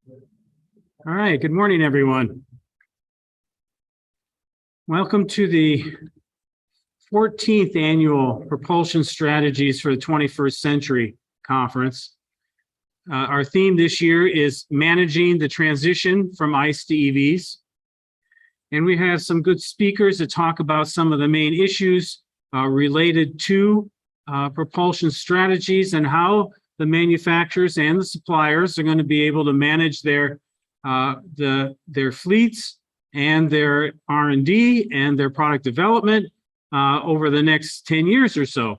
All right, good morning, everyone. Welcome to the 14th Annual Propulsion Strategies for the 21st Century Conference. Our theme this year is managing the transition from ICE to EVs. And we have some good speakers to talk about some of the main issues related to propulsion strategies and how the manufacturers and the suppliers are going to be able to manage their fleets and their R&D and their product development over the next 10 years or so.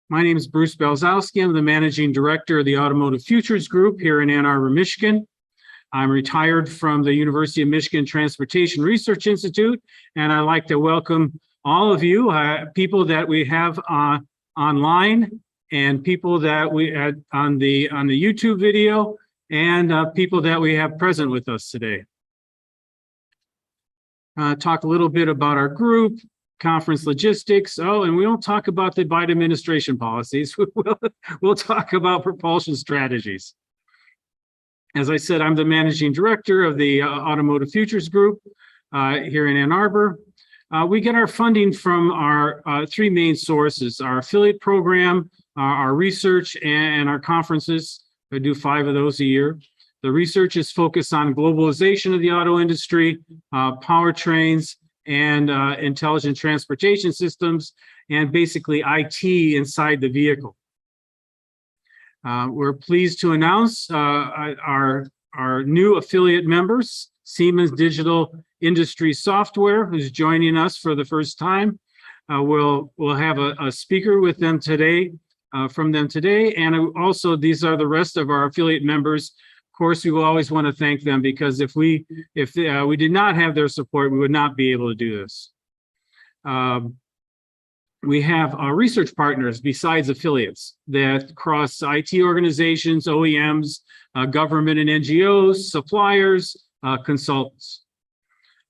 My name is Bruce Belzowski. I'm the Managing Director of the Automotive Futures Group here in Ann Arbor, Michigan. I'm retired from the University of Michigan Transportation Research Institute, and I'd like to welcome all of you, people that we have online and people that we had on the YouTube video, and people that we have present with us today. Talk a little bit about our group, conference logistics. Oh, and we won't talk about the Biden administration policies. We'll talk about propulsion strategies. As I said, I'm the managing director of the Automotive Futures Group here in Ann Arbor. We get our funding from our three main sources: our affiliate program, our research, and our conferences. I do 5 of those a year. The research is focused on globalization of the auto industry, powertrains, and intelligent transportation systems, and basically IT inside the vehicle. We're pleased to announce our new affiliate members, Siemens Digital Industry Software, who's joining us for the first time. We'll have a speaker with them today, from them today, and also these are the rest of our affiliate members. Of course, we will always want to thank them, because if we did not have their support, we would not be able to do this. We have our research partners besides affiliates that cross IT organizations, OEMs, government and NGOs, suppliers, consultants.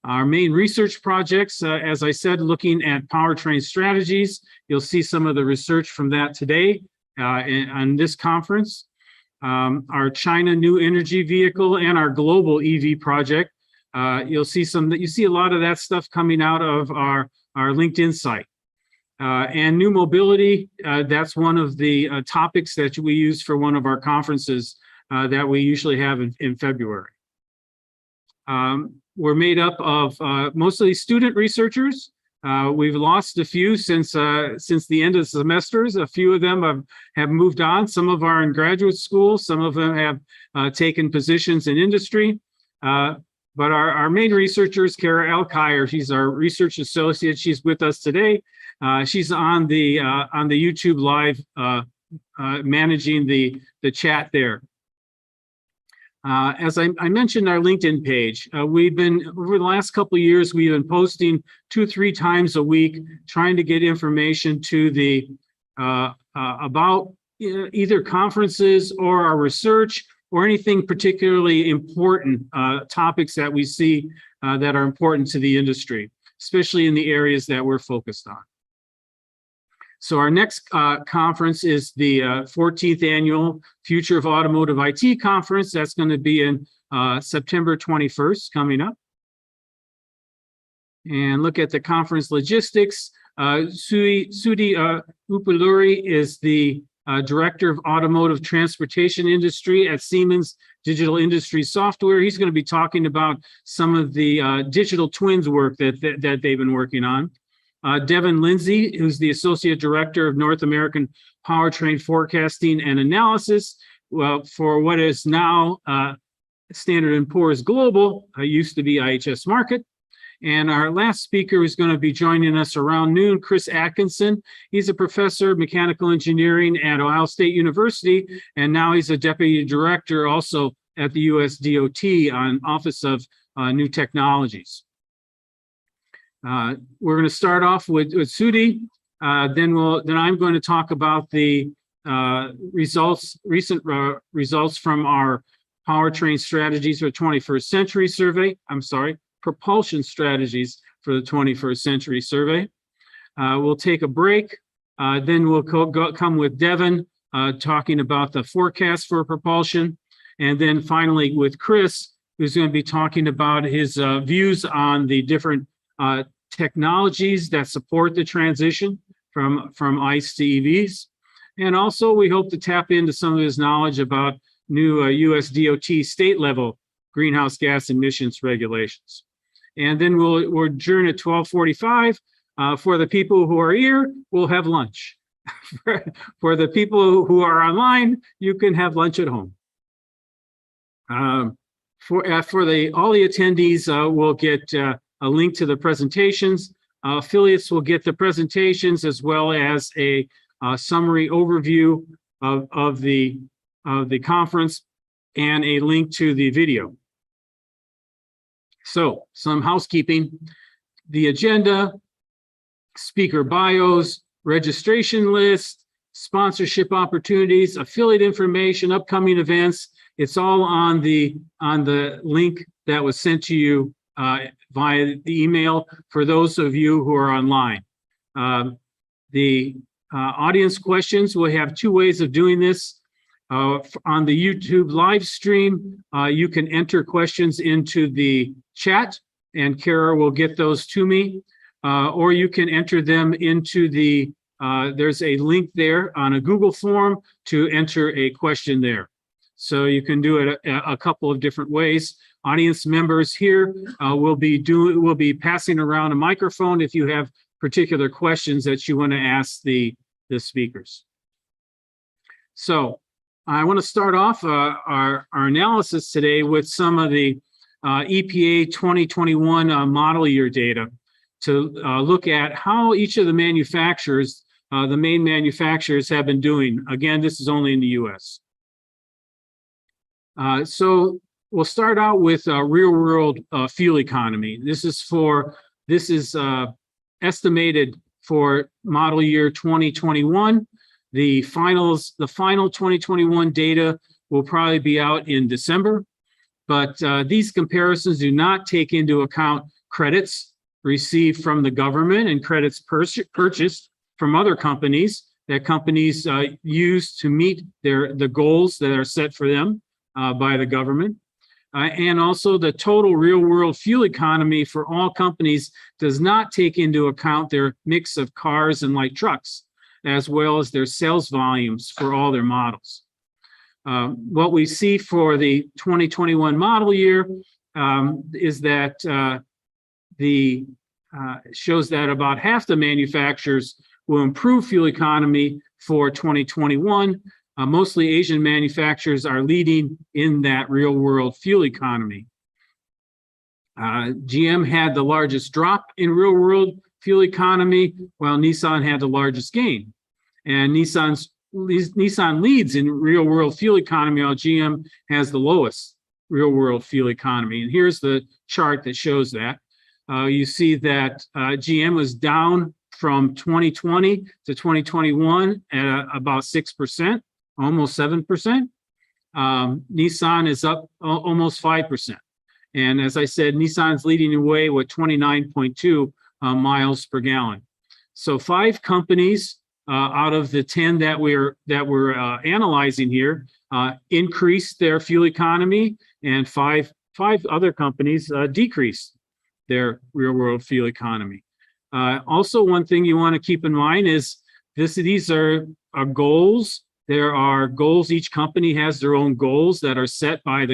Our main research projects, as I said, looking at powertrain strategies. You'll see some of the research from that today on this conference. Our China New Energy Vehicle and our global EV project. You see a lot of that stuff coming out of our LinkedIn site. And new mobility, that's one of the topics that we use for one of our conferences that we usually have in February. We're made up of mostly student researchers. We've lost a few since the end of the semesters. A few of them have moved on. Some of them are in graduate school. Some of them have taken positions in industry. But our main researcher is Kara Alkire. She's our research associate. She's with us today. She's on the YouTube live, managing the chat there. As I mentioned, our LinkedIn page, we've been, over the last couple of years, we've been posting 2-3 times a week, trying to get information to the about either conferences or our research or anything particularly important, topics that we see that are important to the industry, especially in the areas that we're focused on. So our next conference is the 14th Annual Future of Automotive IT Conference. That's going to be in September 21st, coming up. And look at the conference logistics. Sudi Upaluri is the Director of Automotive Transportation Industry at Siemens Digital Industry Software. He's going to be talking about some of the digital twins work that they've been working on. Devin Lindsay, who's the Associate Director of North American Powertrain Forecasting and Analysis, for what is now Standard & Poor's Global, used to be IHS Markit. And our last speaker is going to be joining us around noon, Chris Atkinson. He's a professor of mechanical engineering at Ohio State University, and now he's a deputy director also at the US DOT on Office of New Technologies. We're going to start off with Sudi. Then I'm going to talk about the recent results from our powertrain strategies for the 21st century survey. Propulsion strategies for the 21st century survey. We'll take a break. Then we'll come with Devin talking about the forecast for propulsion. And then finally with Chris, who's going to be talking about his views on the different technologies that support the transition from ICE to EVs. And also we hope to tap into some of his knowledge about new US DOT state level greenhouse gas emissions regulations. And then we'll adjourn at 12:45. For the people who are here, we'll have lunch. For the people who are online, you can have lunch at home. For all the attendees, we'll get a link to the presentations. Affiliates will get the presentations as well as a summary overview of the conference and a link to the video. So some housekeeping: the agenda, speaker bios, registration list, sponsorship opportunities, affiliate information, upcoming events. It's all on the link that was sent to you via the email for those of you who are online. The audience questions, we have two ways of doing this. On the YouTube live stream, you can enter questions into the chat and Kara will get those to me, or you can enter them into the, there's a link there on a Google form to enter a question there. So you can do it a couple of different ways. Audience members here will be passing around a microphone if you have particular questions that you want to ask the speakers. So I want to start off our analysis today with some of the EPA 2021 model year data to look at how each of the manufacturers, the main manufacturers, have been doing. Again, this is only in the US. So we'll start out with real world fuel economy. This is estimated for model year 2021. The final 2021 data will probably be out in December, but these comparisons do not take into account credits received from the government and credits purchased from other companies that companies use to meet the goals that are set for them by the government. And also the total real world fuel economy for all companies does not take into account their mix of cars and light trucks, as well as their sales volumes for all their models. What we see for the 2021 model year is that shows that about half the manufacturers will improve fuel economy for 2021. Mostly Asian manufacturers are leading in that real world fuel economy. GM had the largest drop in real world fuel economy, while Nissan had the largest gain. And Nissan leads in real world fuel economy, while GM has the lowest real world fuel economy. And here's the chart that shows that. You see that GM was down from 2020 to 2021 at about 6%, almost 7%. Nissan is up almost 5%. And as I said, Nissan's leading the way with 29.2 miles per gallon. So 5 companies out of the 10 that we're analyzing here increased their fuel economy, and five other companies decreased their real world fuel economy. Also, one thing you want to keep in mind is these are goals. There are goals. Each company has their own goals that are set by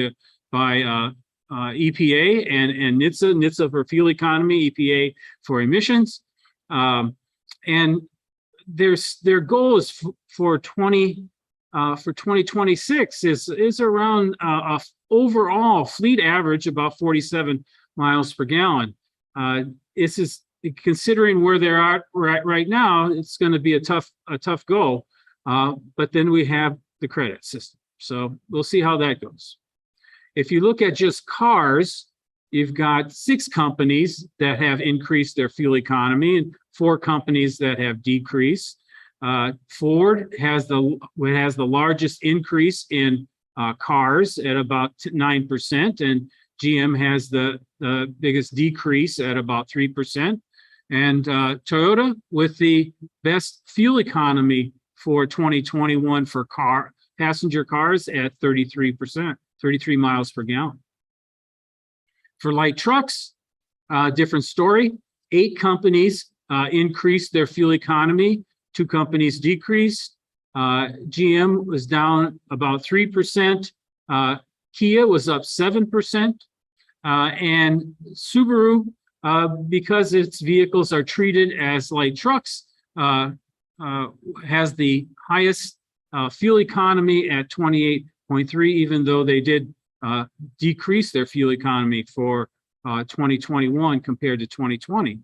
EPA and NHTSA for fuel economy, EPA for emissions, and their goal is for 2026 is around a overall fleet average about 47 miles per gallon. This is considering where they're at right now. It's going to be a tough goal. But then we have the credit system. So we'll see how that goes. If you look at just cars, you've got 6 companies that have increased their fuel economy and 4 companies that have decreased. Ford has the largest increase in cars at about 9%, and GM has the biggest decrease at about 3%. And Toyota with the best fuel economy for 2021 for passenger cars at 33%. 33 miles per gallon. For light trucks, different story. 8 companies increased their fuel economy. 2 companies decreased. GM was down about 3%. Kia was up 7%. And Subaru, because its vehicles are treated as light trucks, has the highest fuel economy at 28.3, even though they did decrease their fuel economy for 2021 compared to 2020.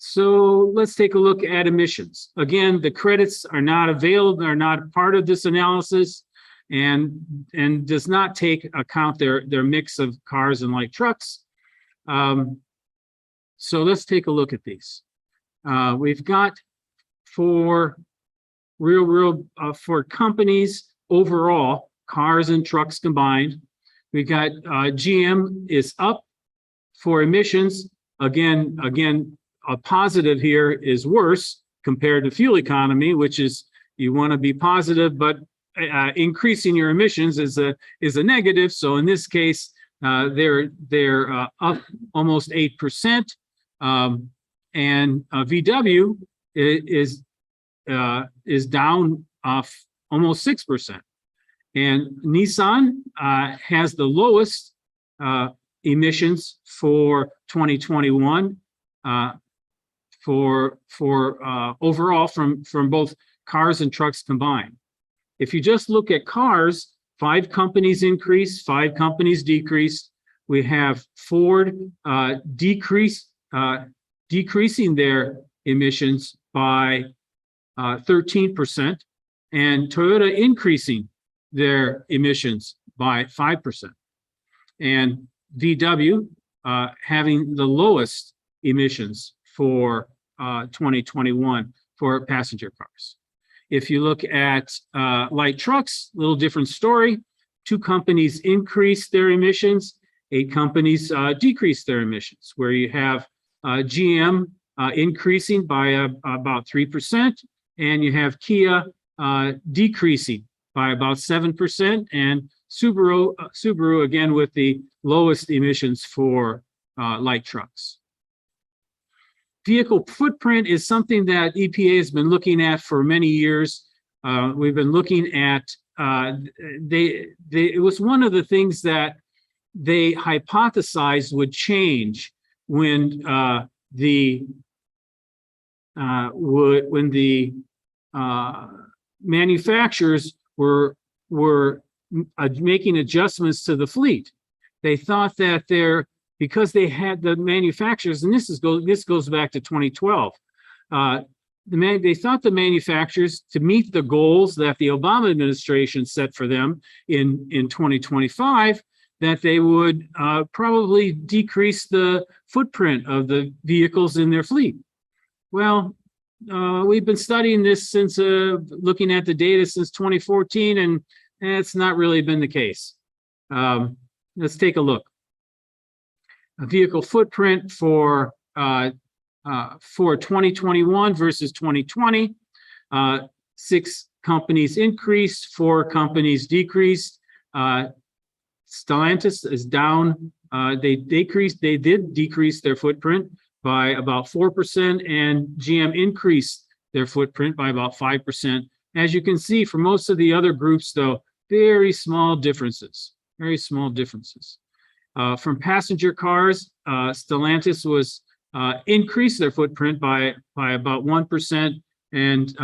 So let's take a look at emissions. Again, the credits are not available, are not part of this analysis, and does not take account their mix of cars and light trucks. So let's take a look at these. We've got for for companies overall, cars and trucks combined, we've got GM is up for emissions. Again, a positive here is worse compared to fuel economy, which is you want to be positive, but increasing your emissions is a negative. So in this case, they're up almost 8%, and VW is down almost 6%. And Nissan has the lowest emissions for 2021 for overall from both cars and trucks combined. If you just look at cars, 5 companies increased, 5 companies decreased. We have Ford decreasing their emissions by 13%, and Toyota increasing their emissions by 5%. And VW having the lowest emissions for 2021 for passenger cars. If you look at light trucks, a little different story. 2 companies increased their emissions, 8 companies decreased their emissions, where you have GM increasing by about 3%, and you have Kia decreasing by about 7%, and Subaru again with the lowest emissions for light trucks. Vehicle footprint is something that EPA has been looking at for many years. We've been looking at, it was one of the things that they hypothesized would change when the manufacturers were making adjustments to the fleet. They thought that because they had the manufacturers, and this goes back to 2012. They thought the manufacturers, to meet the goals that the Obama administration set for them in 2025, that they would probably decrease the footprint of the vehicles in their fleet. Well, we've been studying this since looking at the data since 2014, and it's not really been the case. Let's take a look. A vehicle footprint for 2021 versus 2020. 6 companies increased, 4 companies decreased. Stellantis is down. They did decrease their footprint by about 4%, and GM increased their footprint by about 5%. As you can see, for most of the other groups, though, very small differences. Very small differences. From passenger cars, Stellantis was increased their footprint by about 1%, and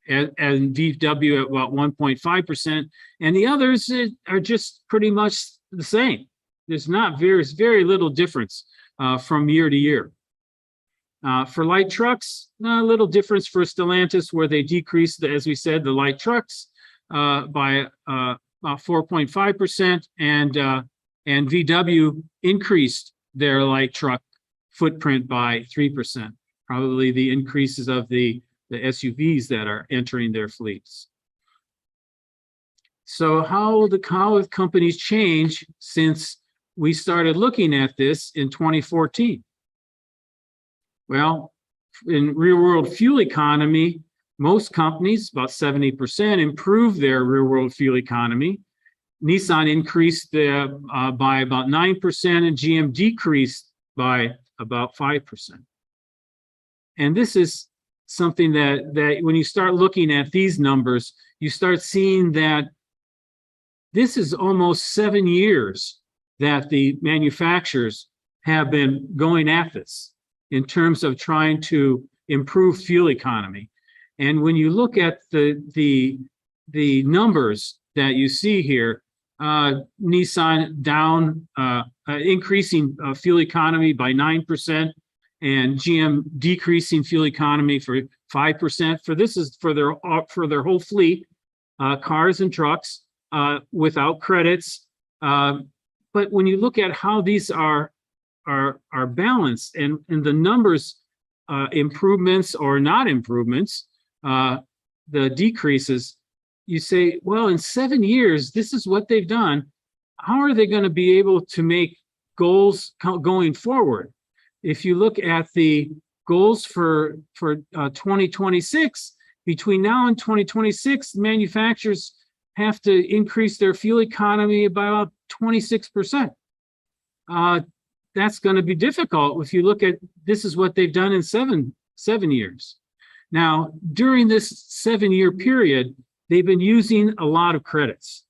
VW at about 1.5%, and the others are just pretty much the same. There's very little difference from year to year. For light trucks, a little difference for Stellantis, where they decreased, as we said, the light trucks by about 4.5%, and VW increased their light truck footprint by 3%. Probably the increases of the SUVs that are entering their fleets. So how have companies changed since we started looking at this in 2014? Well, in real-world fuel economy, most companies, about 70%, improved their real-world fuel economy. Nissan increased by about 9% and GM decreased by about 5%. And this is something that when you start looking at these numbers, you start seeing that this is almost 7 years that the manufacturers have been going at this in terms of trying to improve fuel economy. And when you look at the numbers that you see here, Nissan down, increasing fuel economy by 9%, and GM decreasing fuel economy for 5%. This is for their whole fleet, cars and trucks, without credits. But when you look at how these are balanced and the numbers, improvements or not improvements, the decreases, you say, well, in 7 years, this is what they've done. How are they going to be able to make goals going forward? If you look at the goals for 2026, between now and 2026, manufacturers have to increase their fuel economy by about 26%. That's going to be difficult if you look at this is what they've done in seven years. Now, during this 7-year period, they've been using a lot of credits.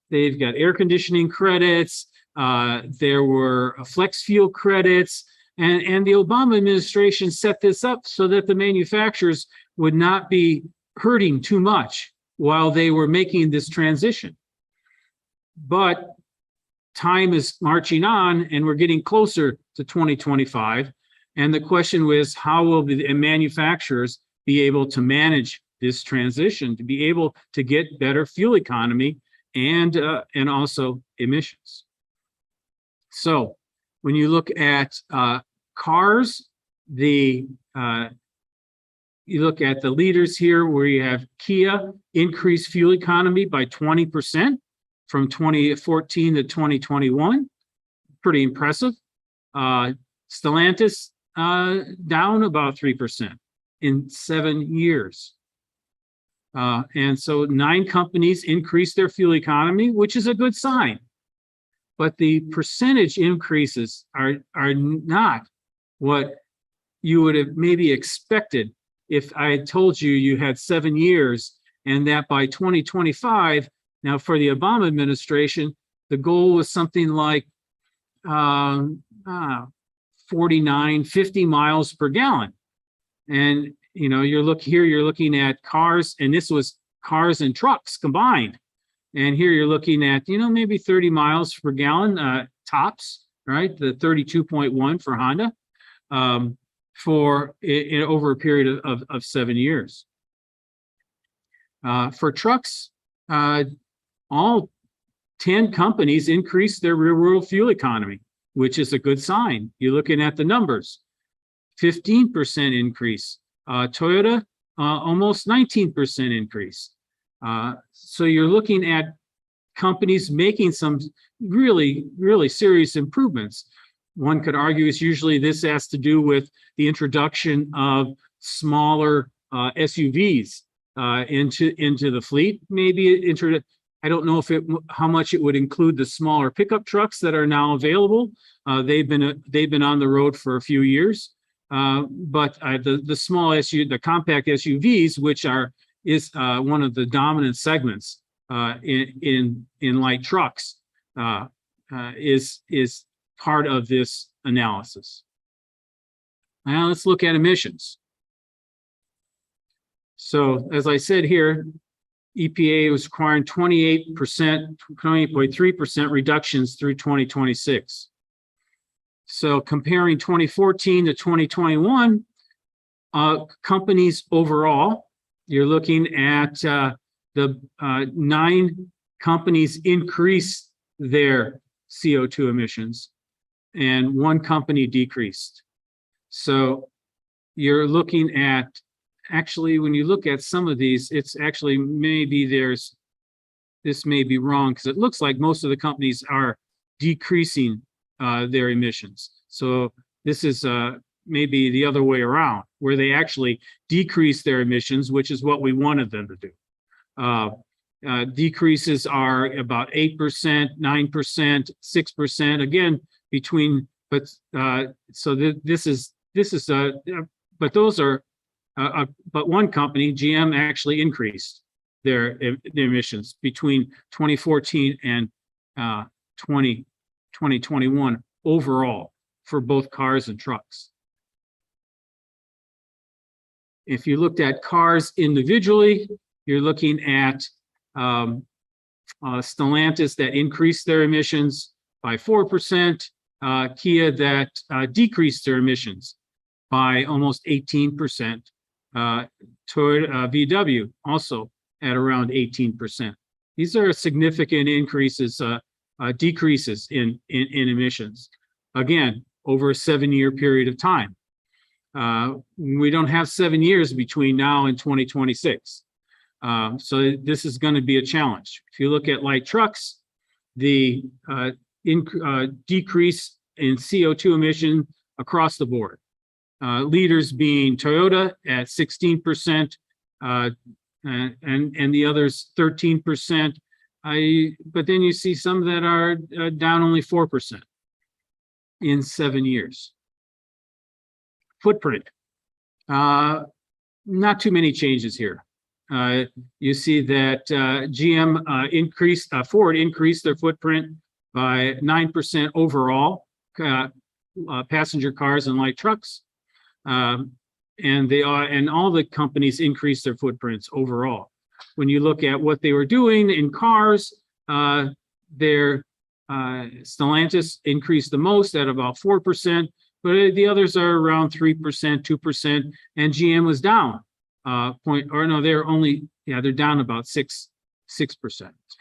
They've got air conditioning credits. There were flex fuel credits. And the Obama administration set this up so that the manufacturers would not be hurting too much while they were making this transition. But time is marching on and we're getting closer to 2025. And the question was, how will the manufacturers be able to manage this transition to be able to get better fuel economy and also emissions? So when you look at cars, you look at the leaders here where you have Kia increased fuel economy by 20% from 2014 to 2021. Pretty impressive. Stellantis down about 3% in 7 years. And so 9 companies increased their fuel economy, which is a good sign. But the percentage increases are not what you would have maybe expected if I had told you you had 7 years and that by 2025, now for the Obama administration, the goal was something like 49, 50 miles per gallon. And you're looking at cars, and this was cars and trucks combined. And here you're looking at, maybe 30 miles per gallon tops, right? The 32.1 for Honda over a period of 7 years. For trucks, all 10 companies increased their real-world fuel economy, which is a good sign. You're looking at the numbers, 15% increase. Toyota, almost 19% increase. So you're looking at companies making some really, really serious improvements. One could argue it's usually this has to do with the introduction of smaller SUVs into the fleet. Maybe I don't know how much it would include the smaller pickup trucks that are now available. They've been on the road for a few years. But the small the compact SUVs, which is one of the dominant segments in light trucks, is part of this analysis. Now let's look at emissions. So as I said here, EPA was requiring 28.3% reductions through 2026. So comparing 2014 to 2021, companies overall, you're looking at the 9 companies increased their CO2 emissions and 1 company decreased. So you're looking at, actually, when you look at some of these, it's actually this may be wrong because it looks like most of the companies are decreasing their emissions. So this is maybe the other way around, where they actually decrease their emissions, which is what we wanted them to do. Decreases are about 8%, 9%, 6%. Again, between, but so this is but those are, but one company, GM, actually increased their emissions between 2014 and 2021 overall for both cars and trucks. If you looked at cars individually, you're looking at Stellantis that increased their emissions by 4%, Kia that decreased their emissions by almost 18%, Toyota VW also at around 18%. These are significant increases, decreases in emissions. Again, over a 7-year period of time. We don't have 7 years between now and 2026. So this is going to be a challenge. If you look at light trucks, the decrease in CO2 emission across the board. Leaders being Toyota at 16%, and the others 13%. But then you see some that are down only 4% in 7 years. Footprint. Not too many changes here. You see that GM Ford increased their footprint by 9% overall, passenger cars and light trucks. And all the companies increased their footprints overall. When you look at what they were doing in cars, their Stellantis increased the most at about 4%, but the others are around 3%, 2%, and GM was down. They're down about 6%. It's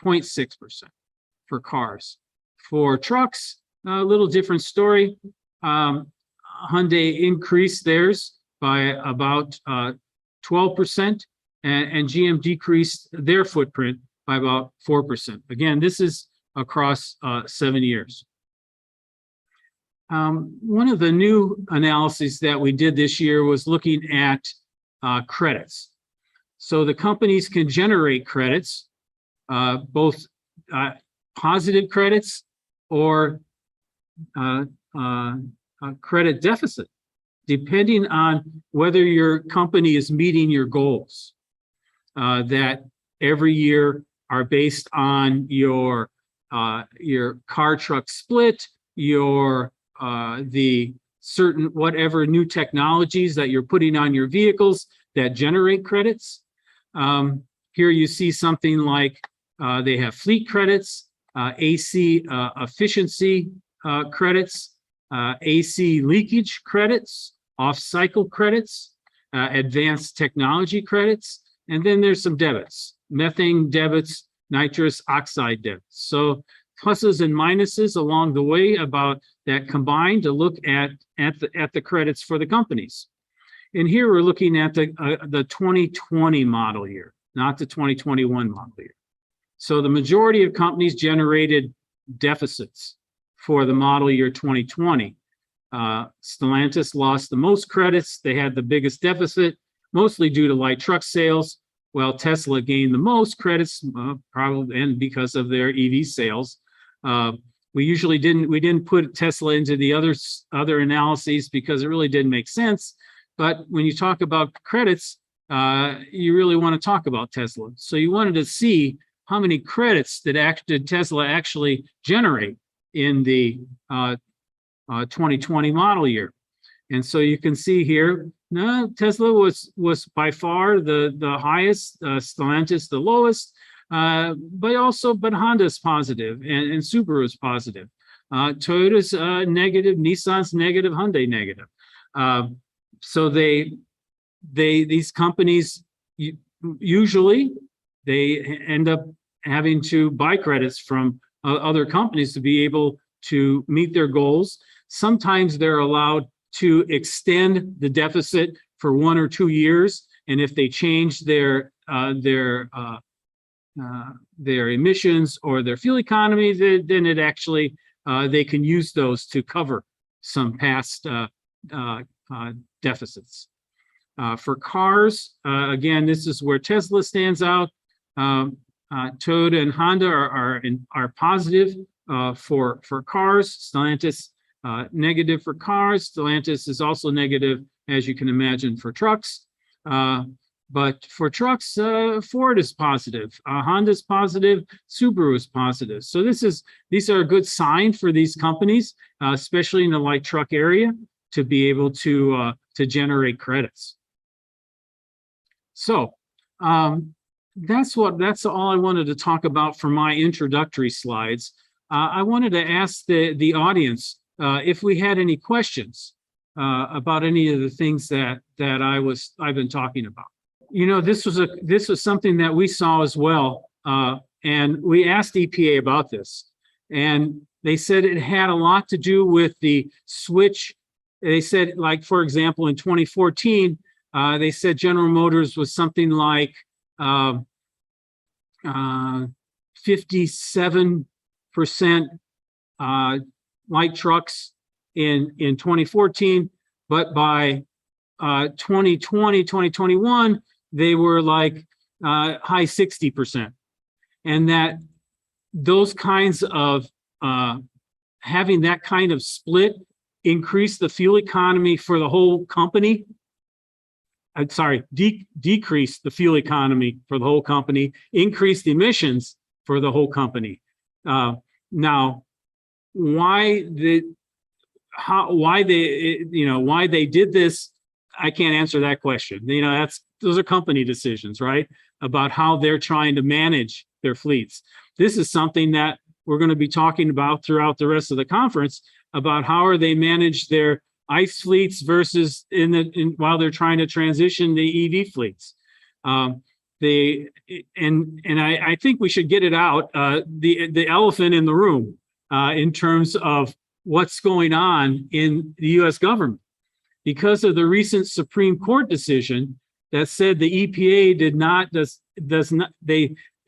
0.6% for cars. For trucks, a little different story. Hyundai increased theirs by about 12%, and GM decreased their footprint by about 4%. Again, this is across 7 years. One of the new analyses that we did this year was looking at credits. So the companies can generate credits, both positive credits or credit deficit, depending on whether your company is meeting your goals that every year are based on your car truck split, the certain whatever new technologies that you're putting on your vehicles that generate credits. Here you see something like they have fleet credits, AC efficiency credits, AC leakage credits, off-cycle credits, advanced technology credits, and then there's some debits, methane debits, nitrous oxide debits. So pluses and minuses along the way about that combined to look at the credits for the companies. And here we're looking at the 2020 model year, not the 2021 model year. So the majority of companies generated deficits for the model year 2020. Stellantis lost the most credits. They had the biggest deficit, mostly due to light truck sales, while Tesla gained the most credits, probably and because of their EV sales. We didn't put Tesla into the other analyses because it really didn't make sense. But when you talk about credits, you really want to talk about Tesla. So you wanted to see how many credits did Tesla actually generate in the 2020 model year. And so you can see here, no, Tesla was by far the highest, Stellantis the lowest, but Honda's positive and Subaru is positive. Toyota's negative, Nissan's negative, Hyundai negative. So these companies usually they end up having to buy credits from other companies to be able to meet their goals. Sometimes they're allowed to extend the deficit for 1 or 2 years, and if they change their emissions or their fuel economy, then it actually they can use those to cover some past deficits. For cars, again, this is where Tesla stands out. Toyota and Honda are positive for cars. Stellantis negative for cars. Stellantis is also negative, as you can imagine, for trucks. But for trucks, Ford is positive, Honda is positive, Subaru is positive. So these are a good sign for these companies, especially in the light truck area, to be able to generate credits. So that's all I wanted to talk about for my introductory slides. I wanted to ask the audience if we had any questions about any of the things that I've been talking about. You know, this was something that we saw as well, and we asked EPA about this, and they said it had a lot to do with the switch. They said, like, for example, in 2014, they said General Motors was something like 57% light trucks in 2014, but by 2020, 2021, they were like high 60%. And that those kinds of having that kind of split increase the fuel economy for the whole company. Decrease the fuel economy for the whole company, increase the emissions for the whole company. Now, why they did this, I can't answer that question. You know, those are company decisions, right? About how they're trying to manage their fleets. This is something that we're going to be talking about throughout the rest of the conference, about how are they manage their ICE fleets versus while they're trying to transition the EV fleets. I think we should get it out, the elephant in the room, in terms of what's going on in the U.S. government. Because of the recent Supreme Court decision that said the EPA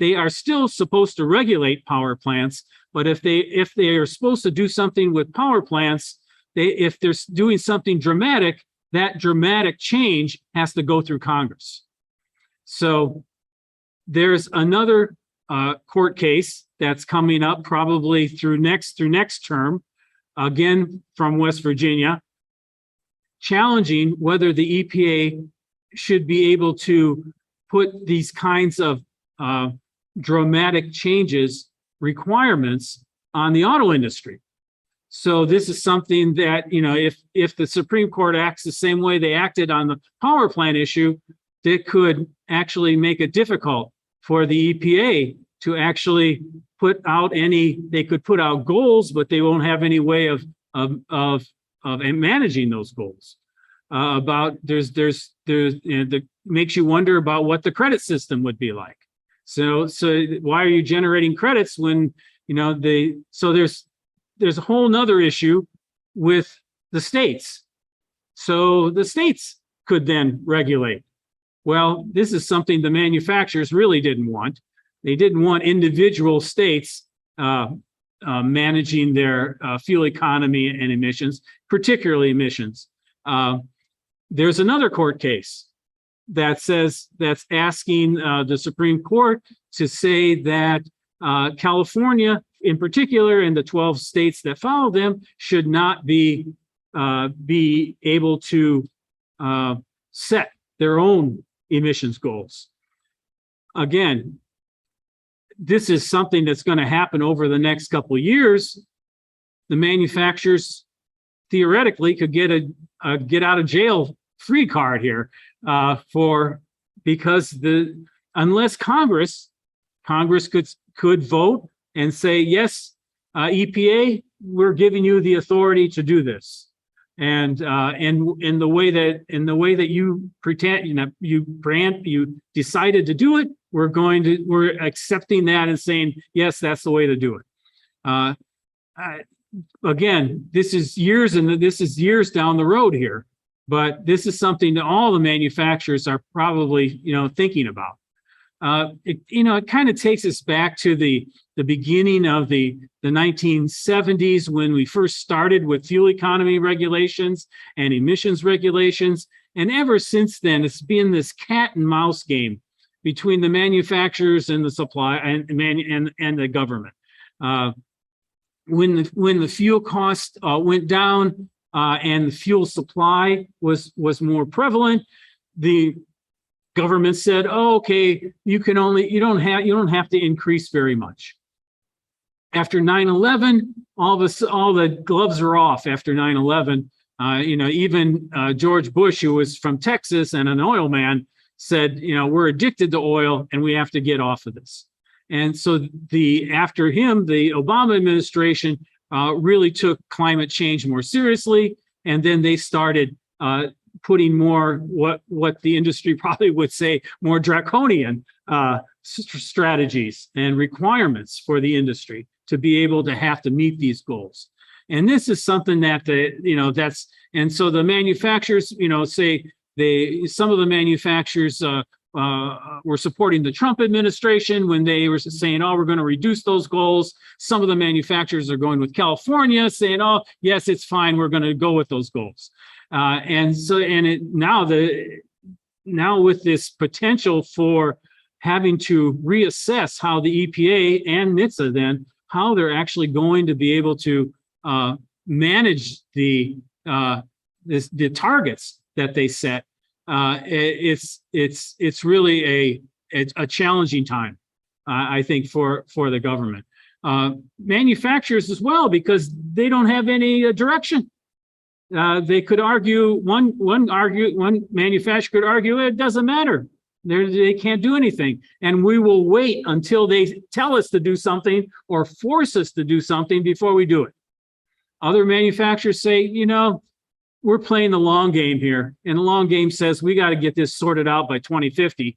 they are still supposed to regulate power plants, but if they are supposed to do something with power plants, if they're doing something dramatic, that dramatic change has to go through Congress. So there's another court case that's coming up probably through next term, again from West Virginia, challenging whether the EPA should be able to put these kinds of dramatic changes, requirements on the auto industry. So this is something that, you know, if the Supreme Court acts the same way they acted on the power plant issue, that could actually make it difficult for the EPA to actually put out they could put out goals, but they won't have any way of managing those goals. That makes you wonder about what the credit system would be like. So why are you generating credits when, you know, there's a whole nother issue with the states. So the states could then regulate. Well, this is something the manufacturers really didn't want. They didn't want individual states managing their fuel economy and emissions, particularly emissions. There's another court case that's asking the Supreme Court to say that California, in particular, and the 12 states that follow them, should not be able to set their own emissions goals. Again, this is something that's going to happen over the next couple of years. The manufacturers theoretically could get a get out of jail free card here because unless Congress could vote and say, yes, EPA, we're giving you the authority to do this. And in the way that you pretend, you know, you decided to do it, we're accepting that and saying, yes, that's the way to do it. Again, this is years down the road here, but this is something that all the manufacturers are probably, you know, thinking about. It kind of takes us back to the beginning of the 1970s when we first started with fuel economy regulations and emissions regulations. And ever since then, it's been this cat and mouse game between the manufacturers and the supply and the government. When the fuel cost went down and the fuel supply was more prevalent, the government said, "Oh, okay, you don't have to increase very much." After 9/11, all the gloves are off after 9/11. Even George Bush, who was from Texas and an oil man, said, we're addicted to oil and we have to get off of this. And so after him, the Obama administration really took climate change more seriously, and then they started putting more what the industry probably would say more draconian strategies and requirements for the industry to be able to have to meet these goals. And this is something that and so the manufacturers, say some of the manufacturers were supporting the Trump administration when they were saying, "Oh, we're going to reduce those goals." Some of the manufacturers are going with California, saying, "Oh, yes, it's fine. We're going to go with those goals." Now with this potential for having to reassess how the EPA and NHTSA then how they're actually going to be able to manage the targets that they set. It's really a challenging time, I think, for the government. Manufacturers as well, because they don't have any direction. They could argue, one manufacturer could argue it doesn't matter. They can't do anything. And we will wait until they tell us to do something or force us to do something before we do it. Other manufacturers say, we're playing the long game here. And the long game says we got to get this sorted out by 2050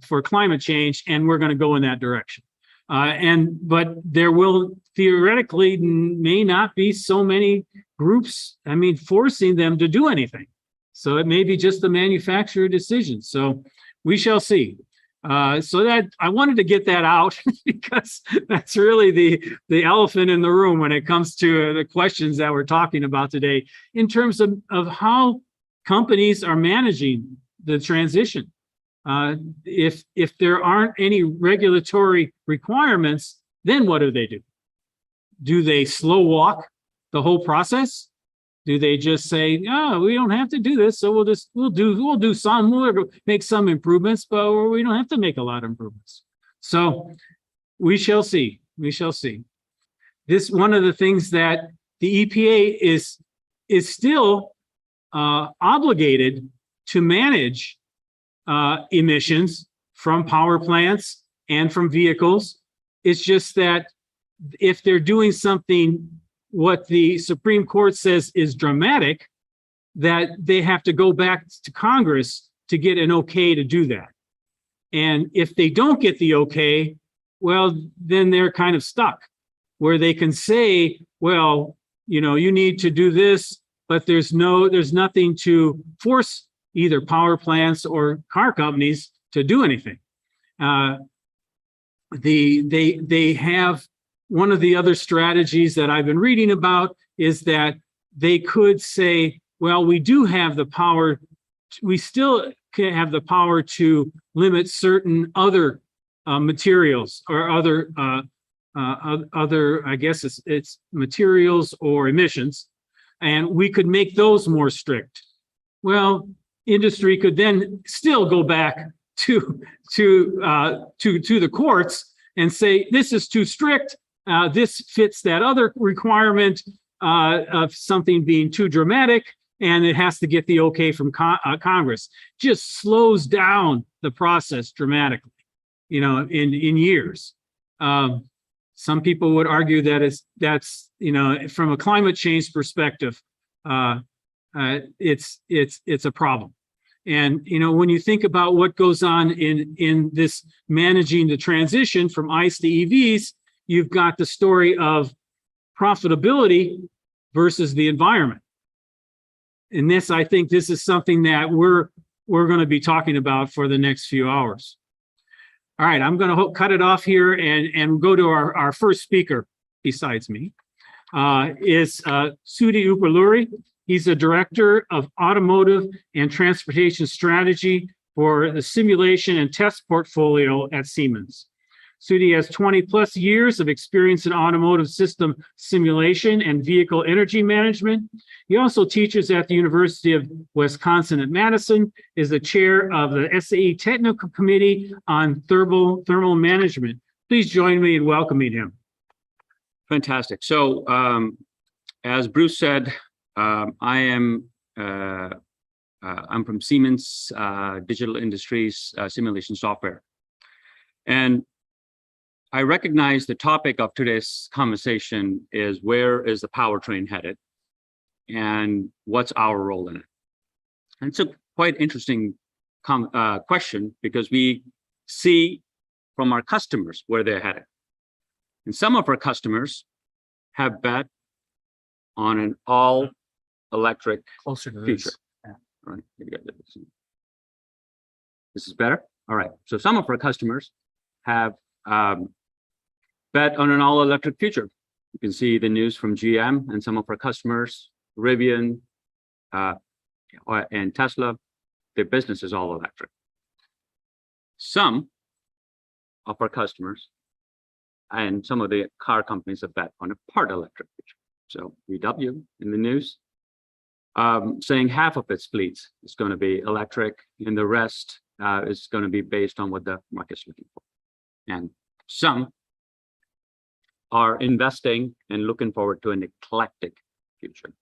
for climate change, and we're going to go in that direction. But there will theoretically may not be so many groups, forcing them to do anything. So it may be just the manufacturer decision. So we shall see. So that I wanted to get that out because that's really the elephant in the room when it comes to the questions that we're talking about today in terms of how companies are managing the transition. If there aren't any regulatory requirements, then what do? Do they slow walk the whole process? Do they just say, "Oh, we don't have to do this, so we'll do some, we'll make some improvements, but we don't have to make a lot of improvements." So we shall see. We shall see. This one of the things that the EPA is still obligated to manage emissions from power plants and from vehicles. It's just that if they're doing something what the Supreme Court says is dramatic, that they have to go back to Congress to get an okay to do that. And if they don't get the okay, well, then they're kind of stuck where they can say, well, you need to do this, but there's nothing to force either power plants or car companies to do anything. They have one of the other strategies that I've been reading about is that they could say, well, we do have the power, we still can have the power to limit certain other materials or other, I guess it's materials or emissions, and we could make those more strict. Well, industry could then still go back to the courts and say, this is too strict. This fits that other requirement of something being too dramatic, and it has to get the okay from Congress. Just slows down the process dramatically, in years. Some people would argue that that's from a climate change perspective, it's a problem. And when you think about what goes on in this managing the transition from ICE to EVs, you've got the story of profitability versus the environment. And I think this is something that we're going to be talking about for the next few hours. All right, I'm going to cut it off here and go to our first speaker besides me, is Sudhi Upalluri. He's the Director of Automotive and Transportation Strategy for the simulation and test portfolio at Siemens. Sudhi has 20 plus years of experience in automotive system simulation and vehicle energy management. He also teaches at the University of Wisconsin at Madison, is the chair of the SAE Technical Committee on Thermal Management. Please join me in welcoming him. Fantastic. So, as Bruce said, I'm from Siemens Digital Industries Simulation Software. And I recognize the topic of today's conversation is where is the powertrain headed and what's our role in it? And it's a quite interesting question because we see from our customers where they're headed. And some of our customers have bet on an all-electric future. Yeah. All right. This is better? All right. So some of our customers have bet on an all-electric future. You can see the news from GM and some of our customers, Rivian and Tesla, their business is all electric. Some of our customers and some of the car companies have bet on a part electric future. So VW in the news saying half of its fleets is going to be electric and the rest is going to be based on what the market's looking for. And some are investing and looking forward to an eclectic future.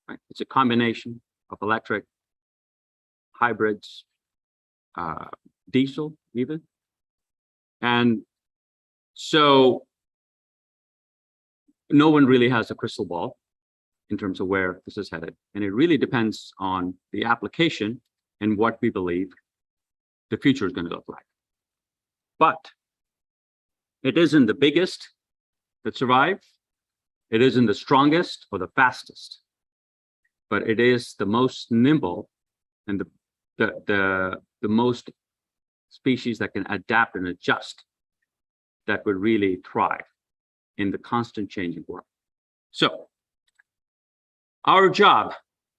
Right? It's a combination of electric, hybrids, diesel even. And so no one really has a crystal ball in terms of where this is headed. And it really depends on the application and what we believe the future is going to look like. But it isn't the biggest that survive. It isn't the strongest or the fastest, but it is the most nimble and the most species that can adapt and adjust that would really thrive in the constant changing world. So our job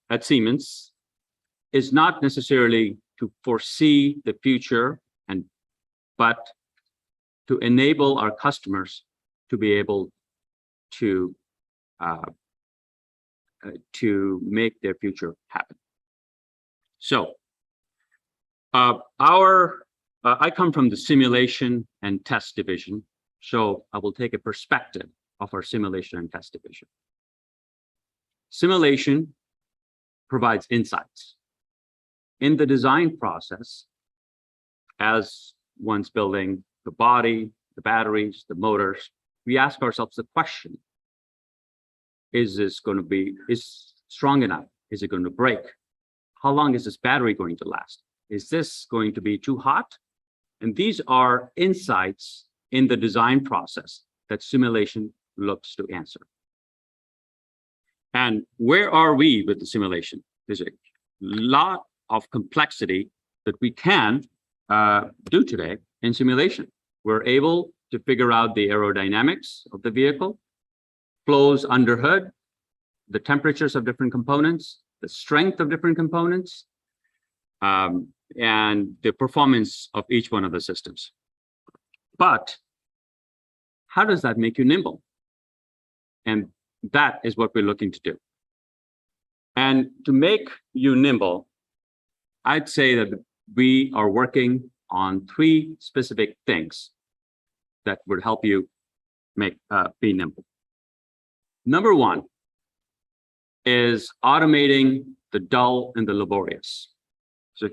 at Siemens is not necessarily to foresee the future, but to enable our customers to be able to make their future happen. So I come from the simulation and test division, so I will take a perspective of our simulation and test division. Simulation provides insights. In the design process, as one's building the body, the batteries, the motors, we ask ourselves the question, is this going to be strong enough? Is it going to break? How long is this battery going to last? Is this going to be too hot? And these are insights in the design process that simulation looks to answer. And where are we with the simulation? There's a lot of complexity that we can do today in simulation. We're able to figure out the aerodynamics of the vehicle, flows under hood, the temperatures of different components, the strength of different components, and the performance of each one of the systems. But how does that make you nimble? And that is what we're looking to do. And to make you nimble, I'd say that we are working on 3 specific things that would help you be nimble. Number 1 is automating the dull and the laborious. So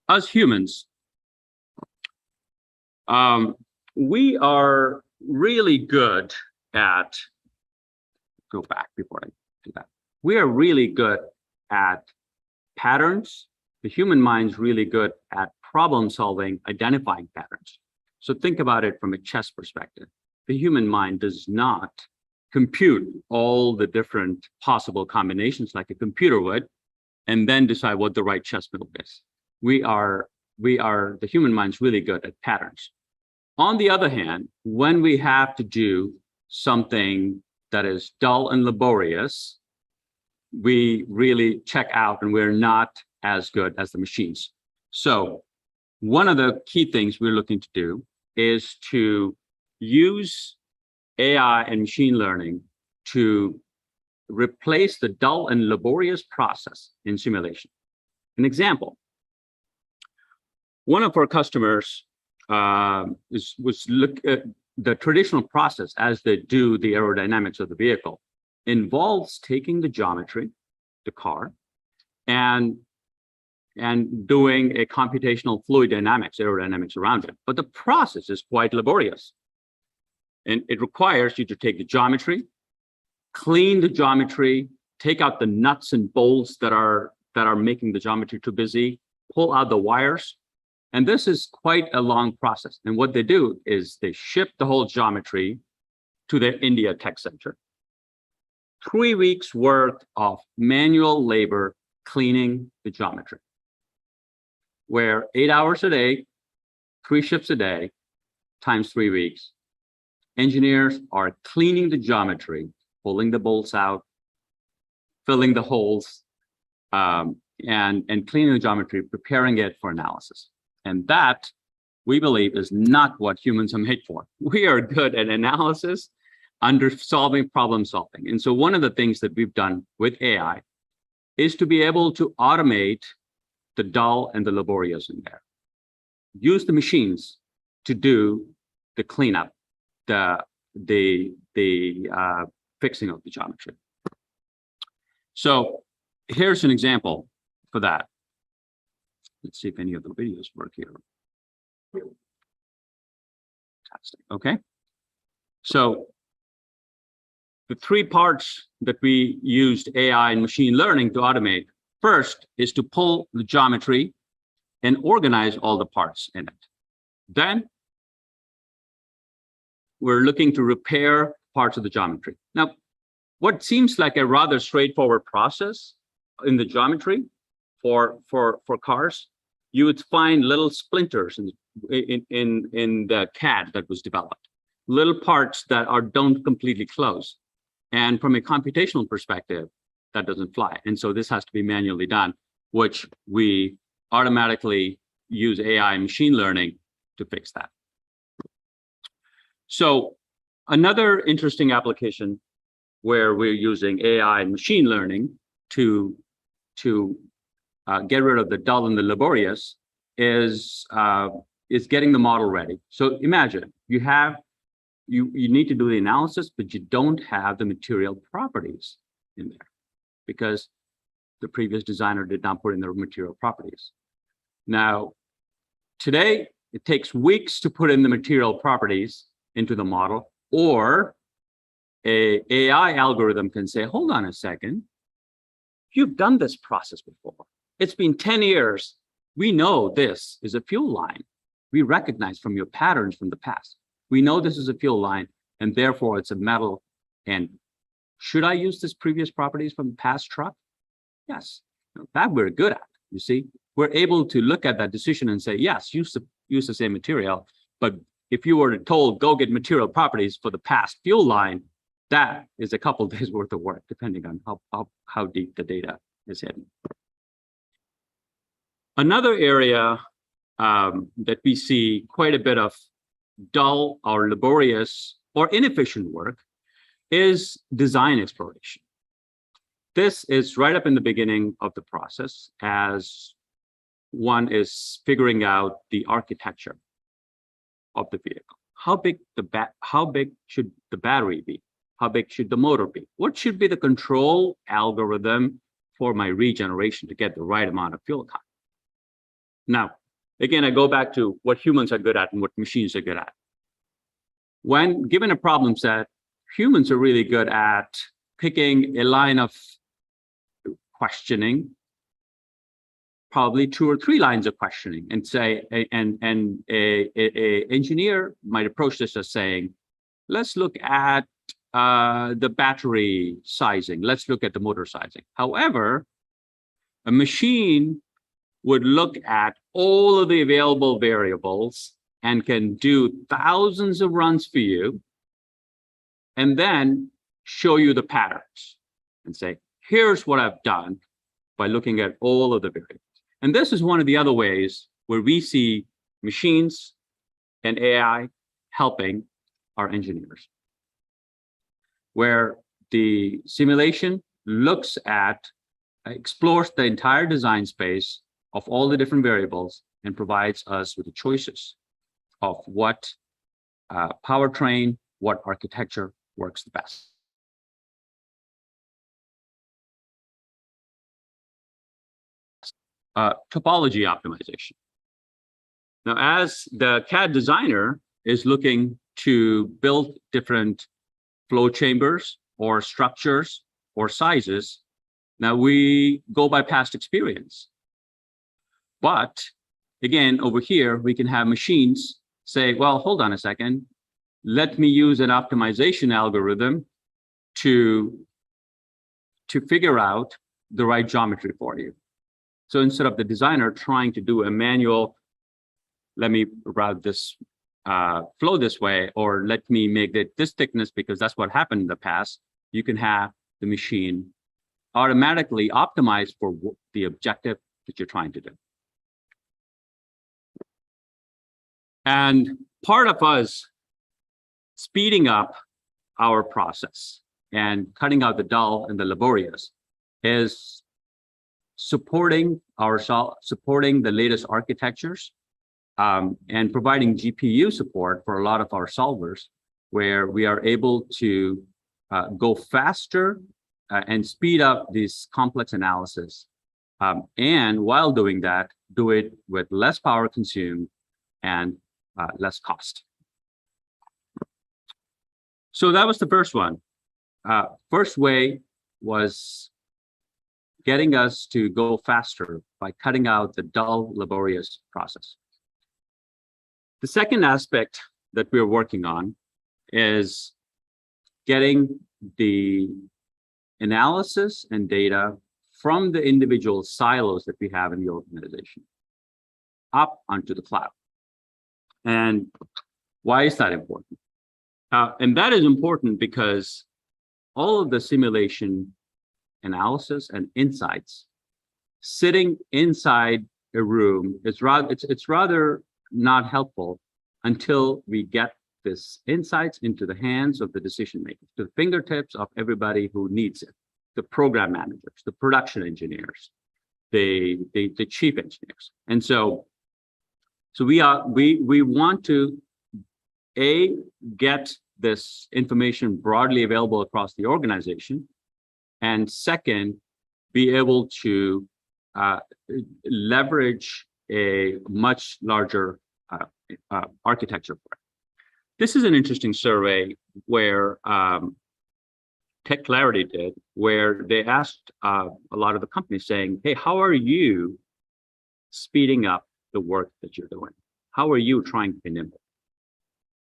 as humans, we are really good at, go back before I do that. We are really good at patterns. The human mind's really good at problem solving, identifying patterns. So think about it from a chess perspective. The human mind does not compute all the different possible combinations like a computer would, and then decide what the right chess move is. The human mind's really good at patterns. On the other hand, when we have to do something that is dull and laborious, we really check out and we're not as good as the machines. So one of the key things we're looking to do is to use AI and machine learning to replace the dull and laborious process in simulation. An example, one of our customers was look at the traditional process as they do the aerodynamics of the vehicle involves taking the geometry, the car, and doing a computational fluid dynamics, aerodynamics around it. But the process is quite laborious. And it requires you to take the geometry, clean the geometry, take out the nuts and bolts that are making the geometry too busy, pull out the wires. And this is quite a long process. And what they do is they ship the whole geometry to their India tech center. 3 weeks worth of manual labor cleaning the geometry, where 8 hours a day, 3 shifts a day, times 3 weeks, engineers are cleaning the geometry, pulling the bolts out, filling the holes, and cleaning the geometry, preparing it for analysis. And that, we believe, is not what humans are made for. We are good at analysis, problem solving. And so one of the things that we've done with AI is to be able to automate the dull and the laborious in there. Use the machines to do the cleanup, the fixing of the geometry. So here's an example for that. Let's see if any of the videos work here. Fantastic. Okay. So the 3 parts that we used AI and machine learning to automate, first is to pull the geometry and organize all the parts in it. Then we're looking to repair parts of the geometry. Now, what seems like a rather straightforward process in the geometry for cars, you would find little splinters in the CAD that was developed, little parts that don't completely close. And from a computational perspective, that doesn't fly. And so this has to be manually done, which we automatically use AI and machine learning to fix that. So another interesting application where we're using AI and machine learning to get rid of the dull and the laborious is getting the model ready. So imagine you need to do the analysis, but you don't have the material properties in there because the previous designer did not put in the material properties. Now, today, it takes weeks to put in the material properties into the model, or an AI algorithm can say, hold on a second, you've done this process before. It's been 10 years. We know this is a fuel line. We recognize from your patterns from the past. We know this is a fuel line, and therefore it's a metal. And should I use this previous properties from the past truck? Yes, that we're good at. You see, we're able to look at that decision and say, yes, use the same material. But if you were told, go get material properties for the past fuel line, that is a couple of days worth of work, depending on how deep the data is hidden. Another area that we see quite a bit of dull or laborious or inefficient work is design exploration. This is right up in the beginning of the process as one is figuring out the architecture of the vehicle. How big should the battery be? How big should the motor be? What should be the control algorithm for my regeneration to get the right amount of fuel economy? Now, again, I go back to what humans are good at and what machines are good at. When given a problem set, humans are really good at picking a line of questioning, probably 2 or 3 lines of questioning, and say, and a engineer might approach this as saying, let's look at the battery sizing. Let's look at the motor sizing. However, a machine would look at all of the available variables and can do thousands of runs for you, and then show you the patterns and say, here's what I've done by looking at all of the variables. And this is one of the other ways where we see machines and AI helping our engineers, where the simulation explores the entire design space of all the different variables and provides us with the choices of what powertrain, what architecture works the best. Topology optimization. Now, as the CAD designer is looking to build different flow chambers or structures or sizes, now we go by past experience. But again, over here, we can have machines say, well, hold on a second, let me use an optimization algorithm to figure out the right geometry for you. So instead of the designer trying to do a manual, let me route this flow this way, or let me make it this thickness because that's what happened in the past, you can have the machine automatically optimize for the objective that you're trying to do. And part of us speeding up our process and cutting out the dull and the laborious is supporting the latest architectures and providing GPU support for a lot of our solvers, where we are able to go faster and speed up these complex analysis. And while doing that, do it with less power consumed and less cost. So that was the first one. First way was getting us to go faster by cutting out the dull, laborious process. The second aspect that we're working on is getting the analysis and data from the individual silos that we have in the organization up onto the cloud. And why is that important? And that is important because all of the simulation analysis and insights sitting inside a room is rather not helpful until we get this insights into the hands of the decision makers, to the fingertips of everybody who needs it, the program managers, the production engineers, the chief engineers. And so we want to get this information broadly available across the organization, and second, be able to leverage a much larger architecture for it. This is an interesting survey where Tech Clarity did, where they asked a lot of the companies saying, hey, how are you speeding up the work that you're doing? How are you trying to be nimble?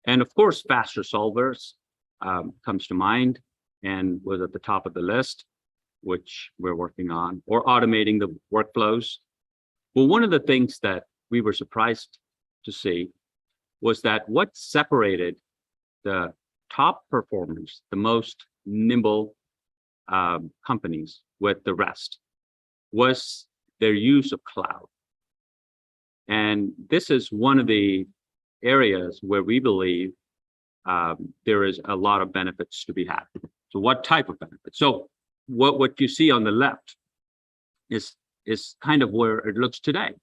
And of course, faster solvers comes to mind and was at the top of the list, which we're working on, or automating the workflows. Well, one of the things that we were surprised to see was that what separated the top performers, the most nimble companies with the rest, was their use of cloud. And this is one of the areas where we believe there is a lot of benefits to be had. So what type of benefits? So what you see on the left is kind of where it looks today,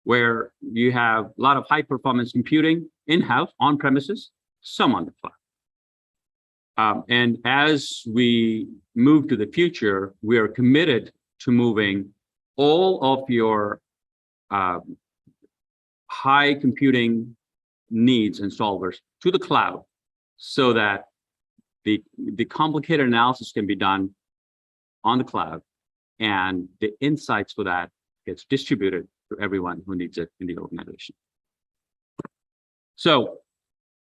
where you have a lot of high performance computing in-house, on premises, some on the cloud. And as we move to the future, we are committed to moving all of your high computing needs and solvers to the cloud, so that the complicated analysis can be done on the cloud, and the insights for that gets distributed to everyone who needs it in the organization. So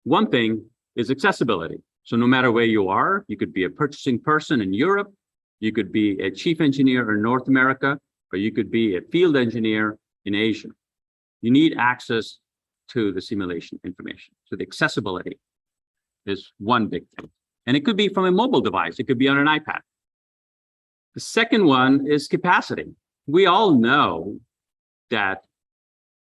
one thing is accessibility. So no matter where you are, you could be a purchasing person in Europe, you could be a chief engineer in North America, or you could be a field engineer in Asia. You need access to the simulation information. So the accessibility is one big thing. And it could be from a mobile device. It could be on an iPad. The second one is capacity. We all know that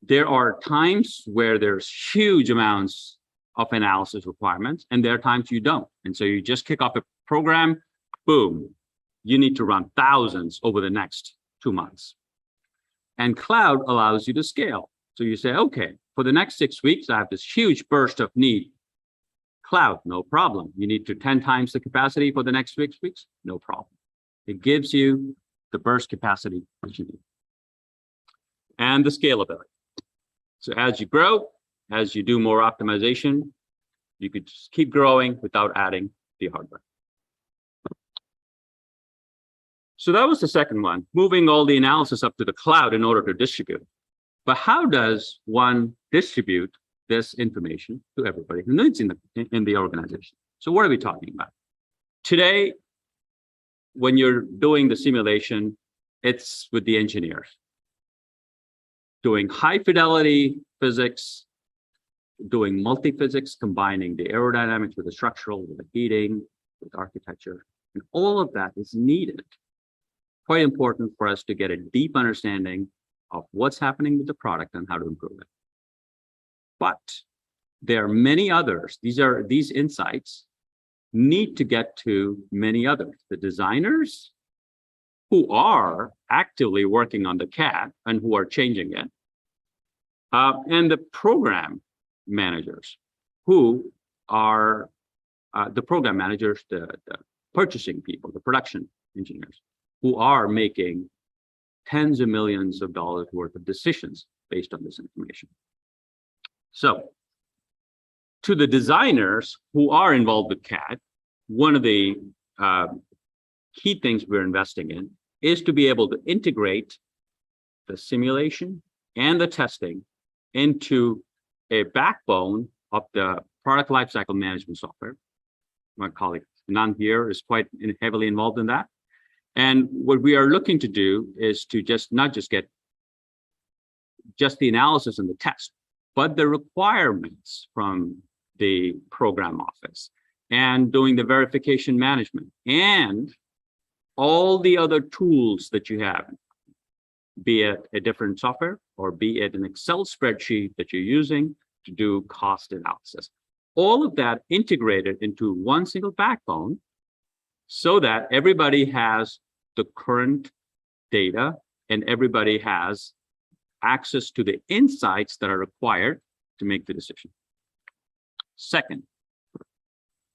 there are times where there's huge amounts of analysis requirements, and there are times you don't. And so you just kick off a program, boom, you need to run thousands over the next 2 months. And cloud allows you to scale. So you say, okay, for the next 6 weeks, I have this huge burst of need. Cloud, no problem. You need to 10 times the capacity for the next 6 weeks, no problem. It gives you the burst capacity that you need. And the scalability. So as you grow, as you do more optimization, you could just keep growing without adding the hardware. So that was the second one, moving all the analysis up to the cloud in order to distribute. But how does one distribute this information to everybody who needs in the organization? So what are we talking about? Today, when you're doing the simulation, it's with the engineers doing high fidelity physics, doing multi-physics, combining the aerodynamics with the structural, with the heating, with architecture, and all of that is needed. Quite important for us to get a deep understanding of what's happening with the product and how to improve it. But there are many others. These insights need to get to many others. The designers who are actively working on the CAD and who are changing it, and the program managers who are the program managers, the purchasing people, the production engineers who are making tens of millions of dollars worth of decisions based on this information. So to the designers who are involved with CAD, one of the key things we're investing in is to be able to integrate the simulation and the testing into a backbone of the product lifecycle management software. My colleague Nan here is quite heavily involved in that. And what we are looking to do is to not just get just the analysis and the test, but the requirements from the program office and doing the verification management and all the other tools that you have, be it a different software or be it an Excel spreadsheet that you're using to do cost analysis. All of that integrated into one single backbone so that everybody has the current data and everybody has access to the insights that are required to make the decision. Second,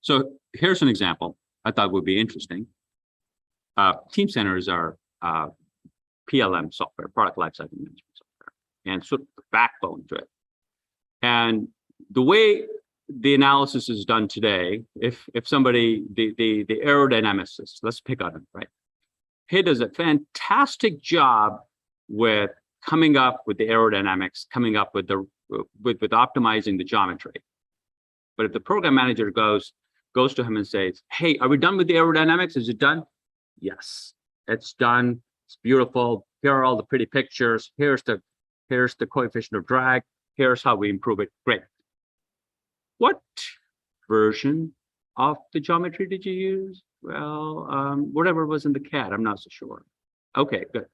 so here's an example I thought would be interesting. Teamcenter is our PLM software, product lifecycle management software, and sort of the backbone to it. And the way the analysis is done today, if somebody, the aerodynamicist, let's pick on him, right? He does a fantastic job with coming up with the aerodynamics, coming up with with optimizing the geometry. But if the program manager goes to him and says, "Hey, are we done with the aerodynamics? Is it done?" Yes, it's done. It's beautiful. Here are all the pretty pictures. Here's the coefficient of drag. Here's how we improve it. Great. What version of the geometry did you use? Well, whatever was in the CAD. I'm not so sure. Okay, good.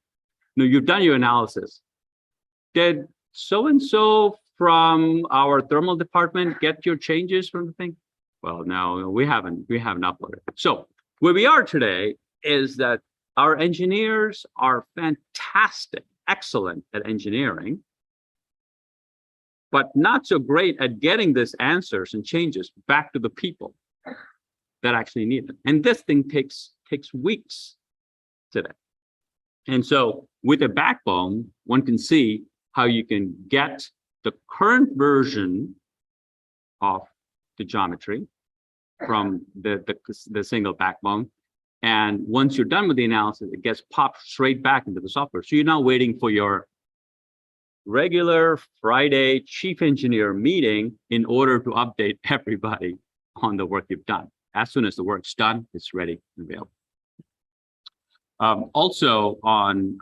Now you've done your analysis. Did so-and-so from our thermal department get your changes from the thing? Well, no, we haven't uploaded. So where we are today is that our engineers are fantastic, excellent at engineering, but not so great at getting these answers and changes back to the people that actually need them. And this thing takes weeks today. And so with a backbone, one can see how you can get the current version of the geometry from the single backbone. And once you're done with the analysis, it gets popped straight back into the software. So you're now waiting for your regular Friday chief engineer meeting in order to update everybody on the work you've done. As soon as the work's done, it's ready and available. Also on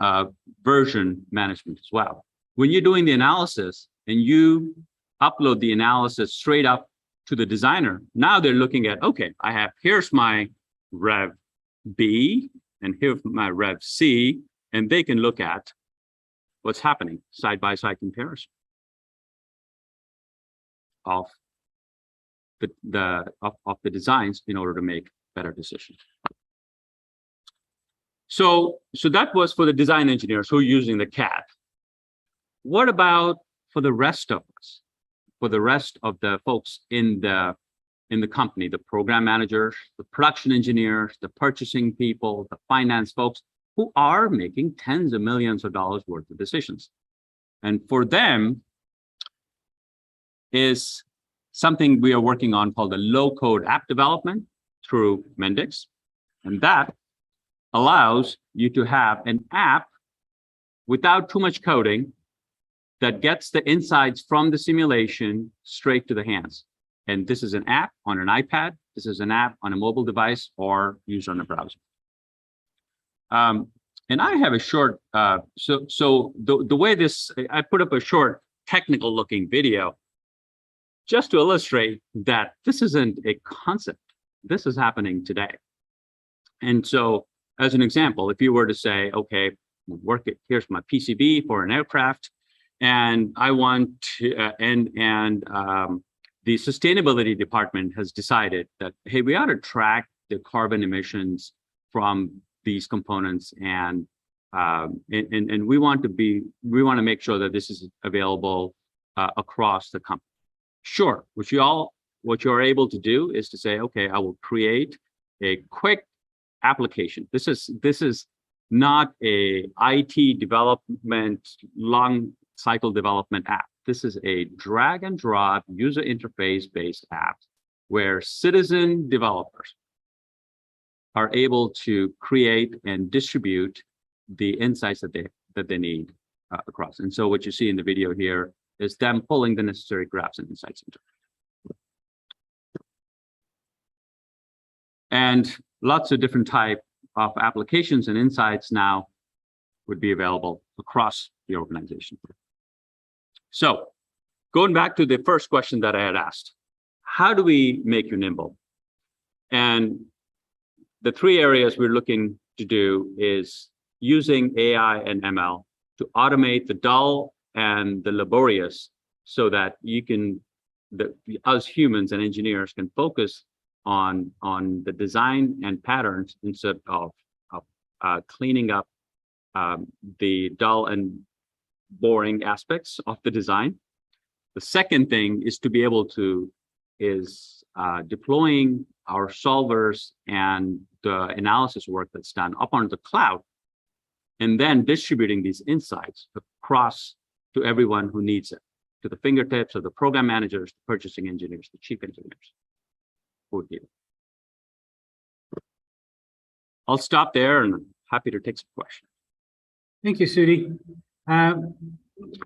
version management as well. When you're doing the analysis and you upload the analysis straight up to the designer, now they're looking at, okay, here's my Rev B and here's my Rev C, and they can look at, what's happening, side-by-side comparison of the designs in order to make better decisions. So that was for the design engineers who are using the CAD. What about for the rest of us? For the rest of the folks in the company, the program managers, the production engineers, the purchasing people, the finance folks who are making tens of millions of dollars worth of decisions. And for them is something we are working on called the low-code app development through Mendix. And that allows you to have an app without too much coding that gets the insights from the simulation straight to the hands. And this is an app on an iPad. This is an app on a mobile device or used on a browser. And I have a short, so the way this, I put up a short technical looking video just to illustrate that this isn't a concept. This is happening today. And so as an example, if you were to say, okay, here's my PCB for an aircraft, and I want to, the sustainability department has decided that, hey, we ought to track the carbon emissions from these components, and we want to make sure that this is available across the company. Sure, what you're able to do is to say, okay, I will create a quick application. This is not a IT development, long cycle development app. This is a drag and drop user interface based app where citizen developers are able to create and distribute the insights that they need across. And so what you see in the video here is them pulling the necessary graphs and insights into it. And lots of different type of applications and insights now would be available across the organization. So going back to the first question that I had asked, how do we make you nimble? And the three areas we're looking to do is using AI and ML to automate the dull and the laborious so that you can, us humans and engineers can focus on the design and patterns instead of cleaning up the dull and boring aspects of the design. The second thing is to be able to deploying our solvers and the analysis work that's done up on the cloud, and then distributing these insights across to everyone who needs it, to the fingertips of the program managers, the purchasing engineers, the chief engineers. Who would need it. I'll stop there and I'm happy to take some questions. Thank you, Sudhi. A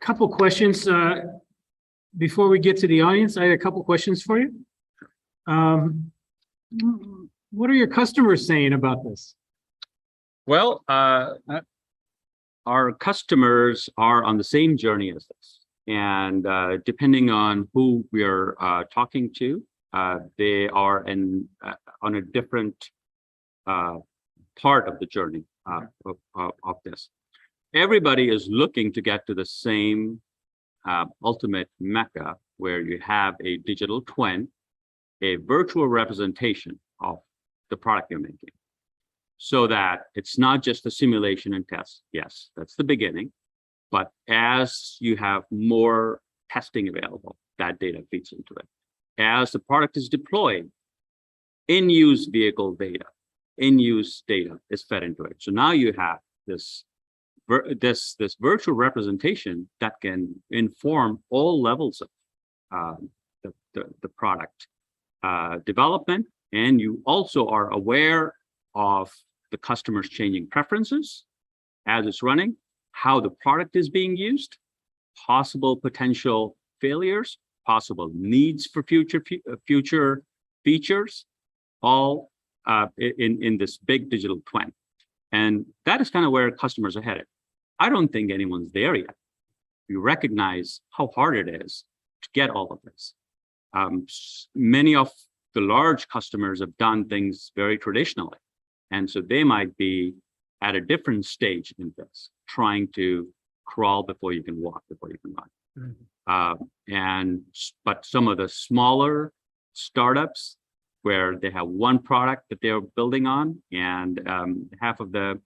couple questions. Before we get to the audience, I had a couple questions for you. What are your customers saying about this? Well, our customers are on the same journey as this. And depending on who we are talking to, they are on a different part of the journey of this. Everybody is looking to get to the same ultimate mecca where you have a digital twin, a virtual representation of the product you're making, so that it's not just the simulation and test. Yes, that's the beginning. But as you have more testing available, that data feeds into it. As the product is deployed, in-use vehicle data, in-use data is fed into it. So now you have this virtual representation that can inform all levels of the product development, and you also are aware of the customer's changing preferences as it's running, how the product is being used, possible potential failures, possible needs for future features, all in this big digital twin. And that is kind of where customers are headed. I don't think anyone's there yet. We recognize how hard it is to get all of this. Many of the large customers have done things very traditionally. And so they might be at a different stage in this, trying to crawl before you can walk, before you can run. But some of the smaller startups where they have one product that they're building on, and half of the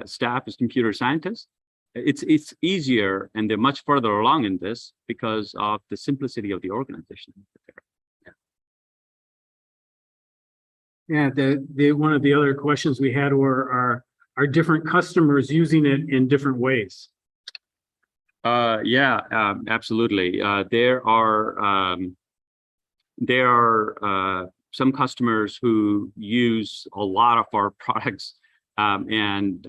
staff is computer scientists, it's easier, and they're much further along in this because of the simplicity of the organization. Yeah, the one of the other questions we had were, are different customers using it in different ways? Absolutely. There are some customers who use a lot of our products, and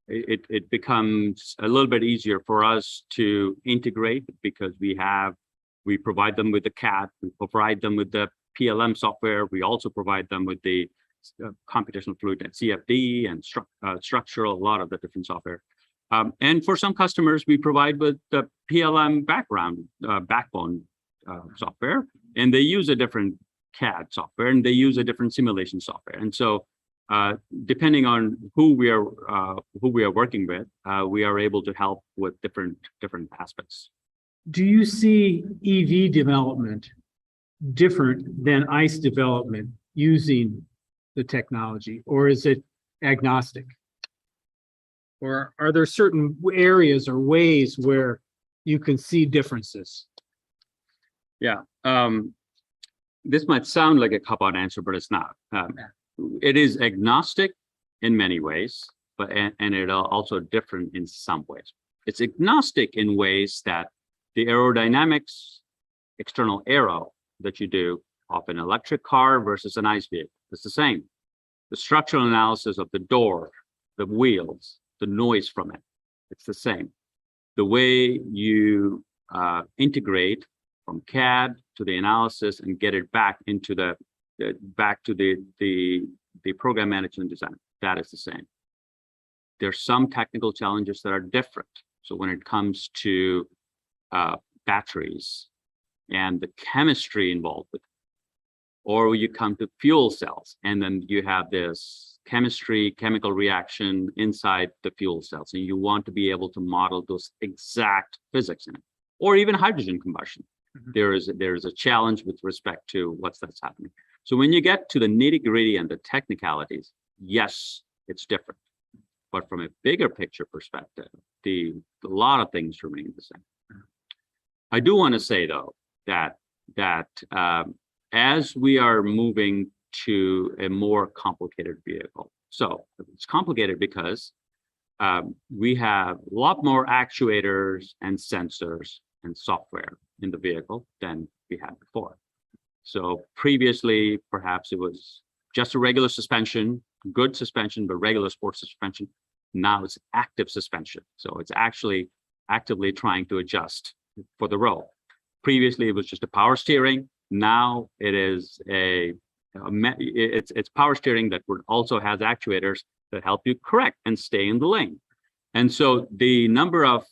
it becomes a little bit easier for us to integrate because we provide them with the CAD, we provide them with the PLM software, we also provide them with the computational fluid and CFD and structural, a lot of the different software. And for some customers, we provide with the PLM backbone software, and they use a different CAD software, and they use a different simulation software. And so, depending on who we are working with, we are able to help with different aspects. Do you see EV development different than ICE development using the technology, or is it agnostic? Or are there certain areas or ways where you can see differences? Yeah, this might sound like a cop-out answer, but it's not. It is agnostic in many ways, but and it also different in some ways. It's agnostic in ways that the aerodynamics, external aero that you do of an electric car versus an ICE vehicle, it's the same. The structural analysis of the door, the wheels, the noise from it, it's the same. The way you integrate from CAD to the analysis and get it back into the program management design, that is the same. There's some technical challenges that are different. So when it comes to batteries and the chemistry involved with it, or you come to fuel cells, and then you have this chemical reaction inside the fuel cells, and you want to be able to model those exact physics in it, or even hydrogen combustion. There is a challenge with respect to that's happening. So when you get to the nitty-gritty and the technicalities, yes, it's different. But from a bigger picture perspective, a lot of things remain the same. I do want to say though that as we are moving to a more complicated vehicle, so it's complicated because we have a lot more actuators and sensors and software in the vehicle than we had before. So previously, perhaps it was just a regular suspension, good suspension, but regular sports suspension. Now it's active suspension. So it's actually actively trying to adjust for the road. Previously, it was just a power steering. Now it is it's power steering that also has actuators that help you correct and stay in the lane. And so the number of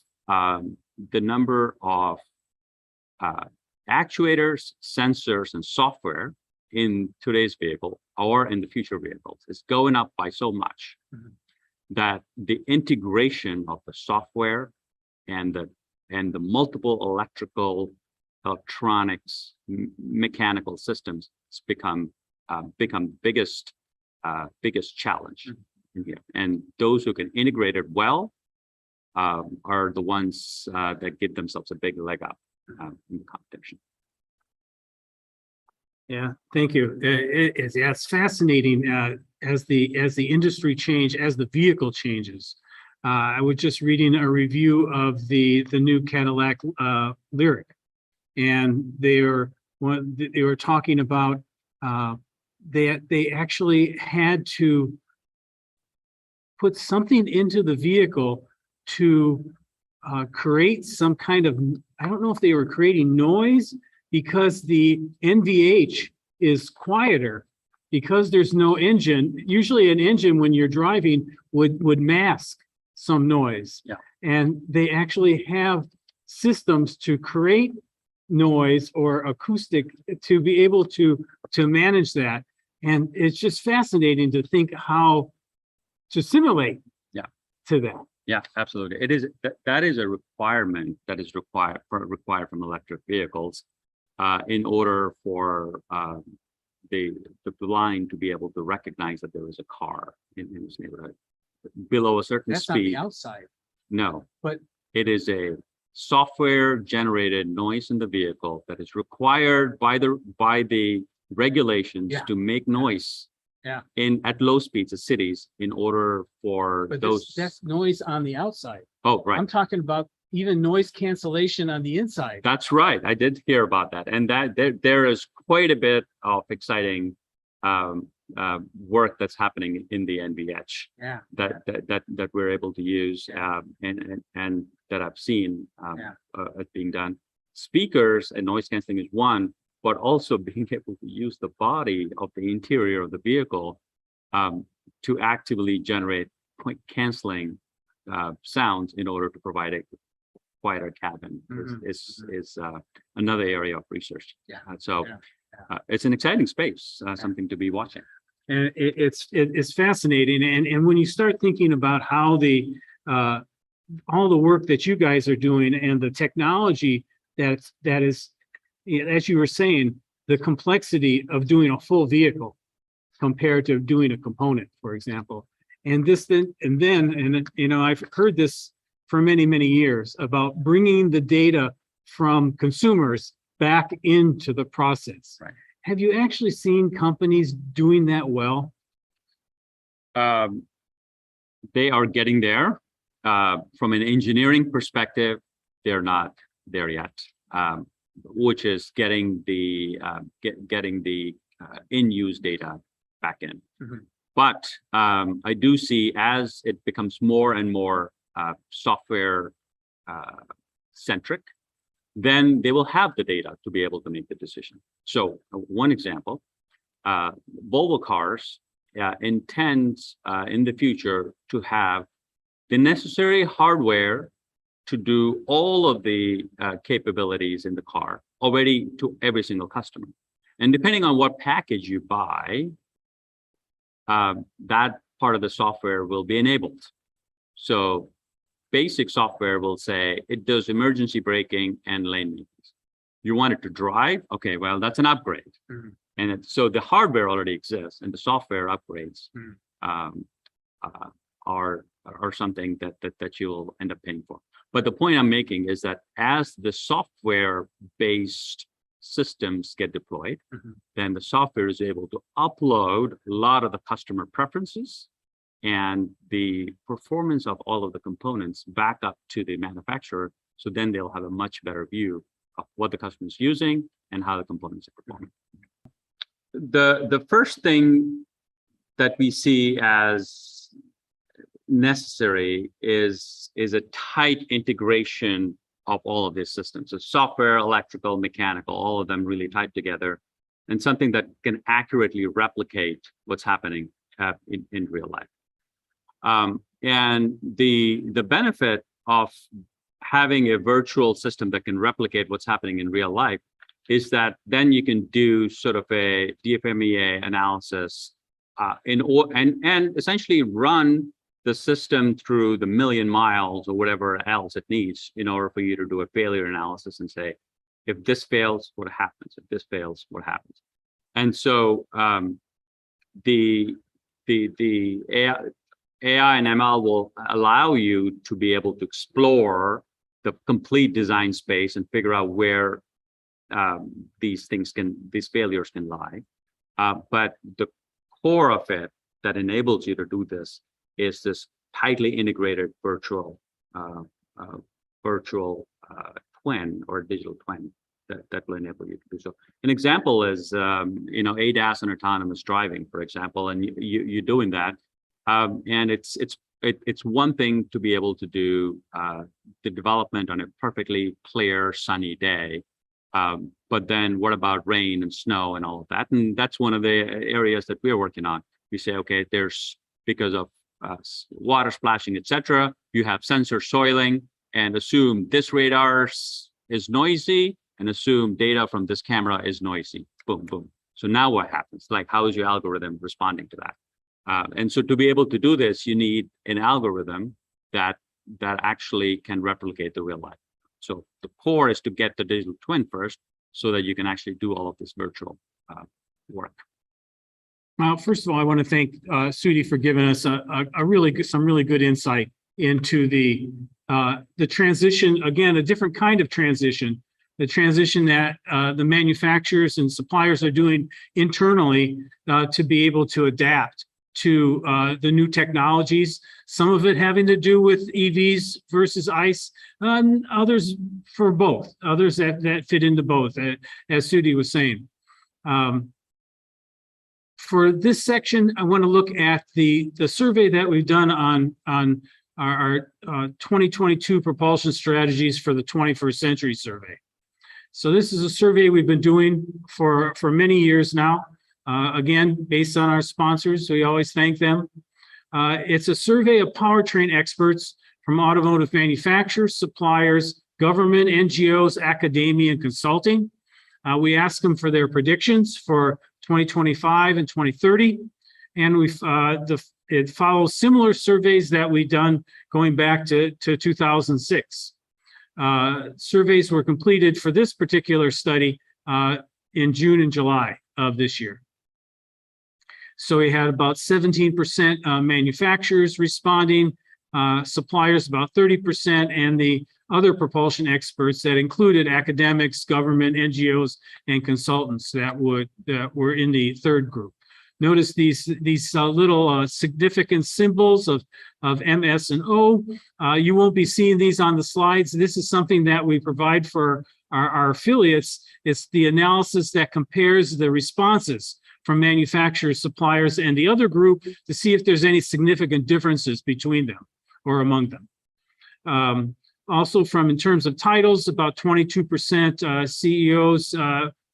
actuators, sensors, and software in today's vehicle or in the future vehicles is going up by so much that the integration of the software and the multiple electronics, mechanical systems has become biggest challenge in here. And those who can integrate it well are the ones that give themselves a big leg up in the competition. Yeah, thank you. It's fascinating as the industry change, as the vehicle changes. I was just reading a review of the new Cadillac Lyriq, and they were talking about they actually had to put something into the vehicle to create some kind of, I don't know if they were creating noise, because the NVH is quieter because there's no engine. Usually an engine, when you're driving, would mask some noise. Yeah. And they actually have systems to create noise or acoustic to be able to manage that. And it's just fascinating to think how to simulate to that. Yeah, absolutely. It is that is a requirement that is required from electric vehicles in order for the blind to be able to recognize that there is a car in this neighborhood below a certain That's on the speed. outside. No, But it is a software generated noise in the vehicle that is required by the regulations Yeah. to make noise Yeah. at low speeds of cities in order for but those. that's noise on the outside. Oh, right. I'm talking about even noise cancellation on the inside. That's right. I did hear about that, and that there is quite a bit of exciting work that's happening in the NVH Yeah. that we're able to use and that I've seen it being done. Speakers and noise canceling is one, but also being able to use the body of the interior of the vehicle to actively generate point canceling sounds in order to provide a quieter cabin is another area of research. Yeah. It's an exciting space, something to be watching. And it's fascinating. And when you start thinking about how all the work that you guys are doing and the technology that is, as you were saying, the complexity of doing a full vehicle compared to doing a component, for example. And I've heard this for many, many years about bringing the data from consumers back into the process. Right. Have you actually seen companies doing that well? They are getting there. From an engineering perspective, they're not there yet, which is getting the in-use data back in. But I do see as it becomes more and more software centric, then they will have the data to be able to make the decision. So one example, Volvo Cars intends in the future to have the necessary hardware to do all of the capabilities in the car already to every single customer. And depending on what package you buy, that part of the software will be enabled. So basic software will say it does emergency braking and lane maintenance. You want it to drive? Okay, well, that's an upgrade. And so the hardware already exists, and the software upgrades are something that you'll end up paying for. But the point I'm making is that as the software-based systems get deployed, then the software is able to upload a lot of the customer preferences and the performance of all of the components back up to the manufacturer. So then they'll have a much better view of what the customer is using and how the components are performing. The first thing that we see as necessary is a tight integration of all of these systems. So software, electrical, mechanical, all of them really tied together, and something that can accurately replicate what's happening in real life. And the benefit of having a virtual system that can replicate what's happening in real life is that then you can do sort of a DFMEA analysis and essentially run the system through the million miles or whatever else it needs in order for you to do a failure analysis and say, if this fails, what happens? If this fails, what happens? And so the AI and ML will allow you to be able to explore the complete design space and figure out where these failures can lie. But the core of it that enables you to do this is this tightly integrated virtual twin or digital twin that will enable you to do so. An example is ADAS and autonomous driving, for example, and you're doing that. And it's one thing to be able to do the development on a perfectly clear sunny day, but then what about rain and snow and all of that? And that's one of the areas that we're working on. We say, okay, there's because of water splashing, etc. You have sensor soiling, and assume this radar is noisy, and assume data from this camera is noisy. Boom, boom. So now what happens? Like, how is your algorithm responding to that? And so to be able to do this, you need an algorithm that that actually can replicate the real life. So the core is to get the digital twin first, so that you can actually do all of this virtual work. Well, first of all, I want to thank Sudi for giving us some really good insight into the transition. Again, a different kind of transition, the transition that the manufacturers and suppliers are doing internally to be able to adapt to the new technologies. Some of it having to do with EVs versus ICE, others for both. Others that fit into both, as Sudi was saying. For this section, I want to look at the survey that we've done on our 2022 propulsion strategies for the 21st century survey. So this is a survey we've been doing for many years now. Again, based on our sponsors, so we always thank them. It's a survey of powertrain experts from automotive manufacturers, suppliers, government, NGOs, academia, and consulting. We ask them for their predictions for 2025 and 2030, and it follows similar surveys that we've done going back to 2006. Surveys were completed for this particular study in June and July of this year. So we had about 17% manufacturers responding, suppliers about 30%, and the other propulsion experts that included academics, government, NGOs, and consultants that were in the third group. Notice these little significant symbols of MS and O. You won't be seeing these on the slides. This is something that we provide for our affiliates. It's the analysis that compares the responses from manufacturers, suppliers, and the other group to see if there's any significant differences between them or among them. Also, in terms of titles, about 22% CEOs,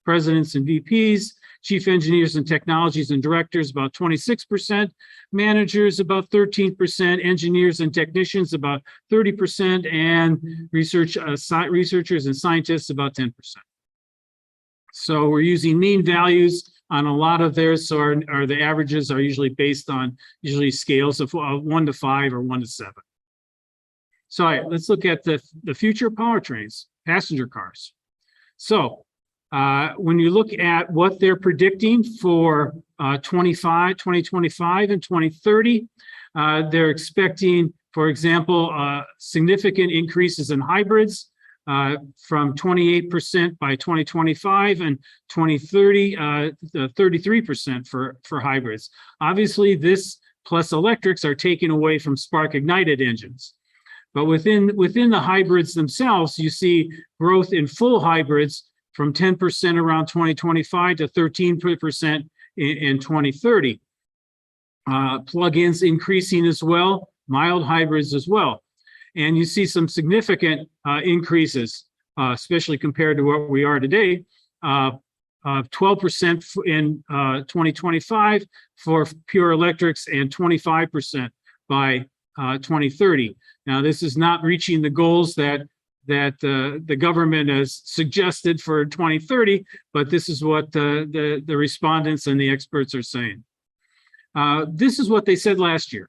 presidents, and VPs, chief engineers and technologies and directors, about 26%, managers, about 13%, engineers and technicians, about 30%, and researchers and scientists, about 10%. So we're using mean values on a lot of theirs, so the averages are usually based on scales of 1 to 5 or 1 to 7. So all right, let's look at the future powertrains, passenger cars. So when you look at what they're predicting for 2025 and 2030, they're expecting, for example, significant increases in hybrids, from 28% by 2025 and 2030, 33% for hybrids. Obviously, this plus electrics are taken away from spark-ignited engines. But within the hybrids themselves, you see growth in full hybrids from 10% around 2025 to 13% in 2030. Plug-ins increasing as well, mild hybrids as well. And you see some significant increases, especially compared to what we are today, 12% in 2025 for pure electrics and 25% by 2030. Now, this is not reaching the goals that the government has suggested for 2030, but this is what the respondents and the experts are saying. This is what they said last year.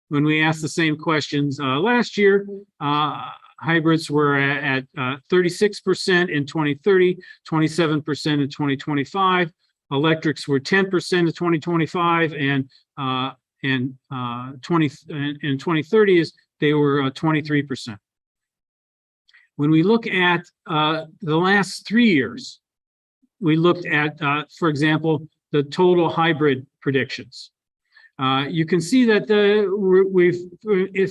When we asked the same questions last year, hybrids were at 36% in 2030, 27% in 2025. Electrics were 10% in 2025, and in 2030 they were 23%. When we look at the last 3 years, we looked at, for example, the total hybrid predictions. You can see that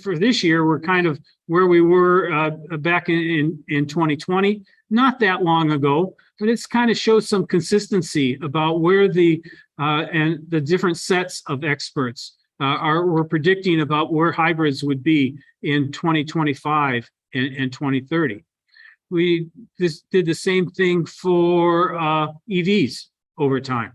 for this year, we're kind of where we were back in 2020, not that long ago, but it's kind of shows some consistency about where and the different sets of experts were predicting about where hybrids would be in 2025 and 2030. We did the same thing for EVs over time.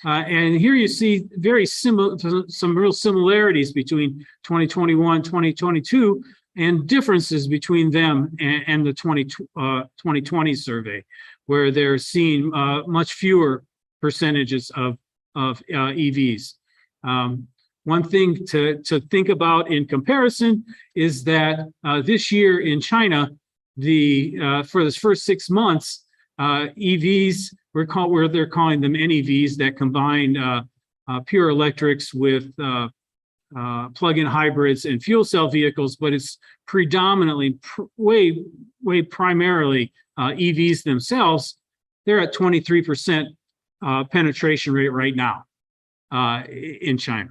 And here you see some real similarities between 2021, 2022, and differences between them and the 2020 survey, where they're seeing much fewer percentages of EVs. One thing to think about in comparison is that this year in China, for this first 6 months, EVs, they're calling them NEVs, that combine pure electrics with plug-in hybrids and fuel cell vehicles, but it's predominantly, primarily EVs themselves. They're at 23% penetration rate right now in China.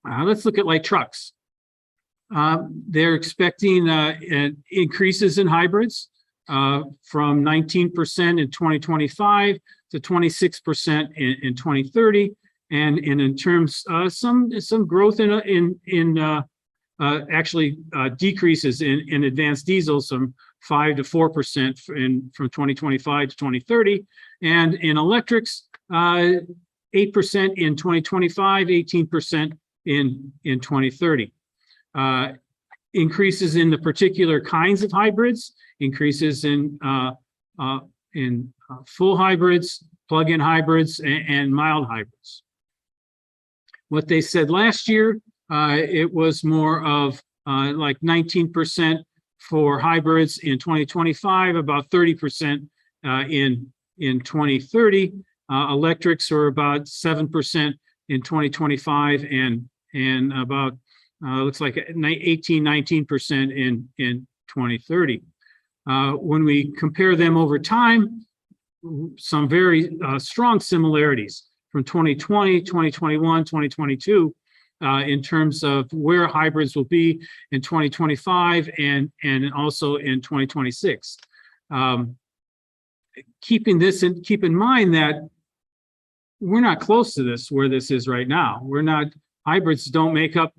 Let's look at light trucks. They're expecting increases in hybrids from 19% in 2025 to 26% in 2030. And in terms some growth in actually decreases in advanced diesels, from 5 to 4% from 2025 to 2030, and in electrics 8% in 2025, 18% in 2030. Increases in the particular kinds of hybrids, increases in full hybrids, plug-in hybrids, and mild hybrids. What they said last year, it was more of like 19% for hybrids in 2025, about 30% in 2030. Electrics are about 7% in 2025, and about looks like 19% in 2030. When we compare them over time, some very strong similarities from 2020, 2021, 2022, in terms of where hybrids will be in 2025 and also in 2026. Keep in mind that we're not close to where this is right now. Hybrids don't make up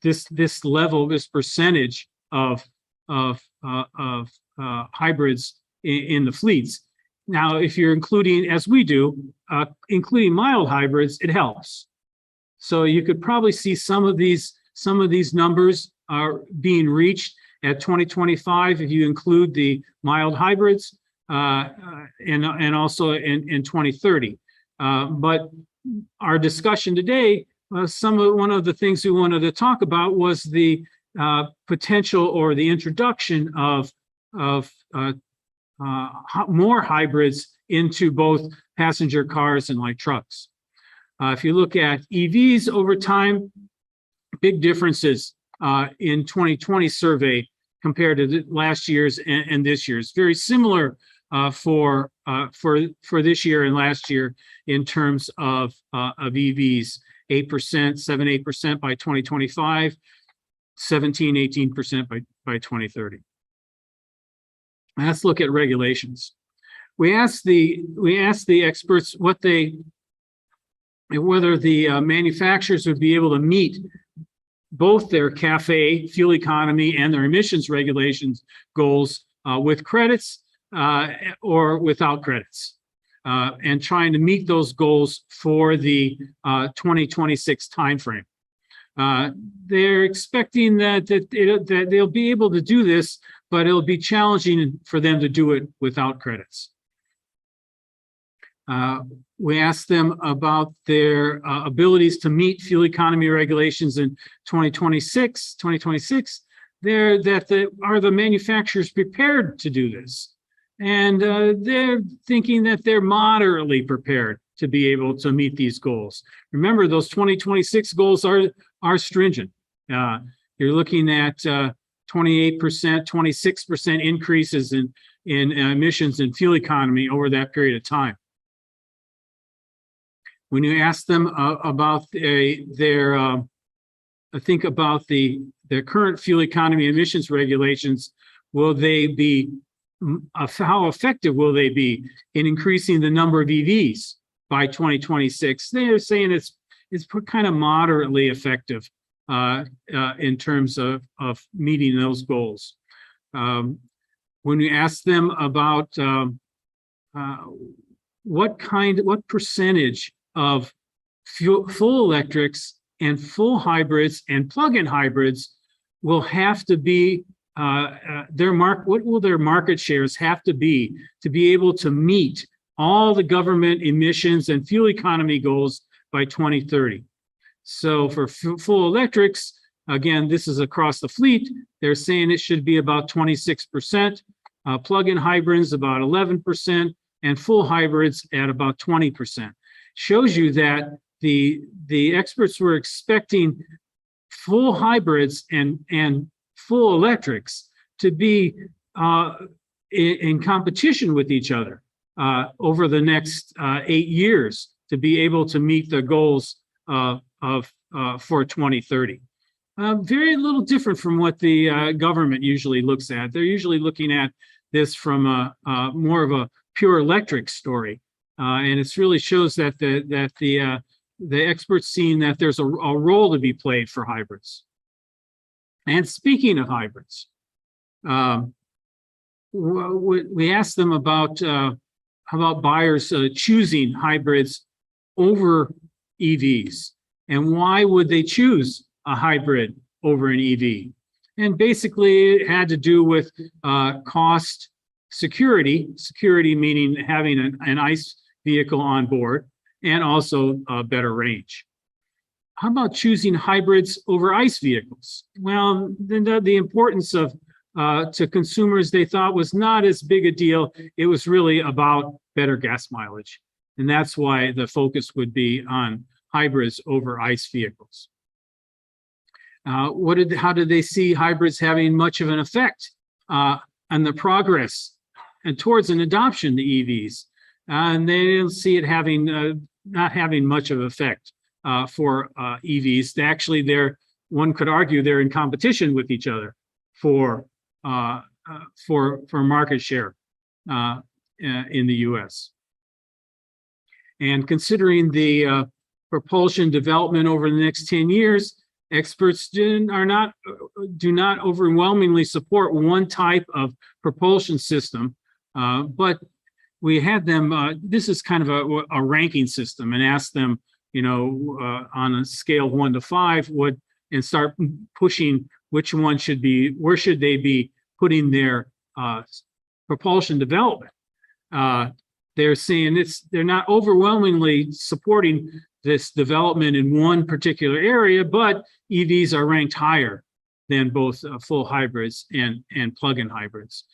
this level, this percentage of hybrids in the fleets. Now, if you're including, as we do, including mild hybrids, it helps. So you could probably see some of these numbers are being reached at 2025 if you include the mild hybrids, and also in 2030. But our discussion today, one of the things we wanted to talk about was the potential or the introduction of more hybrids into both passenger cars and light trucks. If you look at EVs over time, big differences in 2020 survey compared to last year's and this year's. Very similar for this year and last year in terms of EVs. 8%, 7-8% by 2025, 17-18% by 2030. Let's look at regulations. We asked the experts whether the manufacturers would be able to meet both their CAFE, fuel economy, and their emissions regulations goals with credits or without credits, and trying to meet those goals for the 2026 timeframe. They're expecting that they'll be able to do this, but it'll be challenging for them to do it without credits. We asked them about their abilities to meet fuel economy regulations in 2026. Are the manufacturers prepared to do this? And they're thinking that they're moderately prepared to be able to meet these goals. Remember, those 2026 goals are stringent. You're looking at 28%, 26% increases in emissions and fuel economy over that period of time. When you ask them about their current fuel economy emissions regulations, how effective will they be in increasing the number of EVs by 2026? They're saying it's kind of moderately effective in terms of meeting those goals. When we ask them about what percentage of full electrics and full hybrids and plug-in hybrids will have to be what will their market shares have to be able to meet all the government emissions and fuel economy goals by 2030? So for full electrics, again, this is across the fleet. They're saying it should be about 26%, plug-in hybrids about 11%, and full hybrids at about 20%. Shows you that the experts were expecting full hybrids and full electrics to be in competition with each other over the next 8 years to be able to meet the goals for 2030. Very little different from what the government usually looks at. They're usually looking at this from more of a pure electric story, and it really shows that the experts seeing that there's a role to be played for hybrids. And speaking of hybrids, we asked them about how about buyers choosing hybrids over EVs, and why would they choose a hybrid over an EV? And basically, it had to do with cost, security meaning having an ICE vehicle on board, and also better range. How about choosing hybrids over ICE vehicles? Well, the importance of to consumers they thought was not as big a deal. It was really about better gas mileage, and that's why the focus would be on hybrids over ICE vehicles. How did they see hybrids having much of an effect on the progress and towards an adoption to EVs? And they didn't see it having not having much of an effect for EVs. Actually, one could argue they're in competition with each other for market share in the U.S. And considering the propulsion development over the next 10 years, experts do not overwhelmingly support one type of propulsion system, but we had them, this is kind of a ranking system, and asked them, on a scale of 1 to 5, and start pushing which one should be, where should they be putting their propulsion development. They're saying they're not overwhelmingly supporting this development in one particular area, but EVs are ranked higher than both full hybrids and plug-in hybrids.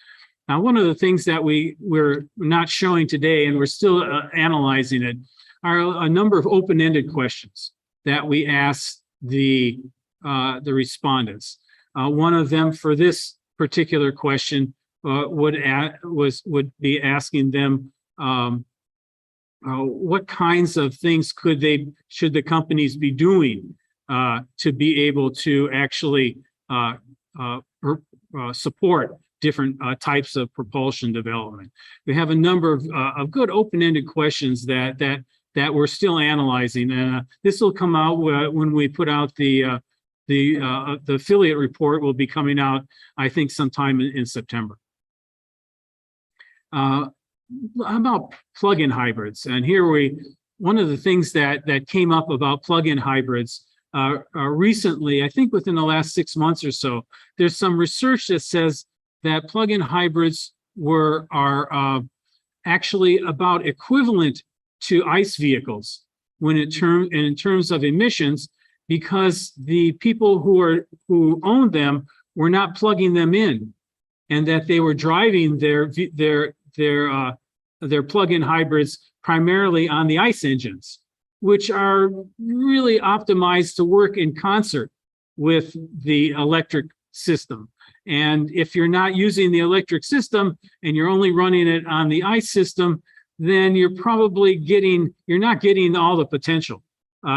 Now, one of the things that we're not showing today, and we're still analyzing it, are a number of open-ended questions that we asked the respondents. One of them for this particular question would be asking them what kinds of things should the companies be doing to be able to actually support different types of propulsion development. We have a number of good open-ended questions that we're still analyzing. This will come out when we put out the affiliate report. Will be coming out, I think, sometime in September. How about plug-in hybrids? And here one of the things that came up about plug-in hybrids recently, I think within the last 6 months or so, there's some research that says that plug-in hybrids are actually about equivalent to ICE vehicles in terms of emissions, because the people who owned them were not plugging them in, and that they were driving their plug-in hybrids primarily on the ICE engines, which are really optimized to work in concert with the electric system. And if you're not using the electric system and you're only running it on the ICE system, then you're not getting all the potential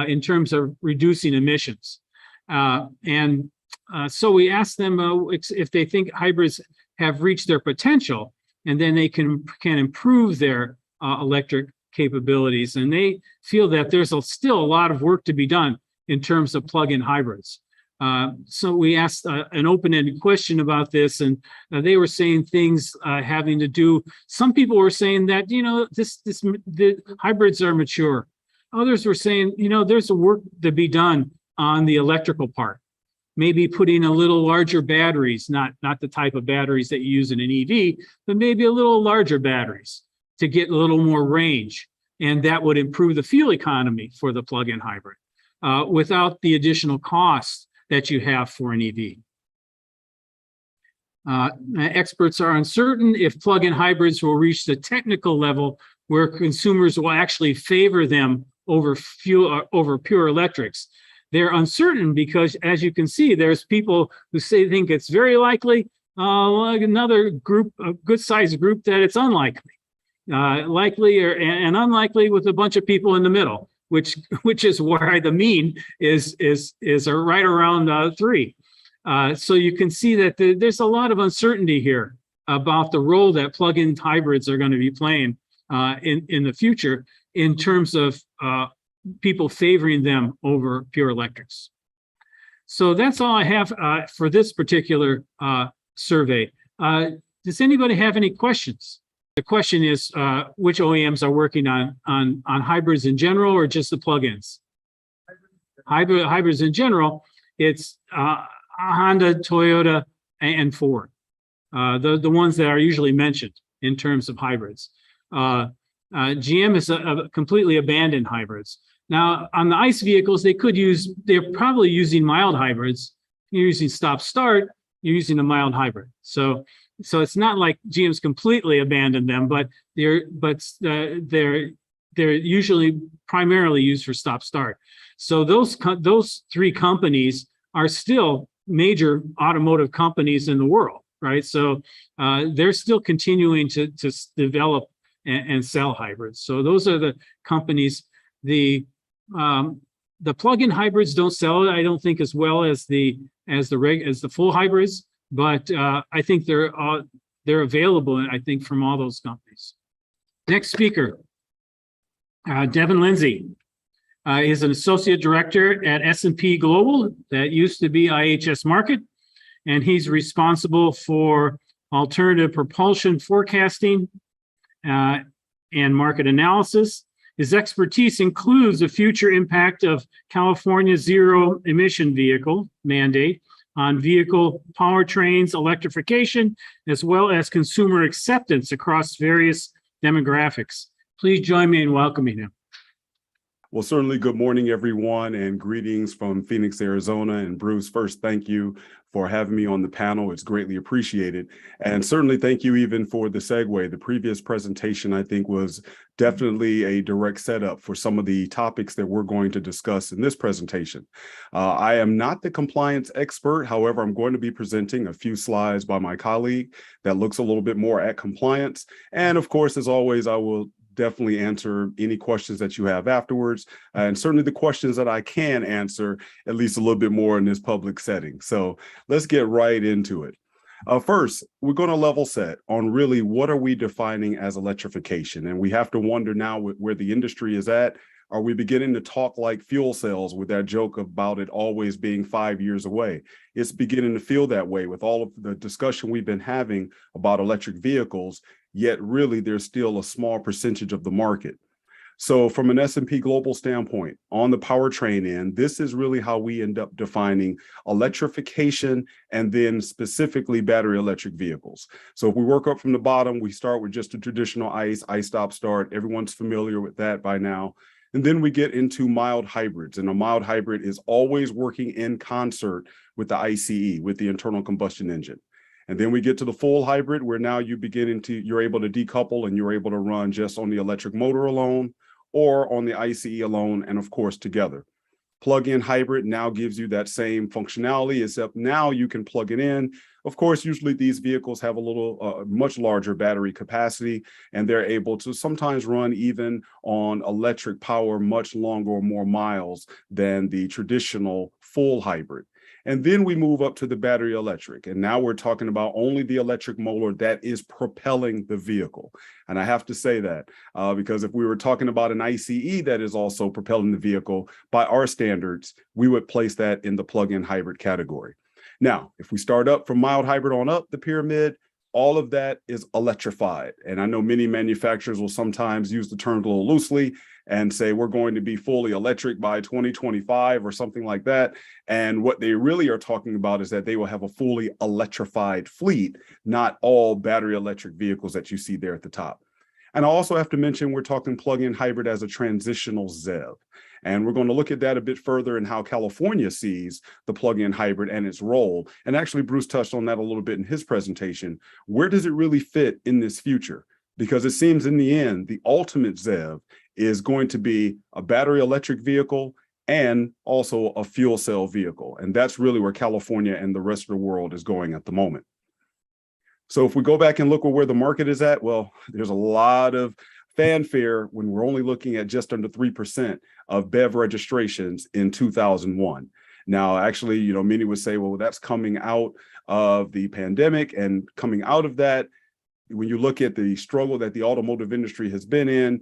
in terms of reducing emissions. So we asked them if they think hybrids have reached their potential, and then they can improve their electric capabilities. And they feel that there's still a lot of work to be done in terms of plug-in hybrids. So we asked an open-ended question about this, and they were saying things having to do. Some people were saying that the hybrids are mature. Others were saying there's a work to be done on the electrical part. Maybe putting a little larger batteries, not the type of batteries that you use in an EV, but maybe a little larger batteries to get a little more range, and that would improve the fuel economy for the plug-in hybrid. without the additional costs that you have for an EV. Experts are uncertain if plug-in hybrids will reach the technical level where consumers will actually favor them over pure electrics. They're uncertain because, as you can see, there's people who think it's very likely, another group, a good-sized group, that it's unlikely. Likely and unlikely with a bunch of people in the middle, which is where the mean is right around 3. So you can see that there's a lot of uncertainty here about the role that plug-in hybrids are going to be playing in the future in terms of people favoring them over pure electrics. So that's all I have for this particular survey. Does anybody have any questions? The question is, which OEMs are working on hybrids in general, or just the plug-ins? Hybrids in general, it's Honda, Toyota, and Ford. The ones that are usually mentioned in terms of hybrids. GM has completely abandoned hybrids. Now, on the ICE vehicles, they're probably using mild hybrids. You're using stop-start, you're using a mild hybrid. So it's not like GM's completely abandoned them, but they're usually primarily used for stop-start. So those 3 companies are still major automotive companies in the world, right? So they're still continuing to develop and sell hybrids. So those are the companies. The plug-in hybrids don't sell, I don't think, as well as the full hybrids, but I think they're available, I think, from all those companies. Next speaker, Devin Lindsay. Is an associate director at S&P Global, that used to be IHS Markit, and he's responsible for alternative propulsion forecasting and market analysis. His expertise includes the future impact of California's zero emission vehicle mandate on vehicle powertrains, electrification, as well as consumer acceptance across various demographics. Please join me in welcoming him. Well, certainly good morning, everyone, and greetings from Phoenix, Arizona. And Bruce, first, thank you for having me on the panel. It's greatly appreciated. And certainly thank you even for the segue. The previous presentation, I think, was definitely a direct setup for some of the topics that we're going to discuss in this presentation. I am not the compliance expert. However, I'm going to be presenting a few slides by my colleague that looks a little bit more at compliance. And of course, as always, I will definitely answer any questions that you have afterwards, and certainly the questions that I can answer at least a little bit more in this public setting. So let's get right into it. First, we're going to level set on really what are we defining as electrification, and we have to wonder now where the industry is at. Are we beginning to talk like fuel cells with that joke about it always being 5 years away? It's beginning to feel that way with all of the discussion we've been having about electric vehicles, yet really there's still a small percentage of the market. So from an S&P Global standpoint, on the powertrain end, this is really how we end up defining electrification and then specifically battery electric vehicles. So if we work up from the bottom, we start with just a traditional ICE stop start. Everyone's familiar with that by now. And then we get into mild hybrids, and a mild hybrid is always working in concert with the ICE, with the internal combustion engine. And then we get to the full hybrid, where now you're able to decouple and you're able to run just on the electric motor alone or on the ICE alone, and of course together. Plug-in hybrid now gives you that same functionality, except now you can plug it in. Of course, usually these vehicles have a much larger battery capacity, and they're able to sometimes run even on electric power much longer or more miles than the traditional full hybrid. And then we move up to the battery electric. And now we're talking about only the electric motor that is propelling the vehicle. And I have to say that because if we were talking about an ICE that is also propelling the vehicle, by our standards, we would place that in the plug-in hybrid category. Now, if we start up from mild hybrid on up the pyramid, all of that is electrified. And I know many manufacturers will sometimes use the term a little loosely and say we're going to be fully electric by 2025 or something like that. And what they really are talking about is that they will have a fully electrified fleet, not all battery electric vehicles that you see there at the top. And I also have to mention, we're talking plug-in hybrid as a transitional ZEV. And we're going to look at that a bit further and how California sees the plug-in hybrid and its role. And actually, Bruce touched on that a little bit in his presentation. Where does it really fit in this future? Because it seems in the end, the ultimate ZEV is going to be a battery electric vehicle and also a fuel cell vehicle. And that's really where California and the rest of the world is going at the moment. So if we go back and look at where the market is at, well, there's a lot of fanfare when we're only looking at just under 3% of BEV registrations in 2001. Now, actually, many would say, well, that's coming out of the pandemic, and coming out of that, when you look at the struggle that the automotive industry has been in,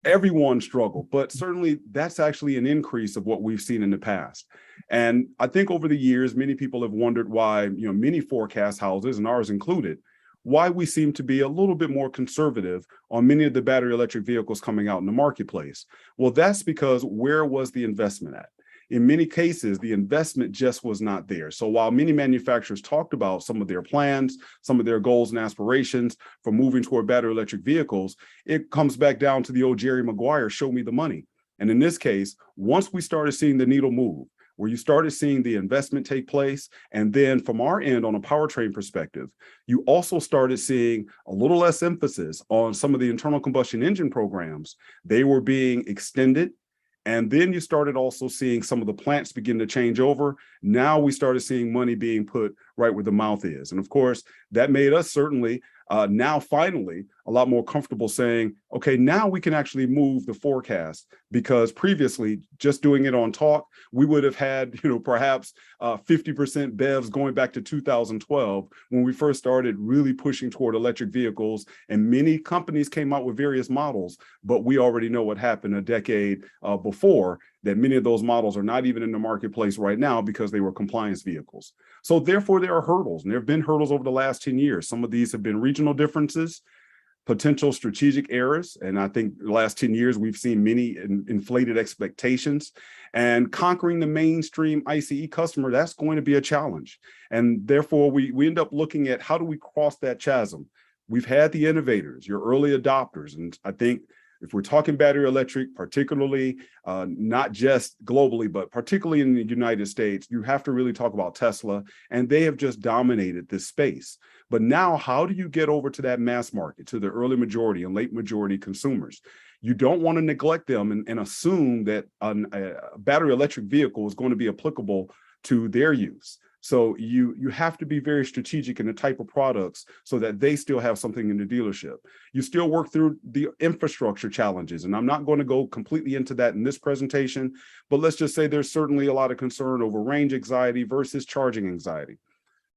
everyone struggled, but certainly that's actually an increase of what we've seen in the past. And I think over the years, many people have wondered why, many forecast houses, and ours included, why we seem to be a little bit more conservative on many of the battery electric vehicles coming out in the marketplace. Well, that's because where was the investment at? In many cases, the investment just was not there. So while many manufacturers talked about some of their plans, some of their goals and aspirations for moving toward battery electric vehicles, it comes back down to the old Jerry Maguire, show me the money. And in this case, once we started seeing the needle move, where you started seeing the investment take place, and then from our end on a powertrain perspective, you also started seeing a little less emphasis on some of the internal combustion engine programs. They were being extended. And then you started also seeing some of the plants begin to change over. Now we started seeing money being put right where the mouth is. And of course, that made us certainly now finally a lot more comfortable saying, okay, now we can actually move the forecast, because previously just doing it on talk, we would have had, perhaps 50% BEVs going back to 2012 when we first started really pushing toward electric vehicles. And many companies came out with various models, but we already know what happened a decade before, that many of those models are not even in the marketplace right now because they were compliance vehicles. So therefore, there are hurdles, and there have been hurdles over the last 10 years. Some of these have been regional differences, potential strategic errors. And I think the last 10 years, we've seen many inflated expectations, and conquering the mainstream ICE customer, that's going to be a challenge. And therefore, we end up looking at how do we cross that chasm? We've had the innovators, your early adopters. And I think if we're talking battery electric, particularly not just globally, but particularly in the United States, you have to really talk about Tesla, and they have just dominated this space. But now, how do you get over to that mass market, to the early majority and late majority consumers? You don't want to neglect them and assume that a battery electric vehicle is going to be applicable to their use. So you have to be very strategic in the type of products so that they still have something in the dealership. You still work through the infrastructure challenges, and I'm not going to go completely into that in this presentation, but let's just say there's certainly a lot of concern over range anxiety versus charging anxiety.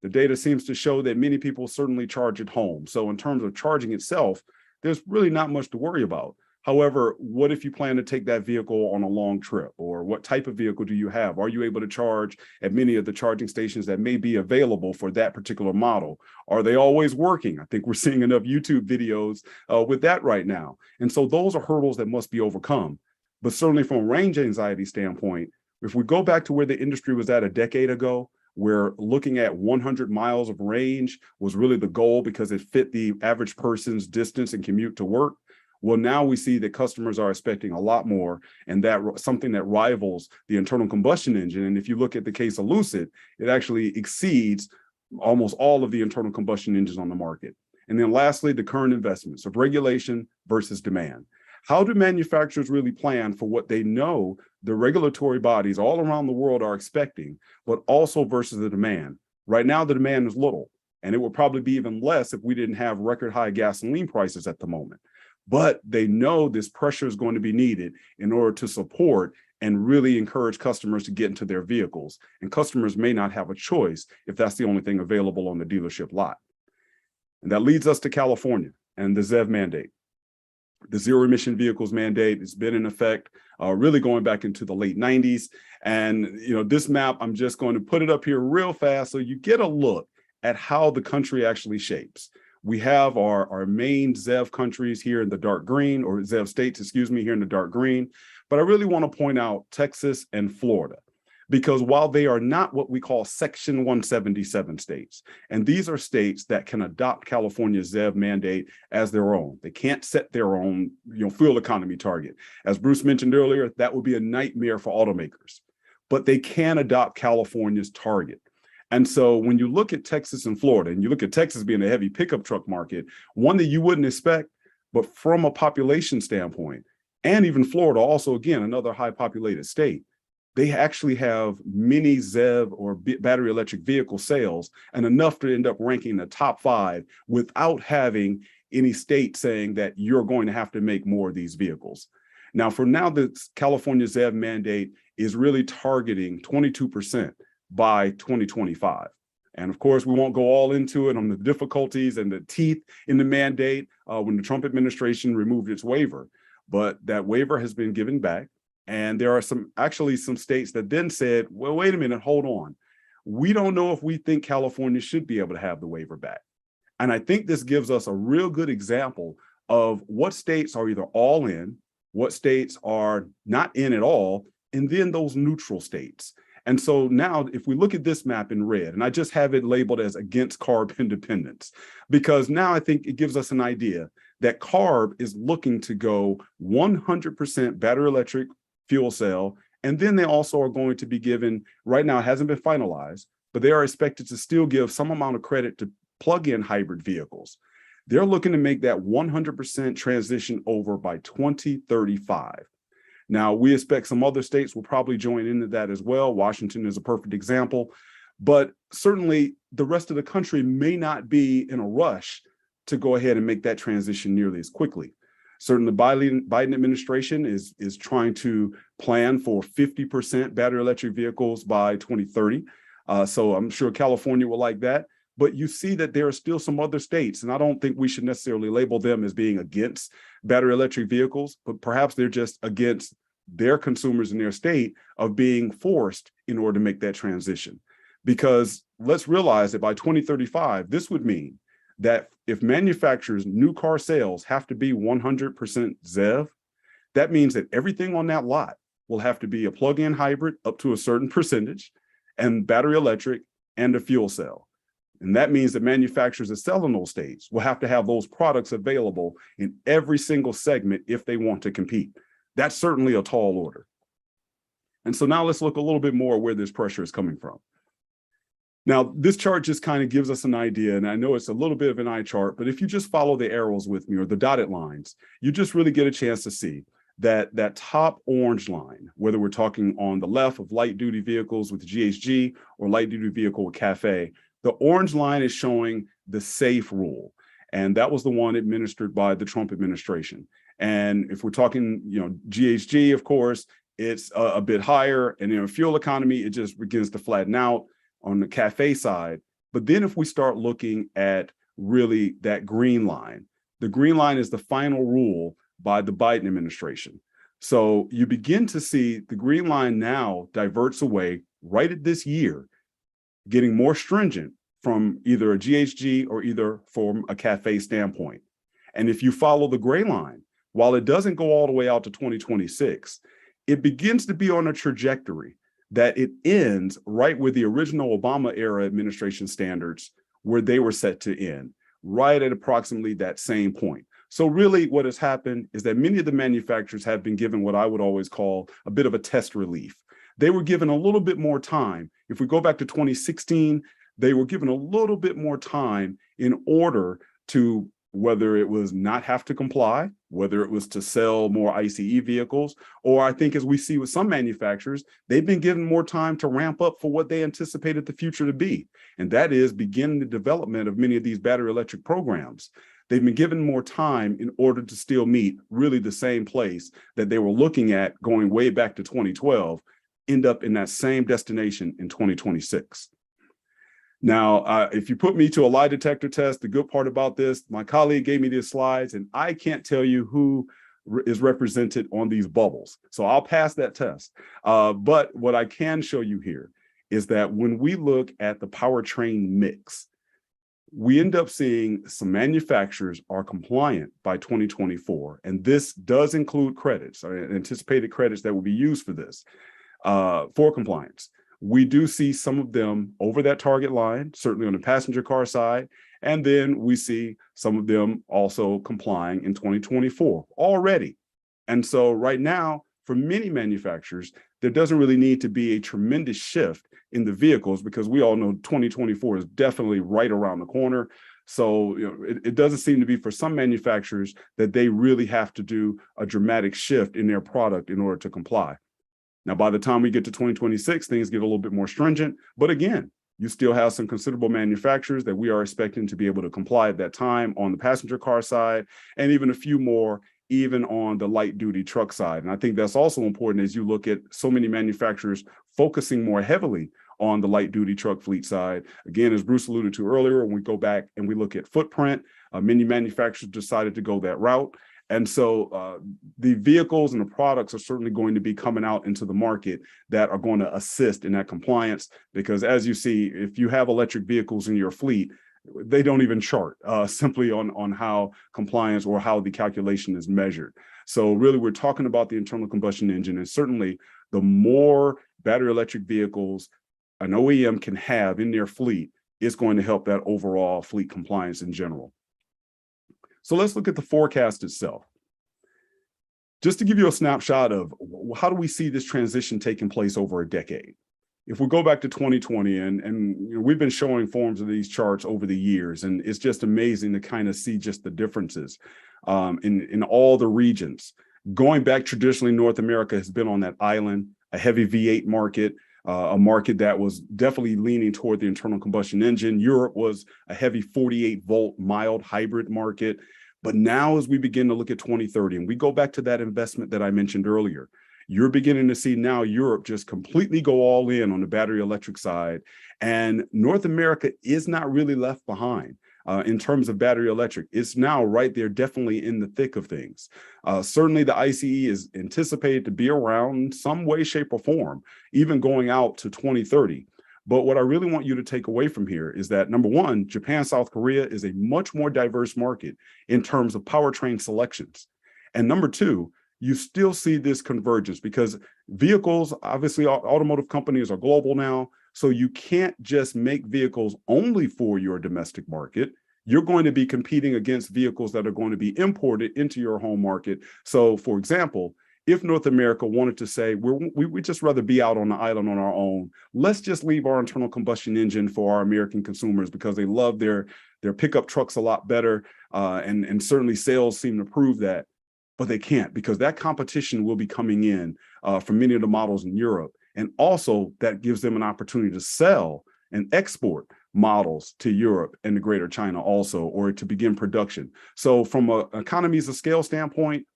The data seems to show that many people certainly charge at home. So in terms of charging itself, there's really not much to worry about. However, what if you plan to take that vehicle on a long trip? Or what type of vehicle do you have? Are you able to charge at many of the charging stations that may be available for that particular model? Are they always working? I think we're seeing enough YouTube videos with that right now. And so those are hurdles that must be overcome. But certainly from a range anxiety standpoint, if we go back to where the industry was at a decade ago, where looking at 100 miles of range was really the goal because it fit the average person's distance and commute to work. Well, now we see that customers are expecting a lot more, and that something that rivals the internal combustion engine. And if you look at the case of Lucid, it actually exceeds almost all of the internal combustion engines on the market. And then lastly, the current investments of regulation versus demand. How do manufacturers really plan for what they know the regulatory bodies all around the world are expecting, but also versus the demand? Right now, the demand is little, and it would probably be even less if we didn't have record high gasoline prices at the moment. But they know this pressure is going to be needed in order to support and really encourage customers to get into their vehicles. And customers may not have a choice if that's the only thing available on the dealership lot. And that leads us to California and the ZEV mandate. The zero emission vehicles mandate has been in effect really going back into the late 90s. And this map, I'm just going to put it up here real fast so you get a look at how the country actually shapes. We have our main ZEV countries here in the dark green, or ZEV states, excuse me, here in the dark green. But I really want to point out Texas and Florida. Because while they are not what we call Section 177 states, and these are states that can adopt California's ZEV mandate as their own. They can't set their own, fuel economy target. As Bruce mentioned earlier, that would be a nightmare for automakers, but they can adopt California's target. And so when you look at Texas and Florida, and you look at Texas being a heavy pickup truck market, one that you wouldn't expect, but from a population standpoint, and even Florida, also, again, another high populated state, they actually have many ZEV or battery electric vehicle sales and enough to end up ranking in the top 5 without having any state saying that you're going to have to make more of these vehicles. Now, for now, the California ZEV mandate is really targeting 22% by 2025. And of course, we won't go all into it on the difficulties and the teeth in the mandate when the Trump administration removed its waiver, but that waiver has been given back. And there are some states that then said, well, wait a minute, hold on. We don't know if we think California should be able to have the waiver back. And I think this gives us a real good example of what states are either all in, what states are not in at all, and then those neutral states. And so now if we look at this map in red, and I just have it labeled as against CARB independence, because now I think it gives us an idea that CARB is looking to go 100% battery electric fuel cell. And then they also are going to be given, right now it hasn't been finalized, but they are expected to still give some amount of credit to plug-in hybrid vehicles. They're looking to make that 100% transition over by 2035. Now, we expect some other states will probably join into that as well. Washington is a perfect example, but certainly the rest of the country may not be in a rush to go ahead and make that transition nearly as quickly. Certainly, the Biden administration is trying to plan for 50% battery electric vehicles by 2030. So I'm sure California will like that. But you see that there are still some other states, and I don't think we should necessarily label them as being against battery electric vehicles, but perhaps they're just against their consumers in their state of being forced in order to make that transition. Because let's realize that by 2035, this would mean that if manufacturers' new car sales have to be 100% ZEV, that means that everything on that lot will have to be a plug-in hybrid up to a certain percentage, and battery electric, and a fuel cell. And that means that manufacturers that sell in those states will have to have those products available in every single segment if they want to compete. That's certainly a tall order. And so now let's look a little bit more where this pressure is coming from. Now, this chart just kind of gives us an idea, and I know it's a little bit of an eye chart, but if you just follow the arrows with me or the dotted lines, you just really get a chance to see that that top orange line, whether we're talking on the left of light duty vehicles with GHG or light duty vehicle with CAFE, the orange line is showing the SAFE rule. And that was the one administered by the Trump administration. And if we're talking, GHG, of course, it's a bit higher. And in fuel economy, it just begins to flatten out on the CAFE side. But then if we start looking at really that green line, the green line is the final rule by the Biden administration. So you begin to see the green line now diverts away right at this year, getting more stringent from either a GHG or either from a CAFE standpoint. And if you follow the gray line, while it doesn't go all the way out to 2026, it begins to be on a trajectory that it ends right with the original Obama era administration standards where they were set to end, right at approximately that same point. So really what has happened is that many of the manufacturers have been given what I would always call a bit of a test relief. They were given a little bit more time. If we go back to 2016, they were given a little bit more time in order to, whether it was not have to comply, whether it was to sell more ICE vehicles, or I think as we see with some manufacturers, they've been given more time to ramp up for what they anticipated the future to be. And that is begin the development of many of these battery electric programs. They've been given more time in order to still meet really the same place that they were looking at going way back to 2012, end up in that same destination in 2026. Now, if you put me to a lie detector test, the good part about this, my colleague gave me these slides and I can't tell you who is represented on these bubbles. So I'll pass that test. But what I can show you here is that when we look at the powertrain mix, we end up seeing some manufacturers are compliant by 2024. And this does include credits, or anticipated credits that will be used for this, for compliance. We do see some of them over that target line, certainly on the passenger car side. And then we see some of them also complying in 2024 already. And so right now, for many manufacturers, there doesn't really need to be a tremendous shift in the vehicles because we all know 2024 is definitely right around the corner. So it doesn't seem to be for some manufacturers that they really have to do a dramatic shift in their product in order to comply. Now, by the time we get to 2026, things get a little bit more stringent. But again, you still have some considerable manufacturers that we are expecting to be able to comply at that time on the passenger car side, and even a few more even on the light duty truck side. And I think that's also important as you look at so many manufacturers focusing more heavily on the light duty truck fleet side. Again, as Bruce alluded to earlier, when we go back and we look at footprint, many manufacturers decided to go that route. And so the vehicles and the products are certainly going to be coming out into the market that are going to assist in that compliance, because as you see, if you have electric vehicles in your fleet, they don't even chart simply on how compliance or how the calculation is measured. So really, we're talking about the internal combustion engine, and certainly the more battery electric vehicles an OEM can have in their fleet is going to help that overall fleet compliance in general. So let's look at the forecast itself. Just to give you a snapshot of how do we see this transition taking place over a decade. If we go back to 2020, and we've been showing forms of these charts over the years, and it's just amazing to kind of see just the differences in all the regions. Going back traditionally, North America has been on that island, a heavy V8 market, a market that was definitely leaning toward the internal combustion engine. Europe was a heavy 48-volt mild hybrid market. But now as we begin to look at 2030, and we go back to that investment that I mentioned earlier, you're beginning to see now Europe just completely go all in on the battery electric side. And North America is not really left behind in terms of battery electric. It's now right there, definitely in the thick of things. Certainly the ICE is anticipated to be around in some way, shape, or form, even going out to 2030. But what I really want you to take away from here is that, number one, Japan, South Korea is a much more diverse market in terms of powertrain selections. And number two, you still see this convergence because vehicles, obviously automotive companies are global now. So you can't just make vehicles only for your domestic market. You're going to be competing against vehicles that are going to be imported into your home market. So for example, if North America wanted to say, we'd just rather be out on the island on our own, let's just leave our internal combustion engine for our American consumers because they love their pickup trucks a lot better. And certainly sales seem to prove that. But they can't, because that competition will be coming in from many of the models in Europe. And also that gives them an opportunity to sell and export models to Europe and to Greater China also, or to begin production. So from an economies of scale standpoint,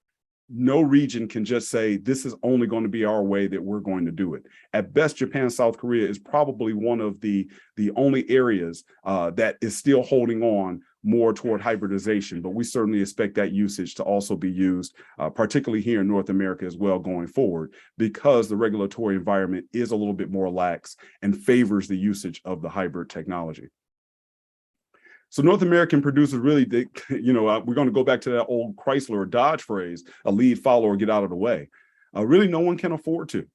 no region can just say, this is only going to be our way that we're going to do it. At best, Japan, South Korea is probably one of the only areas that is still holding on more toward hybridization, but we certainly expect that usage to also be used, particularly here in North America as well going forward, because the regulatory environment is a little bit more lax and favors the usage of the hybrid technology. So North American producers really, we're going to go back to that old Chrysler or Dodge phrase, a lead, follow, or get out of the way. Really, no one can afford to.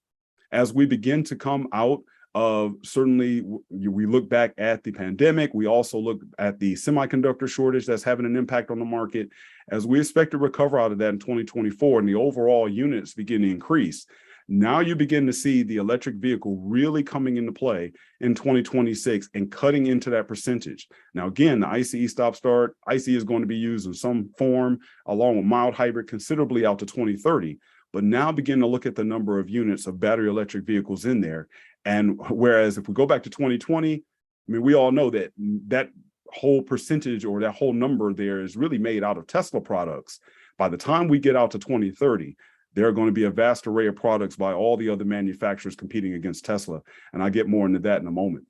As we begin to come out of, certainly, we look back at the pandemic, we also look at the semiconductor shortage that's having an impact on the market. As we expect to recover out of that in 2024 and the overall units begin to increase, now you begin to see the electric vehicle really coming into play in 2026 and cutting into that percentage. Now, again, the ICE stop-start, ICE is going to be used in some form along with mild hybrid considerably out to 2030. But now begin to look at the number of units of battery electric vehicles in there. And whereas if we go back to 2020, I mean, we all know that that whole percentage or that whole number there is really made out of Tesla products. By the time we get out to 2030, there are going to be a vast array of products by all the other manufacturers competing against Tesla. And I'll get more into that in a moment.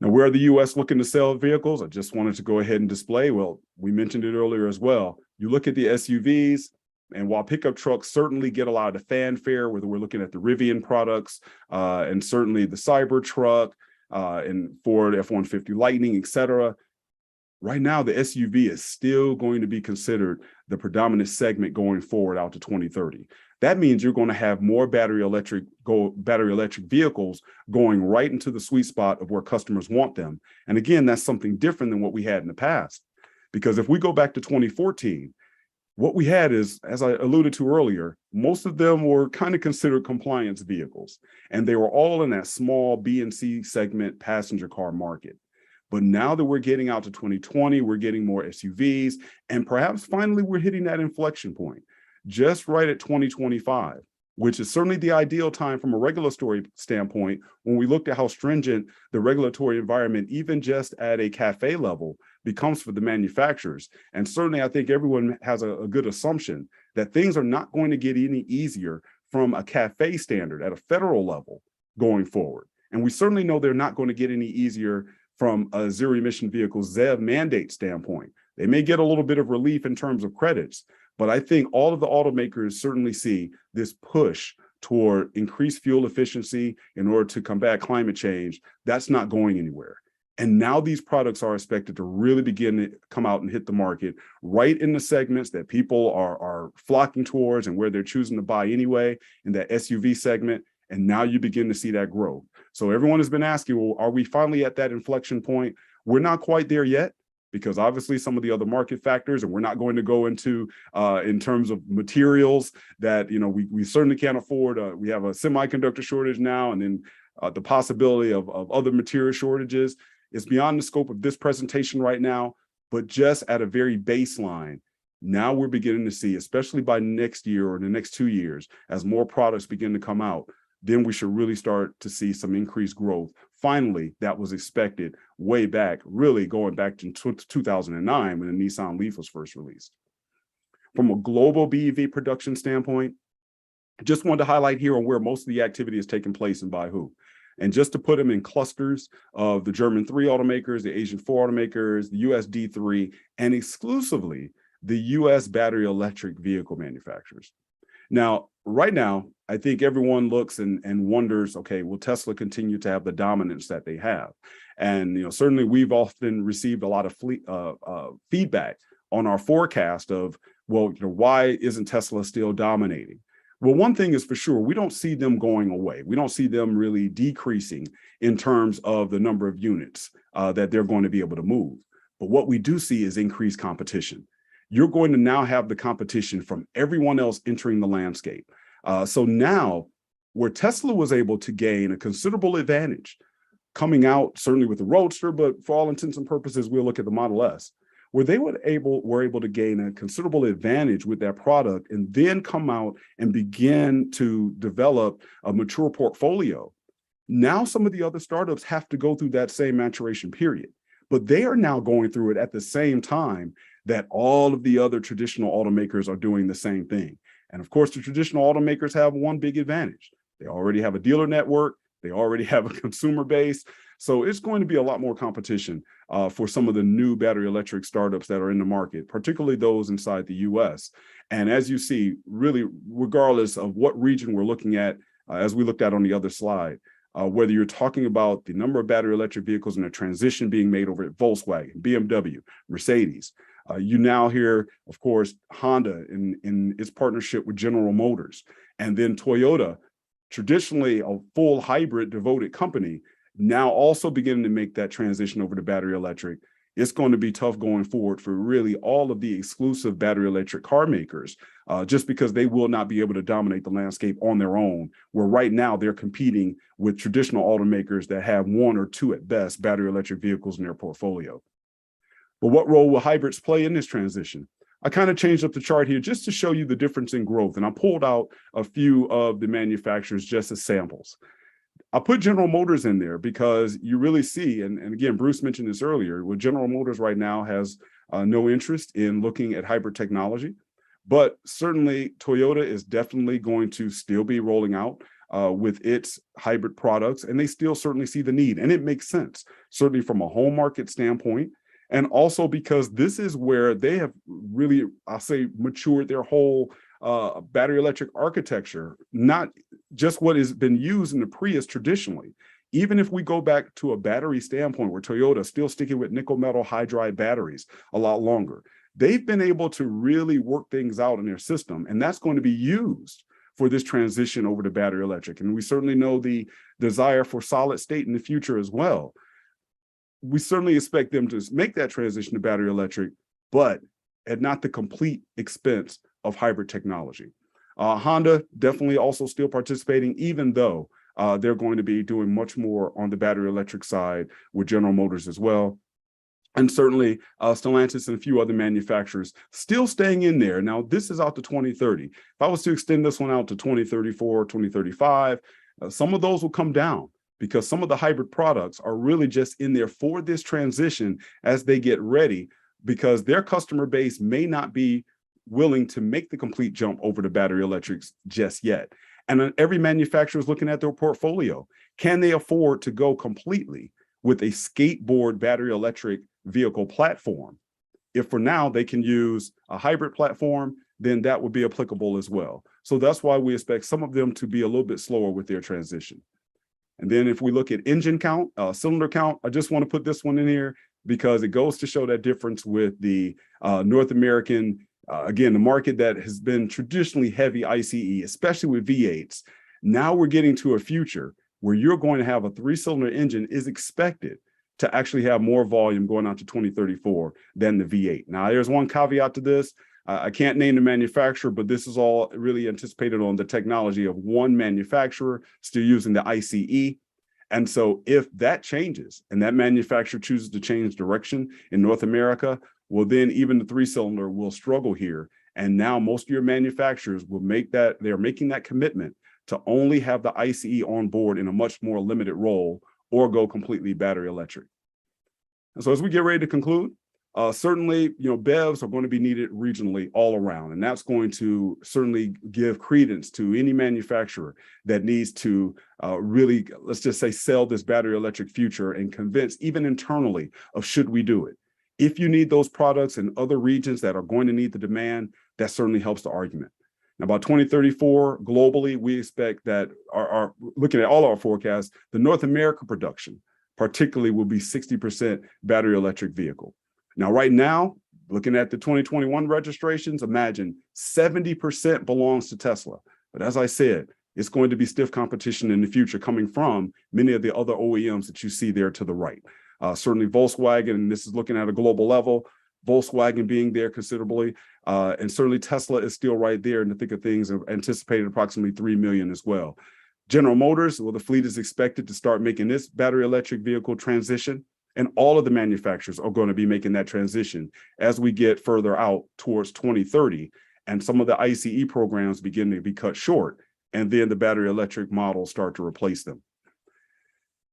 Now, where are the U.S. looking to sell vehicles? I just wanted to go ahead and display. Well, we mentioned it earlier as well. You look at the SUVs, and while pickup trucks certainly get a lot of the fanfare, whether we're looking at the Rivian products and certainly the Cybertruck and Ford F-150 Lightning, et cetera, Right now, the SUV is still going to be considered the predominant segment going forward out to 2030. That means you're going to have more battery electric vehicles going right into the sweet spot of where customers want them. And again, that's something different than what we had in the past. Because if we go back to 2014, what we had is, as I alluded to earlier, most of them were kind of considered compliance vehicles, and they were all in that small B and C segment passenger car market. But now that we're getting out to 2020, we're getting more SUVs, and perhaps finally we're hitting that inflection point just right at 2025, which is certainly the ideal time from a regulatory standpoint when we looked at how stringent the regulatory environment, even just at a CAFE level, becomes for the manufacturers. And certainly I think everyone has a good assumption that things are not going to get any easier from a CAFE standard at a federal level going forward. And we certainly know they're not going to get any easier from a zero emission vehicle ZEV mandate standpoint. They may get a little bit of relief in terms of credits, but I think all of the automakers certainly see this push toward increased fuel efficiency in order to combat climate change. That's not going anywhere. And now these products are expected to really begin to come out and hit the market right in the segments that people are flocking towards and where they're choosing to buy anyway, in that SUV segment. And now you begin to see that growth. So everyone has been asking, well, are we finally at that inflection point? We're not quite there yet, because obviously some of the other market factors, and we're not going to go into in terms of materials that, we certainly can't afford. We have a semiconductor shortage now, and then the possibility of other material shortages is beyond the scope of this presentation right now. But just at a very baseline, now we're beginning to see, especially by next year or the next 2 years, as more products begin to come out, then we should really start to see some increased growth. Finally, that was expected way back, really going back to 2009 when the Nissan Leaf was first released. From a global BEV production standpoint, I just wanted to highlight here on where most of the activity is taking place and by who. And just to put them in clusters of the German 3 automakers, the Asian 4 automakers, the US D3, and exclusively the US battery electric vehicle manufacturers. Now, right now, I think everyone looks and wonders, okay, will Tesla continue to have the dominance that they have? And certainly we've often received a lot of feedback on our forecast of, well, why isn't Tesla still dominating? Well, one thing is for sure, we don't see them going away. We don't see them really decreasing in terms of the number of units that they're going to be able to move. But what we do see is increased competition. You're going to now have the competition from everyone else entering the landscape. So now, where Tesla was able to gain a considerable advantage coming out, certainly with the Roadster, but for all intents and purposes, we'll look at the Model S, where they were able to gain a considerable advantage with that product and then come out and begin to develop a mature portfolio. Now, some of the other startups have to go through that same maturation period, but they are now going through it at the same time that all of the other traditional automakers are doing the same thing. And of course, the traditional automakers have one big advantage. They already have a dealer network. They already have a consumer base. So it's going to be a lot more competition for some of the new battery electric startups that are in the market, particularly those inside the US. And as you see, really, regardless of what region we're looking at, as we looked at on the other slide, whether you're talking about the number of battery electric vehicles and the transition being made over at Volkswagen, BMW, Mercedes, you now hear, of course, Honda in its partnership with General Motors, and then Toyota, traditionally a full hybrid devoted company, now also beginning to make that transition over to battery electric. It's going to be tough going forward for really all of the exclusive battery electric car makers, just because they will not be able to dominate the landscape on their own, where right now they're competing with traditional automakers that have one or two at best battery electric vehicles in their portfolio. But what role will hybrids play in this transition? I kind of changed up the chart here just to show you the difference in growth. And I pulled out a few of the manufacturers just as samples. I put General Motors in there because you really see, and again, Bruce mentioned this earlier, well, General Motors right now has no interest in looking at hybrid technology, but certainly Toyota is definitely going to still be rolling out with its hybrid products, and they still certainly see the need, and it makes sense, certainly from a home market standpoint. And also because this is where they have really, I'll say, matured their whole battery electric architecture, not just what has been used in the Prius traditionally. Even if we go back to a battery standpoint where Toyota is still sticking with nickel metal hydride batteries a lot longer, they've been able to really work things out in their system, and that's going to be used for this transition over to battery electric. And we certainly know the desire for solid state in the future as well. We certainly expect them to make that transition to battery electric, but at not the complete expense of hybrid technology. Honda definitely also still participating, even though they're going to be doing much more on the battery electric side with General Motors as well. And certainly Stellantis and a few other manufacturers still staying in there. Now, this is out to 2030. If I was to extend this one out to 2034, 2035, some of those will come down because some of the hybrid products are really just in there for this transition as they get ready, because their customer base may not be willing to make the complete jump over to battery electrics just yet. And every manufacturer is looking at their portfolio. Can they afford to go completely with a skateboard battery electric vehicle platform? If for now they can use a hybrid platform, then that would be applicable as well. So that's why we expect some of them to be a little bit slower with their transition. And then if we look at engine count, cylinder count, I just want to put this one in here because it goes to show that difference with the North American, again, the market that has been traditionally heavy ICE, especially with V8s. Now we're getting to a future where you're going to have a 3-cylinder engine is expected to actually have more volume going out to 2034 than the V8. Now, there's one caveat to this. I can't name the manufacturer, but this is all really anticipated on the technology of one manufacturer still using the ICE. And so if that changes and that manufacturer chooses to change direction in North America, well, then even the 3-cylinder will struggle here. And now most of your manufacturers will make that, they're making that commitment to only have the ICE on board in a much more limited role or go completely battery electric. And so as we get ready to conclude, certainly, BEVs are going to be needed regionally all around, and that's going to certainly give credence to any manufacturer that needs to really, let's just say, sell this battery electric future and convince even internally of should we do it. If you need those products in other regions that are going to need the demand, that certainly helps the argument. Now, by 2034, globally, we expect that our looking at all our forecasts, the North America production particularly will be 60% battery electric vehicle. Now, right now, looking at the 2021 registrations, imagine 70% belongs to Tesla. But as I said, it's going to be stiff competition in the future coming from many of the other OEMs that you see there to the right. Certainly Volkswagen, and this is looking at a global level, Volkswagen being there considerably, and certainly Tesla is still right there in the thick of things, anticipated approximately 3 million as well. General Motors, well, the fleet is expected to start making this battery electric vehicle transition, and all of the manufacturers are going to be making that transition as we get further out towards 2030, and some of the ICE programs begin to be cut short, and then the battery electric models start to replace them.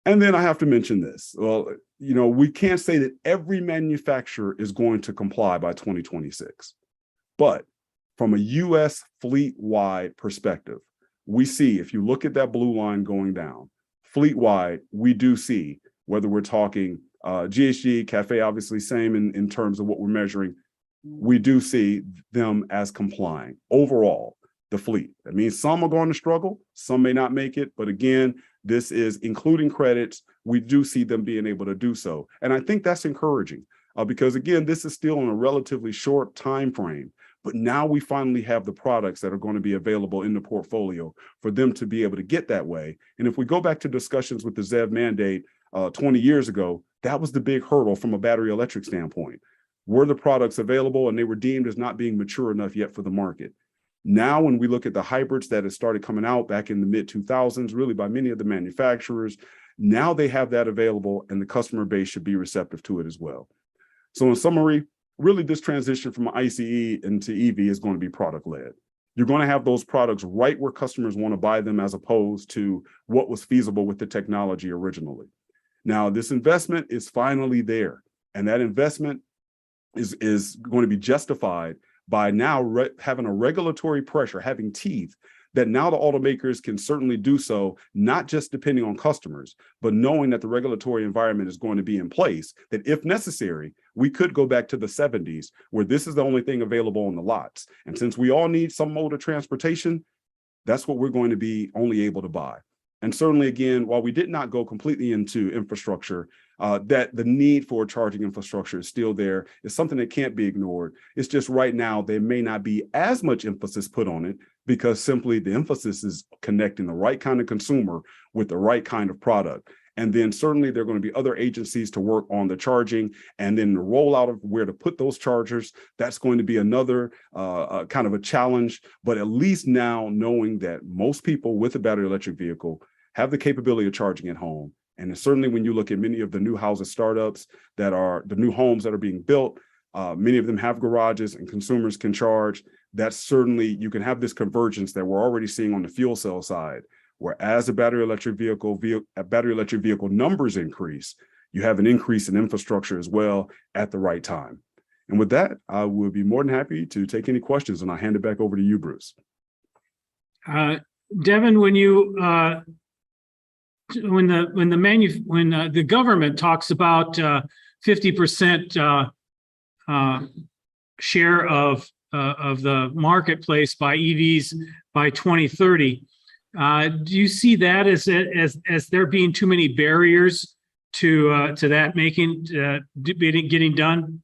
And then I have to mention this. Well, we can't say that every manufacturer is going to comply by 2026, but from a US fleet-wide perspective, we see, if you look at that blue line going down, fleet-wide, we do see, whether we're talking GHG, CAFE, obviously same in terms of what we're measuring, we do see them as complying overall, the fleet. That means some are going to struggle, some may not make it, but again, this is including credits. We do see them being able to do so. And I think that's encouraging because again, this is still in a relatively short time frame, but now we finally have the products that are going to be available in the portfolio for them to be able to get that way. And if we go back to discussions with the ZEV mandate 20 years ago, that was the big hurdle from a battery electric standpoint. Were the products available and they were deemed as not being mature enough yet for the market? Now, when we look at the hybrids that have started coming out back in the mid-2000s, really by many of the manufacturers, now they have that available and the customer base should be receptive to it as well. So in summary, really this transition from ICE into EV is going to be product-led. You're going to have those products right where customers want to buy them as opposed to what was feasible with the technology originally. Now, this investment is finally there, and that investment is going to be justified by now having a regulatory pressure, having teeth, that now the automakers can certainly do so, not just depending on customers, but knowing that the regulatory environment is going to be in place, that if necessary, we could go back to the 70s where this is the only thing available on the lots. And since we all need some mode of transportation, that's what we're going to be only able to buy. And certainly, again, while we did not go completely into infrastructure, that the need for charging infrastructure is still there. It's something that can't be ignored. It's just right now, there may not be as much emphasis put on it because simply the emphasis is connecting the right kind of consumer with the right kind of product. And then certainly there are going to be other agencies to work on the charging, and then the rollout of where to put those chargers. That's going to be another kind of a challenge. But at least now knowing that most people with a battery electric vehicle have the capability of charging at home. And certainly when you look at many of the new housing startups that are the new homes that are being built, many of them have garages and consumers can charge. That's certainly, you can have this convergence that we're already seeing on the fuel cell side. Whereas a battery electric vehicle numbers increase, you have an increase in infrastructure as well at the right time. And with that, I will be more than happy to take any questions, and I'll hand it back over to you, Bruce. Devin, when the government talks about 50% share of the marketplace by EVs by 2030. Do you see that as there being too many barriers to that getting done?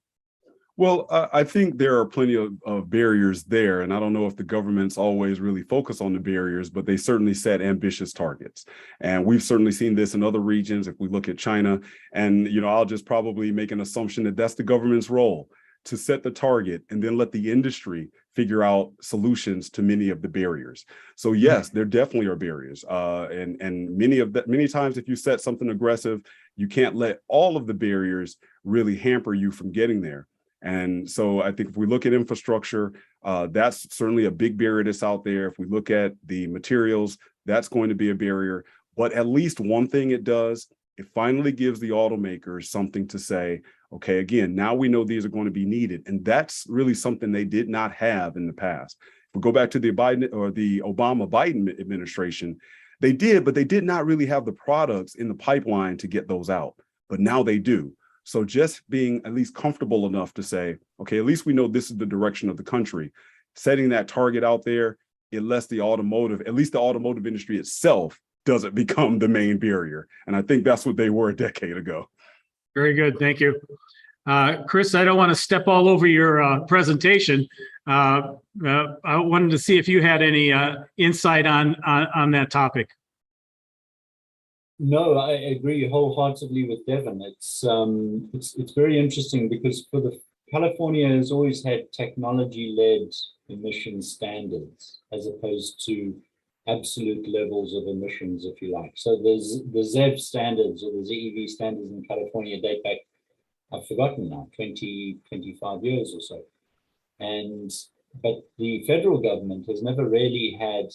Well, I think there are plenty of barriers there, and I don't know if the government's always really focus on the barriers, but they certainly set ambitious targets. And we've certainly seen this in other regions. If we look at China, and I'll just probably make an assumption that that's the government's role, to set the target and then let the industry figure out solutions to many of the barriers. So yes, there definitely are barriers. And many times if you set something aggressive, you can't let all of the barriers really hamper you from getting there. And so I think if we look at infrastructure, that's certainly a big barrier that's out there. If we look at the materials, that's going to be a barrier. But at least one thing it does, it finally gives the automakers something to say, okay, again, now we know these are going to be needed. And that's really something they did not have in the past. If we go back to the Obama-Biden administration, they did, but they did not really have the products in the pipeline to get those out. But now they do. So just being at least comfortable enough to say, okay, at least we know this is the direction of the country. Setting that target out there, it lets the automotive industry itself doesn't become the main barrier. And I think that's what they were a decade ago. Very good. Thank you. Chris, I don't want to step all over your presentation. I wanted to see if you had any insight on that topic. No, I agree wholeheartedly with Devin. It's very interesting because California has always had technology-led emission standards as opposed to absolute levels of emissions, if you like. So there's the ZEV standards or the ZEV standards in California date back, I've forgotten now, 20, 25 years or so. But the federal government has never really had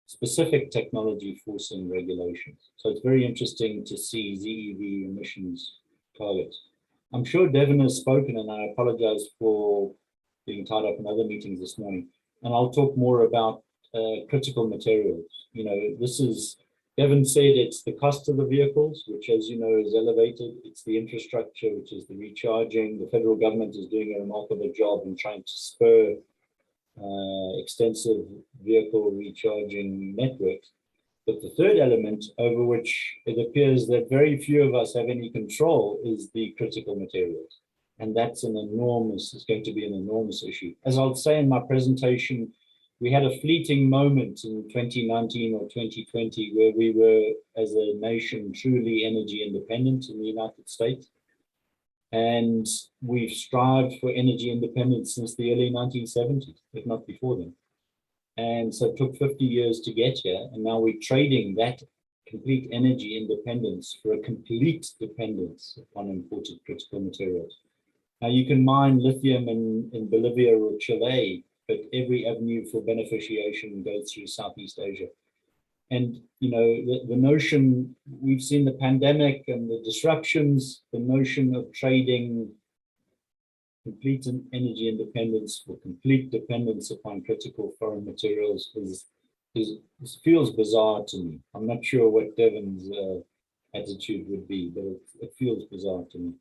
specific technology forcing regulations. So it's very interesting to see ZEV emissions targets. I'm sure Devin has spoken, and I apologize for being tied up in other meetings this morning. And I'll talk more about critical materials. Devin said it's the cost of the vehicles, which, as you know, is elevated. It's the infrastructure, which is the recharging. The federal government is doing a remarkable job in trying to spur extensive vehicle recharging networks. But the third element, over which it appears that very few of us have any control, is the critical materials. And that's it's going to be an enormous issue. As I'll say in my presentation, we had a fleeting moment in 2019 or 2020 where we were, as a nation, truly energy independent in the United States. And we've strived for energy independence since the early 1970s, if not before then. And so it took 50 years to get here. And now we're trading that complete energy independence for a complete dependence upon imported critical materials. Now, you can mine lithium in Bolivia or Chile, but every avenue for beneficiation goes through Southeast Asia. And, the notion, we've seen the pandemic and the disruptions, the notion of trading complete energy independence for complete dependence upon critical foreign materials feels bizarre to me. I'm not sure what Devin's attitude would be, but it feels bizarre to me.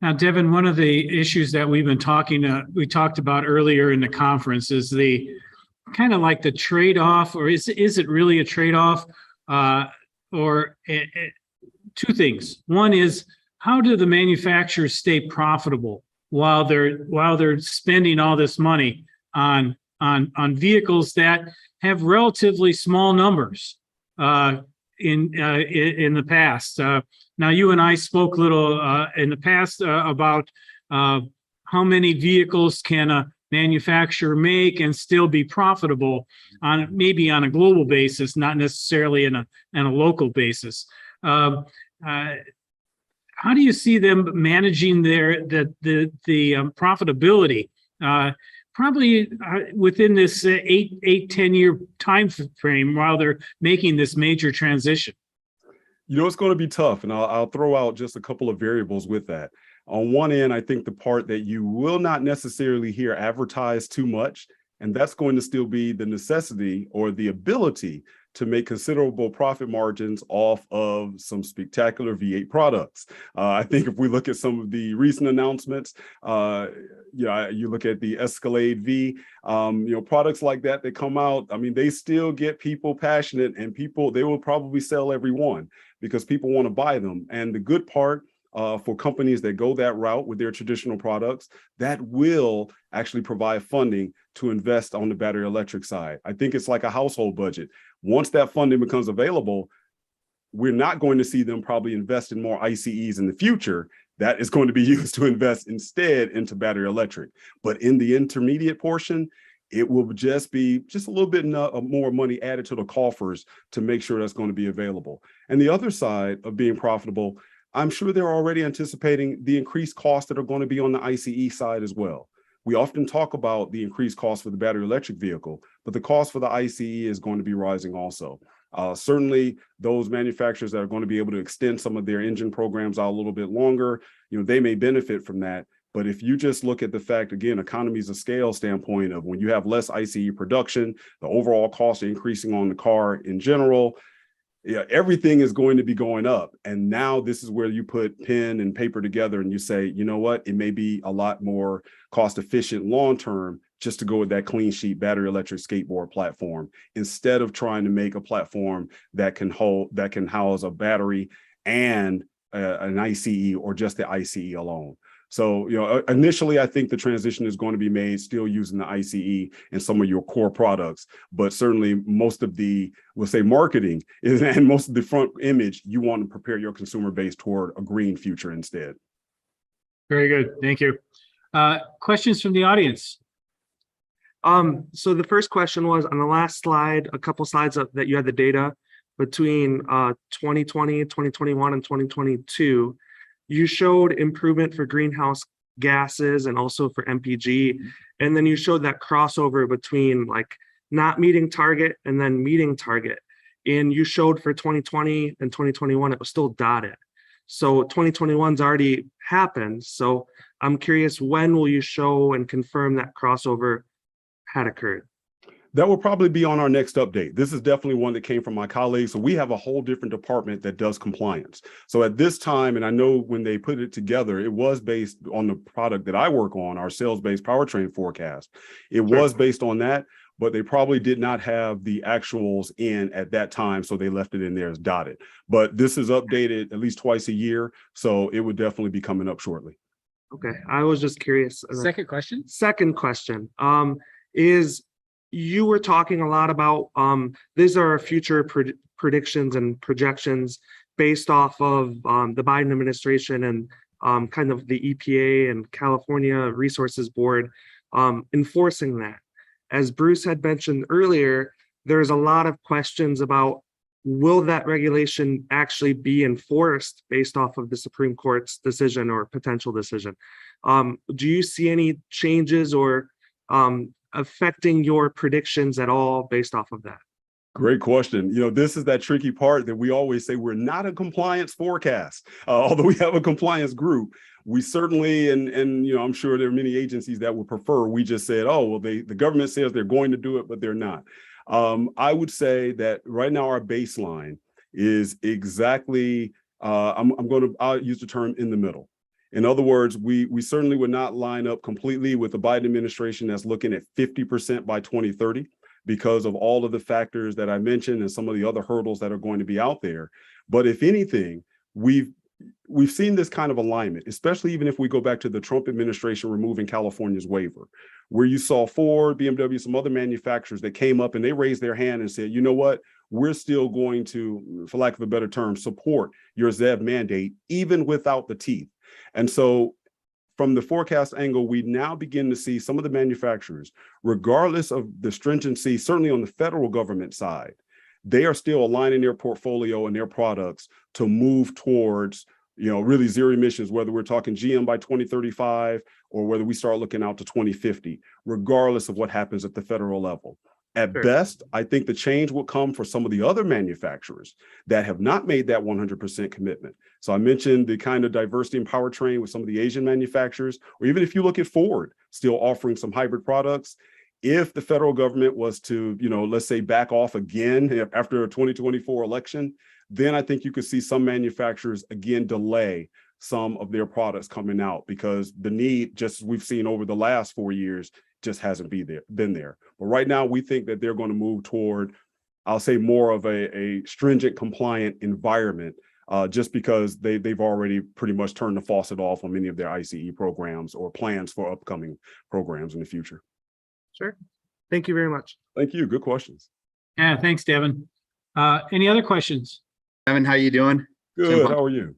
Now, Devin, one of the issues that we talked about earlier in the conference is the kind of like the trade-off, or is it really a trade-off? Two things. One is, how do the manufacturers stay profitable while they're spending all this money on vehicles that have relatively small numbers in the past? Now, you and I spoke a little in the past about how many vehicles can a manufacturer make and still be profitable maybe on a global basis, not necessarily in a local basis. How do you see them managing the profitability? Probably within this 10 year time frame while they're making this major transition. It's going to be tough, and I'll throw out just a couple of variables with that. On one end, I think the part that you will not necessarily hear advertised too much, and that's going to still be the necessity or the ability to make considerable profit margins off of some spectacular V8 products. I think if we look at some of the recent announcements, you look at the Escalade V, products like that come out. I mean, they still get people passionate, and they will probably sell every one because people want to buy them. And the good part for companies that go that route with their traditional products, that will actually provide funding to invest on the battery electric side. I think it's like a household budget. Once that funding becomes available, we're not going to see them probably invest in more ICEs in the future. That is going to be used to invest instead into battery electric. But in the intermediate portion, it will just be a little bit more money added to the coffers to make sure that's going to be available. And the other side of being profitable, I'm sure they're already anticipating the increased costs that are going to be on the ICE side as well. We often talk about the increased cost for the battery electric vehicle, but the cost for the ICE is going to be rising also. Certainly, those manufacturers that are going to be able to extend some of their engine programs out a little bit longer, they may benefit from that. But if you just look at the fact, again, economies of scale standpoint of when you have less ICE production, the overall cost increasing on the car in general, everything is going to be going up. And now this is where you put pen and paper together and you say, you know what, it may be a lot more cost efficient long-term just to go with that clean sheet battery electric skateboard platform, instead of trying to make a platform that can house a battery and an ICE or just the ICE alone. So, initially, I think the transition is going to be made still using the ICE in some of your core products, but certainly most of the, we'll say, marketing and most of the front image, you want to prepare your consumer base toward a green future instead. Very good. Thank you. Questions from the audience? So the first question was on the last slide, a couple slides that you had the data between 2020, 2021, and 2022. You showed improvement for greenhouse gases and also for MPG. And then you showed that crossover between like not meeting target and then meeting target. And you showed for 2020 and 2021, it was still dotted. So 2021's already happened. So I'm curious, when will you show and confirm that crossover had occurred? That will probably be on our next update. This is definitely one that came from my colleagues. So we have a whole different department that does compliance. So at this time, and I know when they put it together, it was based on the product that I work on, our sales-based powertrain forecast. It was based on that, but they probably did not have the actuals in at that time. So they left it in there as dotted. But this is updated at least twice a year. So it would definitely be coming up shortly. Okay, I was just curious. Second question. Second question is, you were talking a lot about these are future predictions and projections based off of the Biden administration and kind of the EPA and California Resources Board enforcing that. As Bruce had mentioned earlier, there's a lot of questions about, will that regulation actually be enforced based off of the Supreme Court's decision or potential decision? Do you see any changes or affecting your predictions at all based off of that? Great question. This is that tricky part that we always say we're not a compliance forecast. Although we have a compliance group, we certainly, and I'm sure there are many agencies that would prefer, we just said, oh, well, the government says they're going to do it, but they're not. I would say that right now our baseline is exactly, I'll use the term in the middle. In other words, we certainly would not line up completely with the Biden administration that's looking at 50% by 2030. because of all of the factors that I mentioned and some of the other hurdles that are going to be out there. But if anything, we've seen this kind of alignment, especially even if we go back to the Trump administration removing California's waiver, where you saw Ford, BMW, some other manufacturers that came up and they raised their hand and said, you know what, we're still going to, for lack of a better term, support your ZEV mandate, even without the teeth. And so from the forecast angle, we now begin to see some of the manufacturers, regardless of the stringency, certainly on the federal government side, they are still aligning their portfolio and their products to move towards, really zero emissions, whether we're talking GM by 2035 or whether we start looking out to 2050, regardless of what happens at the federal level. At Sure. best, I think the change will come for some of the other manufacturers that have not made that 100% commitment. So I mentioned the kind of diversity in powertrain with some of the Asian manufacturers, or even if you look at Ford still offering some hybrid products. If the federal government was to, let's say back off again after a 2024 election, then I think you could see some manufacturers again delay some of their products coming out because the need, just as we've seen over the last 4 years, just hasn't been there. But right now, we think that they're going to move toward, I'll say, more of a stringent, compliant environment, just because they've already pretty much turned the faucet off on many of their ICE programs or plans for upcoming programs in the future. Sure. Thank you very much. Thank you. Good questions. Yeah, thanks, Devin. Any other questions? Evan, how you doing? Good. How are you?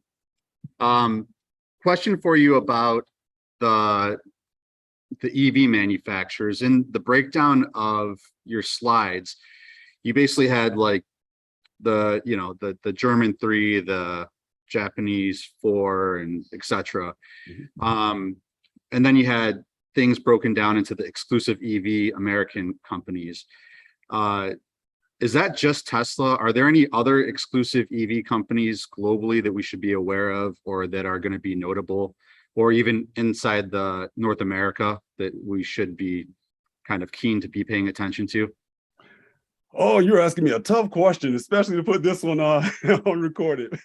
Question for you about the EV manufacturers. In the breakdown of your slides, you basically had like the German 3, the Japanese 4, and etc. Mhm. And then you had things broken down into the exclusive EV American companies. Is that just Tesla? Are there any other exclusive EV companies globally that we should be aware of or that are going to be notable, or even inside the North America that we should be kind of keen to be paying attention to? Oh, you're asking me a tough question, especially to put this one on recorded.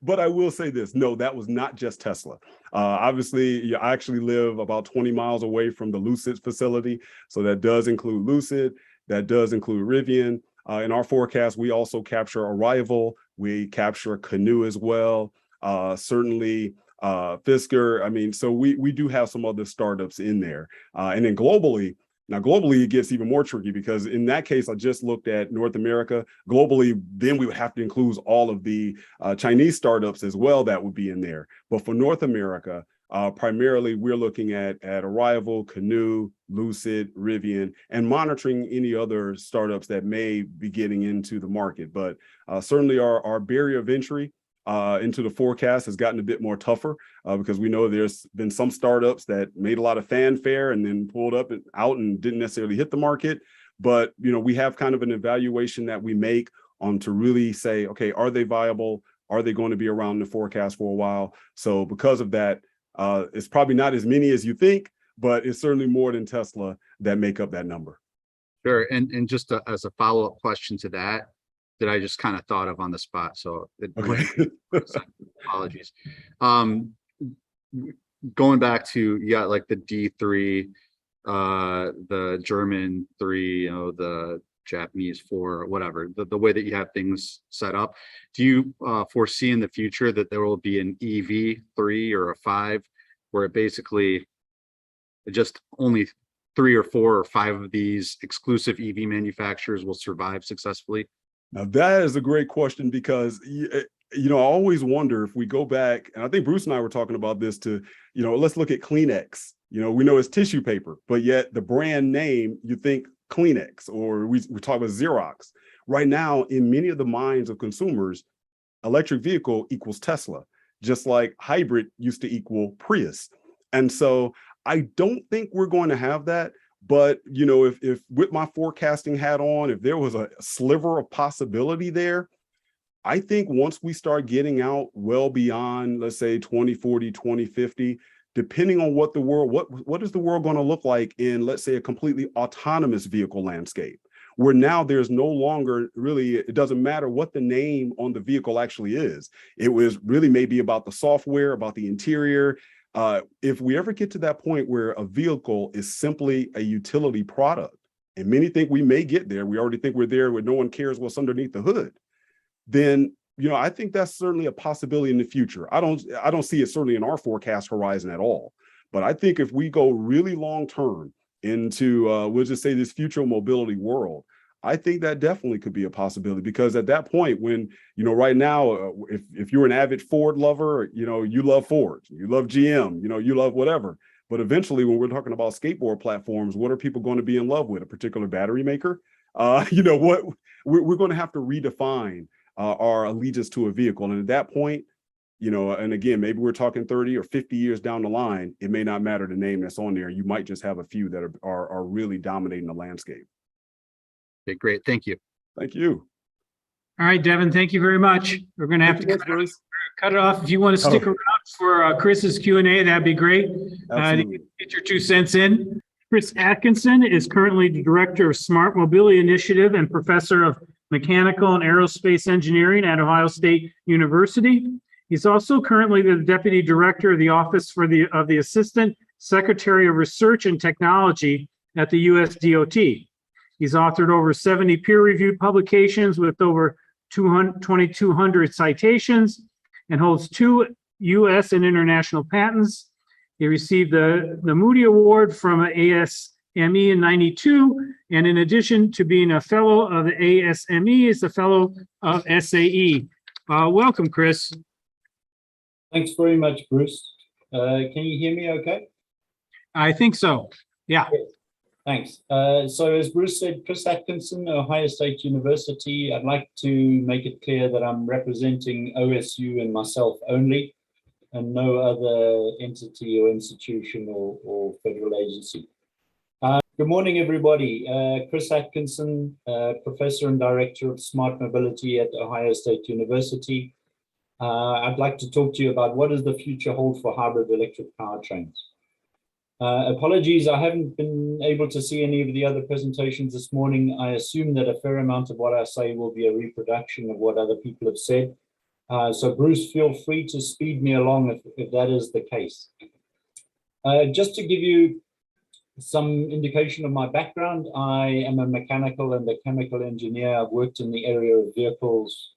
But I will say this. No, that was not just Tesla. Obviously, I actually live about 20 miles away from the Lucid facility. So that does include Lucid. That does include Rivian. In our forecast, we also capture Arrival. We capture Canoo as well. Certainly Fisker. I mean, so we do have some other startups in there. And then globally, it gets even more tricky because in that case, I just looked at North America. Globally, then we would have to include all of the Chinese startups as well that would be in there. But for North America, primarily, we're looking at Arrival, Canoo, Lucid, Rivian, and monitoring any other startups that may be getting into the market. But certainly our barrier of entry into the forecast has gotten a bit more tougher because we know there's been some startups that made a lot of fanfare and then pulled up and out and didn't necessarily hit the market. But we have kind of an evaluation that we make on to really say, okay, are they viable? Are they going to be around in the forecast for a while? So because of that, it's probably not as many as you think, but it's certainly more than Tesla that make up that number. Sure. And just as a follow-up question to that I just kind of thought of on the spot. So Okay. apologies. Going back to, like the D3, the German 3, the Japanese 4, whatever, the way that you have things set up, do you foresee in the future that there will be an EV 3 or a 5 where it basically just only 3 or 4 or 5 of these exclusive EV manufacturers will survive successfully? Now, that is a great question because, I always wonder if we go back, and I think Bruce and I were talking about this to, let's look at Kleenex. We know it's tissue paper, but yet the brand name, you think Kleenex, or we talk about Xerox. Right now, in many of the minds of consumers, electric vehicle equals Tesla, just like hybrid used to equal Prius. And so I don't think we're going to have that. But, if with my forecasting hat on, if there was a sliver of possibility there, I think once we start getting out well beyond, let's say 2040, 2050, depending on what is the world going to look like in, let's say, a completely autonomous vehicle landscape, where now there's no longer really, it doesn't matter what the name on the vehicle actually is. It was really maybe about the software, about the interior. If we ever get to that point where a vehicle is simply a utility product and many think we may get there, we already think we're there where no one cares what's underneath the hood, then, you know, I think that's certainly a possibility in the future. I don't see it certainly in our forecast horizon at all. But I think if we go really long term into, we'll just say this future mobility world, I think that definitely could be a possibility, because at that point, when, you know, right now, if you're an avid Ford lover, you know, you love Ford, you love GM, you know, you love whatever. But eventually, when we're talking about skateboard platforms, what are people going to be in love with? A particular battery maker? You know, what we're going to have to redefine our allegiance to a vehicle. And at that point, you know, and again, maybe we're talking 30 or 50 years down the line, it may not matter the name that's on there. You might just have a few that are really dominating the landscape. Okay, great. Thank you. Thank you. All right, Devin, thank you very much. We're going to have to cut it off. If you want to stick around for Chris's Q&A, that'd be great. Get your 2 cents in. Chris Atkinson is currently the Director of Smart Mobility Initiative and Professor of Mechanical and Aerospace Engineering at Ohio State University. He's also currently the Deputy Director of the Office of the Assistant Secretary of Research and Technology at the US DOT. He's authored over 70 peer-reviewed publications with over 2,200 citations and holds 2 U.S. and international patents. He received the Moody Award from ASME in '92, and in addition to being a fellow of the ASME, is a fellow of SAE. Welcome, Chris. Thanks very much, Bruce. Can you hear me okay? I think so. Yeah. Thanks. So as Bruce said, Chris Atkinson, Ohio State University. I'd like to make it clear that I'm representing OSU and myself only, and no other entity or institution or federal agency. Good morning, everybody. Chris Atkinson, Professor and Director of Smart Mobility at Ohio State University. I'd like to talk to you about what does the future hold for hybrid electric powertrains. Apologies, I haven't been able to see any of the other presentations this morning. I assume that a fair amount of what I say will be a reproduction of what other people have said. So Bruce, feel free to speed me along if that is the case. Just to give you some indication of my background, I am a mechanical and a chemical engineer. I've worked in the area of vehicles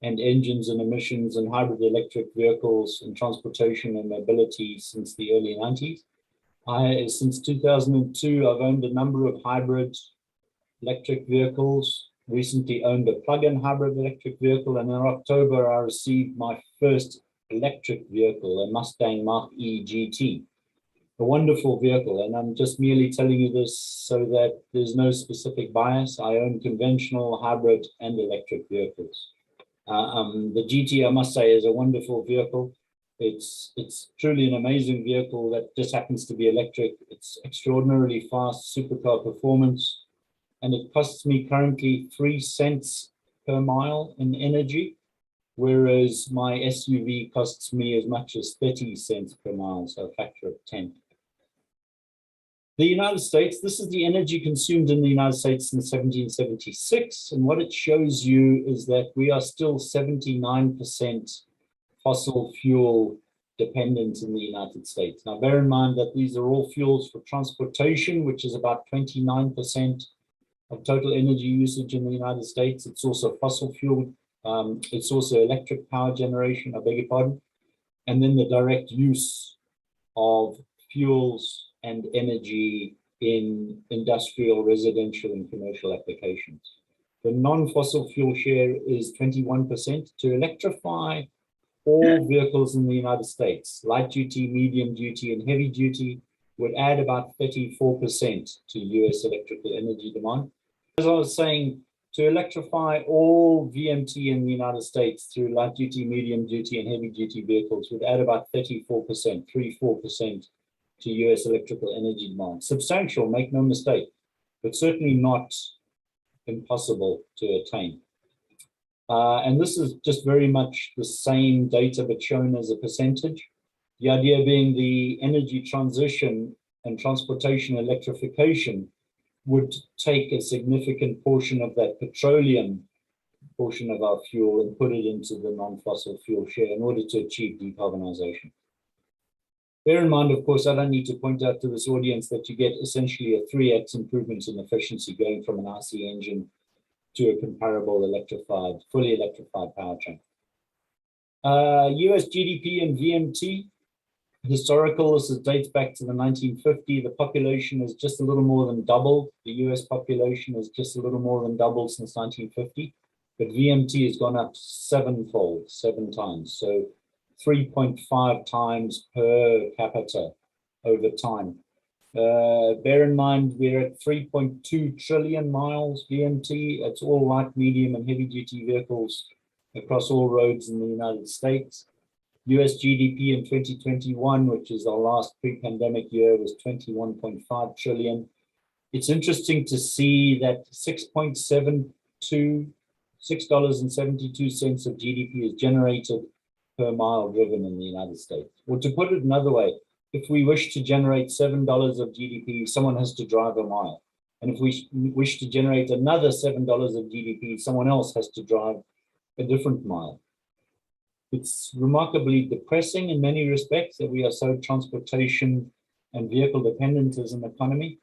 and engines and emissions and hybrid electric vehicles and transportation and mobility since the early 90s. Since 2002, I've owned a number of hybrid electric vehicles, recently owned a plug-in hybrid electric vehicle, and in October, I received my first electric vehicle, a Mustang Mach-E GT, a wonderful vehicle. And I'm just merely telling you this so that there's no specific bias. I own conventional, hybrid, and electric vehicles. The GT, I must say, is a wonderful vehicle. It's truly an amazing vehicle that just happens to be electric. It's extraordinarily fast, supercar performance, and it costs me currently 3 cents per mile in energy, whereas my SUV costs me as much as 30 cents per mile, so a factor of 10. The United States, this is the energy consumed in the United States since 1776, and what it shows you is that we are still 79% fossil fuel dependent in the United States. Now, bear in mind that these are all fuels for transportation, which is about 29% of total energy usage in the United States. It's also fossil fuel. It's also electric power generation, I beg your pardon. And then the direct use of fuels and energy in industrial, residential, and commercial applications. The non-fossil fuel share is 21%. To electrify all vehicles in the United States, light duty, medium duty, and heavy duty, would add about 34% to US electrical energy demand. As I was saying, to electrify all VMT in the United States through light duty, medium duty, and heavy duty vehicles would add about 34% to US electrical energy demand. Substantial, make no mistake, but certainly not impossible to attain. And this is just very much the same data, but shown as a percentage. The idea being the energy transition and transportation electrification would take a significant portion of that petroleum portion of our fuel and put it into the non-fossil fuel share in order to achieve decarbonization. Bear in mind, of course, I don't need to point out to this audience that you get essentially a 3x improvement in efficiency going from an IC engine to a comparable fully electrified powertrain. US GDP and VMT, historical, this dates back to the 1950s. The population is just a little more than doubled. The US population is just a little more than doubled since 1950, but VMT has gone up sevenfold, 7 times. So 3.5 times per capita over time. Bear in mind, we're at 3.2 trillion miles VMT. It's all light, medium, and heavy duty vehicles across all roads in the United States. US GDP in 2021, which is our last pre-pandemic year, was 21.5 trillion. It's interesting to see that $6.72 of GDP is generated per mile driven in the United States. Or to put it another way, if we wish to generate $7 of GDP, someone has to drive a mile. And if we wish to generate another $7 of GDP, someone else has to drive a different mile. It's remarkably depressing in many respects that we are so transportation and vehicle dependent as an economy,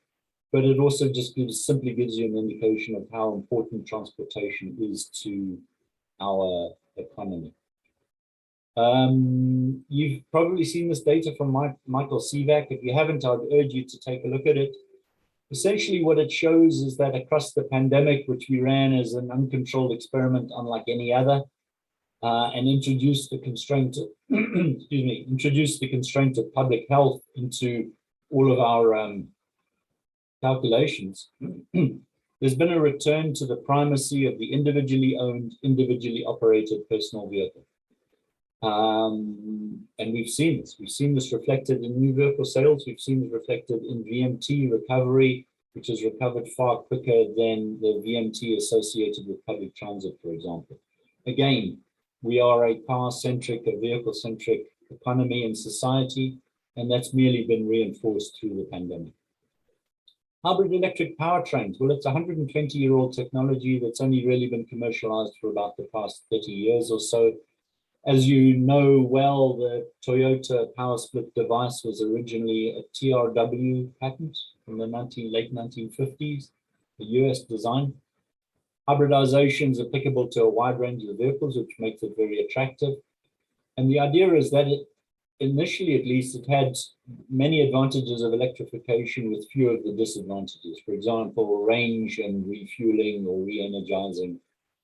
but it also just simply gives you an indication of how important transportation is to our economy. You've probably seen this data from Michael Sivak. If you haven't, I'd urge you to take a look at it. Essentially, what it shows is that across the pandemic, which we ran as an uncontrolled experiment unlike any other, and introduced the constraint, introduced the constraint of public health into all of our calculations, there's been a return to the primacy of the individually owned, individually operated personal vehicle. And we've seen this. We've seen this reflected in new vehicle sales. We've seen it reflected in VMT recovery, which has recovered far quicker than the VMT associated with public transit, for example. Again, we are a car-centric, a vehicle-centric economy and society, and that's merely been reinforced through the pandemic. Hybrid electric powertrains. Well, it's a 120-year-old technology that's only really been commercialized for about the past 30 years or so. As you know well, the Toyota power split device was originally a TRW patent from the late 1950s, the US design. Hybridization is applicable to a wide range of vehicles, which makes it very attractive. And the idea is that it, initially at least, it had many advantages of electrification with few of the disadvantages. For example, range and refueling or re-energizing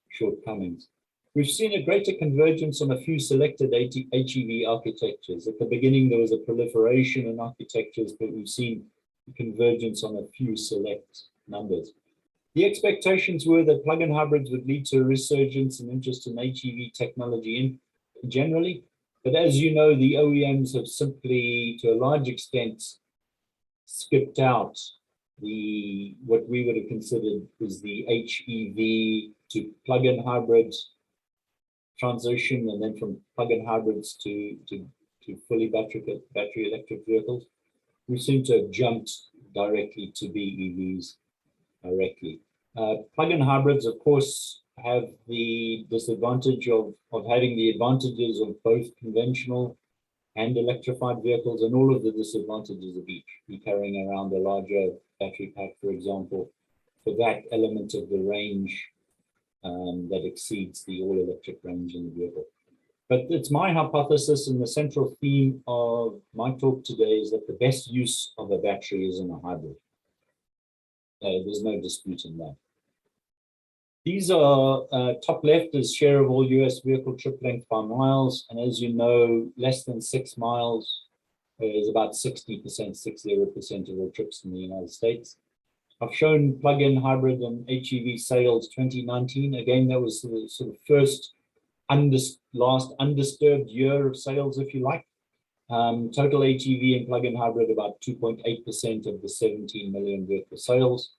shortcomings. We've seen a greater convergence on a few selected HEV architectures. At the beginning, there was a proliferation in architectures, but we've seen a convergence on a few select numbers. The expectations were that plug-in hybrids would lead to a resurgence in interest in HEV technology generally. But as you know, the OEMs have simply, to a large extent, skipped out what we would have considered was the HEV to plug-in hybrids transition, and then from plug-in hybrids to fully battery electric vehicles. We seem to have jumped directly to BEVs directly. Plug-in hybrids, of course, have the disadvantage of having the advantages of both conventional and electrified vehicles and all of the disadvantages of each. You're carrying around a larger battery pack, for example, for that element of the range that exceeds the all-electric range in the vehicle. But it's my hypothesis, and the central theme of my talk today is that the best use of a battery is in a hybrid. There's no dispute in that. These are top left is share of all US vehicle trip length by miles. And as you know, less than 6 miles is about 60%, 60% of all trips in the United States. I've shown plug-in hybrid and HEV sales 2019. Again, that was the sort of first last undisturbed year of sales, if you like. Total HEV and plug-in hybrid about 2.8% of the 17 million vehicle sales.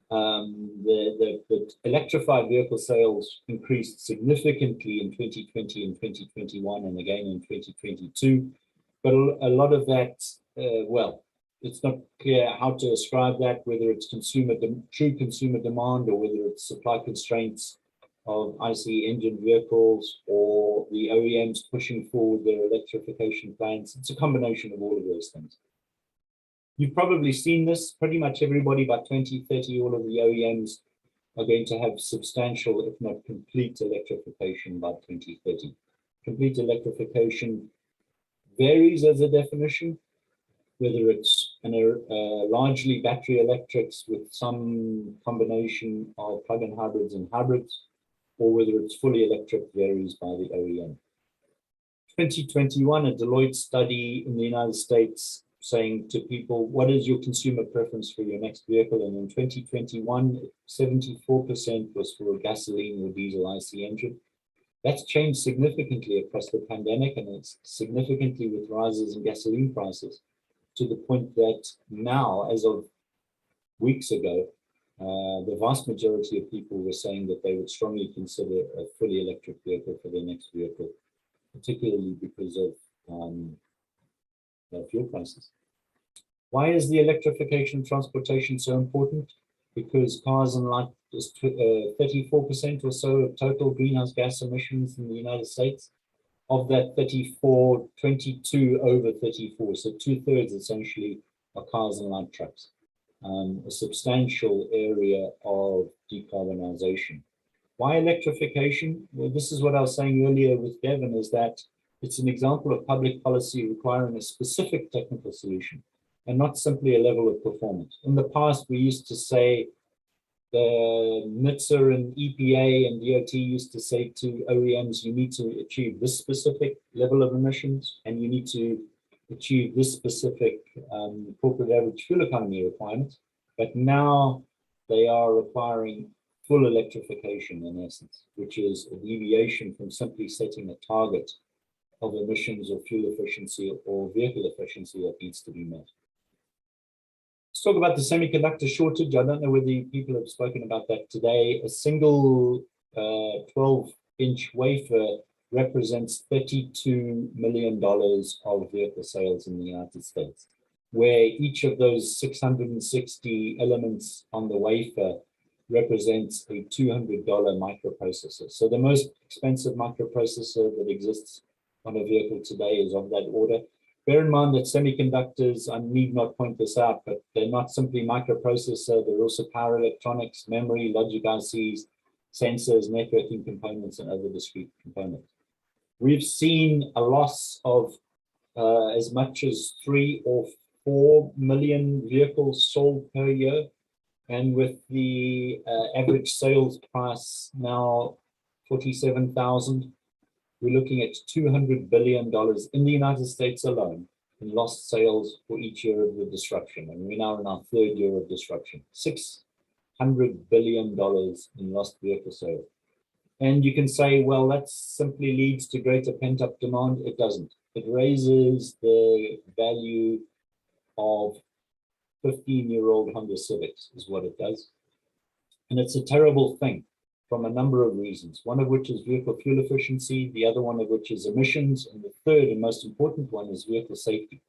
The electrified vehicle sales increased significantly in 2020 and 2021 and again in 2022. But a lot of that, well, it's not clear how to ascribe that, whether it's true consumer demand or whether it's supply constraints of ICE engine vehicles or the OEMs pushing forward their electrification plans. It's a combination of all of those things. You've probably seen this, pretty much everybody by 2030, all of the OEMs are going to have substantial, if not complete electrification by 2030. Complete electrification varies as a definition, whether it's largely battery electrics with some combination of plug-in hybrids and hybrids, or whether it's fully electric varies by the OEM. 2021, a Deloitte study in the United States saying to people, what is your consumer preference for your next vehicle? And in 2021, 74% was for a gasoline or diesel IC engine. That's changed significantly across the pandemic, and it's significantly with rises in gasoline prices, to the point that now, as of weeks ago, the vast majority of people were saying that they would strongly consider a fully electric vehicle for their next vehicle, particularly because of fuel prices. Why is the electrification of transportation so important? Because cars and light is 34% or so of total greenhouse gas emissions in the United States. Of that 34, 22 over 34, so 2/3 essentially are cars and light trucks. A substantial area of decarbonization. Why electrification? Well, this is what I was saying earlier with Devin, is that it's an example of public policy requiring a specific technical solution and not simply a level of performance. In the past, we used to say, the NHTSA and EPA and DOT used to say to OEMs, you need to achieve this specific level of emissions, and you need to achieve this specific corporate average fuel economy requirements. But now they are requiring full electrification in essence, which is a deviation from simply setting a target of emissions or fuel efficiency or vehicle efficiency that needs to be met. Let's talk about the semiconductor shortage. I don't know whether people have spoken about that today. A single 12-inch wafer represents $32 million of vehicle sales in the United States, where each of those 660 elements on the wafer represents a $200 microprocessor. So the most expensive microprocessor that exists on a vehicle today is of that order. Bear in mind that semiconductors, I need not point this out, but they're not simply microprocessor, they're also power electronics, memory, logic ICs, sensors, networking components, and other discrete components. We've seen a loss of as much as 3 or 4 million vehicles sold per year. And with the average sales price now 47,000, we're looking at $200 billion in the United States alone in lost sales for each year of the disruption. And we're now in our 3rd year of disruption. $600 billion in lost vehicle sales. And you can say, well, that simply leads to greater pent-up demand. It doesn't. It raises the value of 15-year-old Honda Civics is what it does. And it's a terrible thing from a number of reasons, one of which is vehicle fuel efficiency, the other one of which is emissions, and the third and most important one is vehicle safety.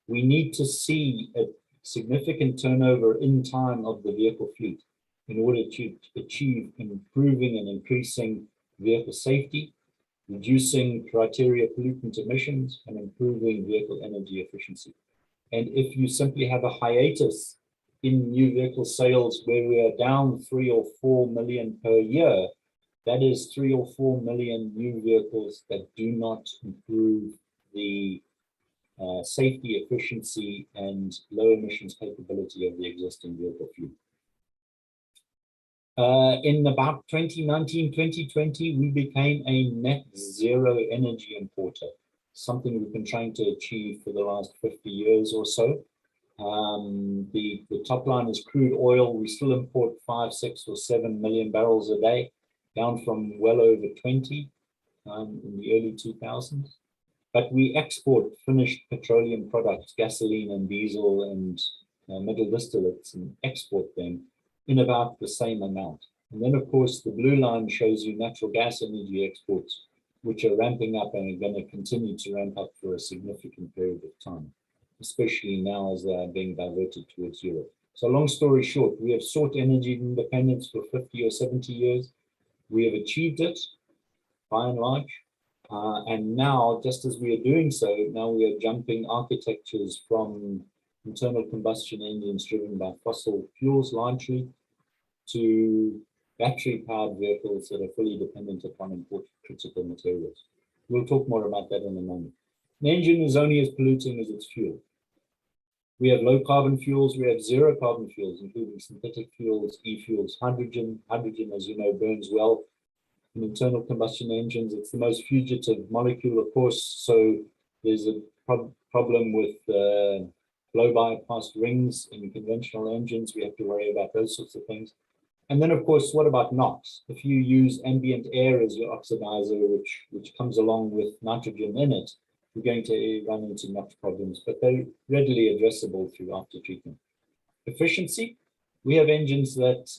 We need to see a significant turnover in time of the vehicle fleet in order to achieve improving and increasing vehicle safety, reducing criteria pollutant emissions, and improving vehicle energy efficiency. And if you simply have a hiatus in new vehicle sales where we are down 3 or 4 million per year, that is 3 or 4 million new vehicles that do not improve the safety, efficiency, and low emissions capability of the existing vehicle fleet. In about 2019, 2020, we became a net zero energy importer, something we've been trying to achieve for the last 50 years or so. The top line is crude oil. We still import 5, 6, or 7 million barrels a day, down from well over 20 in the early 2000s. But we export finished petroleum products, gasoline and diesel and middle distillates, and export them in about the same amount. And then, of course, the blue line shows you natural gas energy exports, which are ramping up and are going to continue to ramp up for a significant period of time, especially now as they are being diverted towards Europe. So long story short, we have sought energy independence for 50 or 70 years. We have achieved it by and large. And now, just as we are doing so, now we are jumping architectures from internal combustion engines driven by fossil fuels largely to battery-powered vehicles that are fully dependent upon important critical materials. We'll talk more about that in a moment. An engine is only as polluting as its fuel. We have low carbon fuels, we have zero carbon fuels, including synthetic fuels, e-fuels, hydrogen. Hydrogen, as you know, burns well in internal combustion engines. It's the most fugitive molecule, of course, so there's a problem with low bypass rings in conventional engines. We have to worry about those sorts of things. And then, of course, what about NOx? If you use ambient air as your oxidizer, which comes along with nitrogen in it, you're going to run into NOx problems, but they're readily addressable through after treatment. Efficiency, we have engines that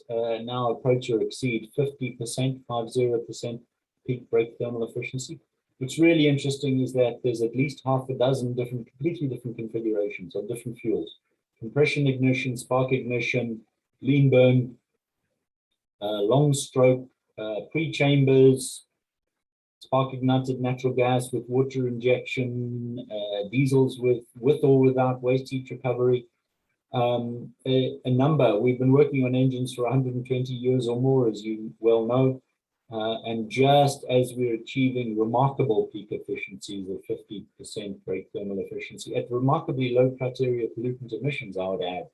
now approach or exceed 50%, 50% peak brake thermal efficiency. What's really interesting is that there's at least half a dozen completely different configurations of different fuels: compression ignition, spark ignition, lean burn, long stroke, pre-chambers, spark ignited natural gas with water injection, diesels with or without waste heat recovery. A number. We've been working on engines for 120 years or more, as you well know. And just as we're achieving remarkable peak efficiencies of 50% brake thermal efficiency at remarkably low criteria pollutant emissions, I would add,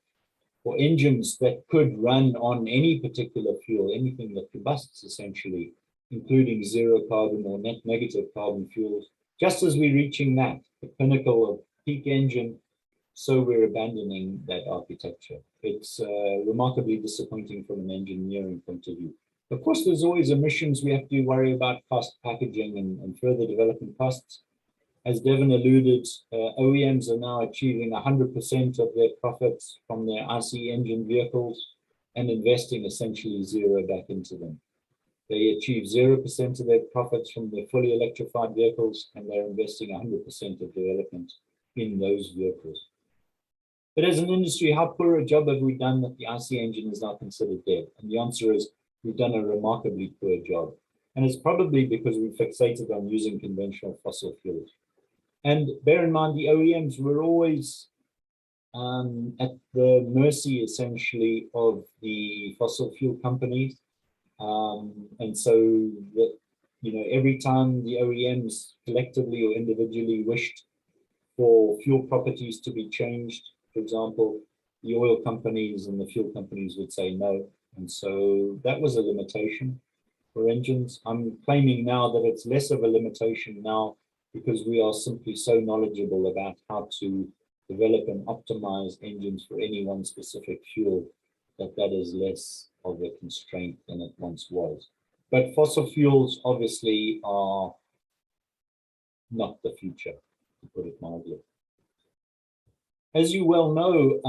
for engines that could run on any particular fuel, anything that combusts essentially, including zero carbon or net negative carbon fuels. Just as we're reaching that, the pinnacle of peak engine, so we're abandoning that architecture. It's remarkably disappointing from an engineering point of view. Of course, there's always emissions. We have to worry about cost, packaging, and further development costs. As Devin alluded, OEMs are now achieving 100% of their profits from their ICE engine vehicles and investing essentially zero back into them. They achieve 0% of their profits from their fully electrified vehicles, and they're investing 100% of development in those vehicles. But as an industry, how poor a job have we done that the ICE engine is now considered dead? And the answer is we've done a remarkably poor job. And it's probably because we fixated on using conventional fossil fuels. And bear in mind, the OEMs were always at the mercy, essentially, of the fossil fuel companies. And so that, every time the OEMs collectively or individually wished for fuel properties to be changed, for example, the oil companies and the fuel companies would say no. And so that was a limitation for engines. I'm claiming now that it's less of a limitation now because we are simply so knowledgeable about how to develop and optimize engines for any one specific fuel that is less of a constraint than it once was. But fossil fuels obviously are not the future, to put it mildly. As you well know,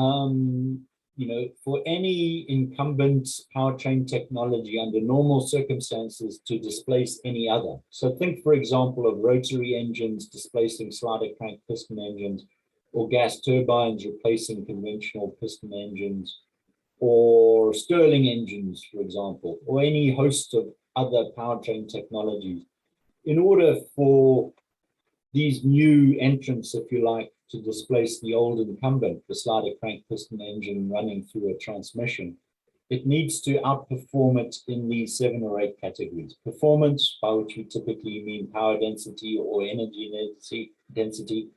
for any incumbent powertrain technology under normal circumstances to displace any other. So think, for example, of rotary engines displacing slider crank piston engines, or gas turbines replacing conventional piston engines, or Stirling engines, for example, or any host of other powertrain technologies. In order for these new entrants, if you like, to displace the old incumbent, the slider crank piston engine running through a transmission, it needs to outperform it in these 7 or 8 categories. Performance, by which we typically mean power density or energy density,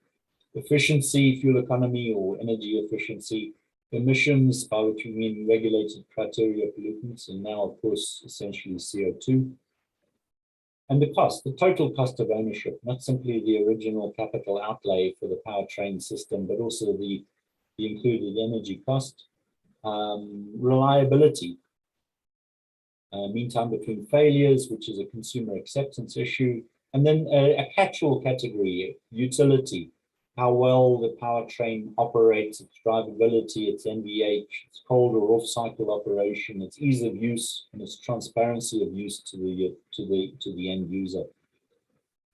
efficiency, fuel economy or energy efficiency, emissions, by which we mean regulated criteria pollutants, and now, of course, essentially CO2. And the cost, the total cost of ownership, not simply the original capital outlay for the powertrain system, but also the included energy cost, reliability, mean time between failures, which is a consumer acceptance issue, and then a catch-all category, utility, how well the powertrain operates, its drivability, its NVH, its cold or off-cycle operation, its ease of use, and its transparency of use to the end user.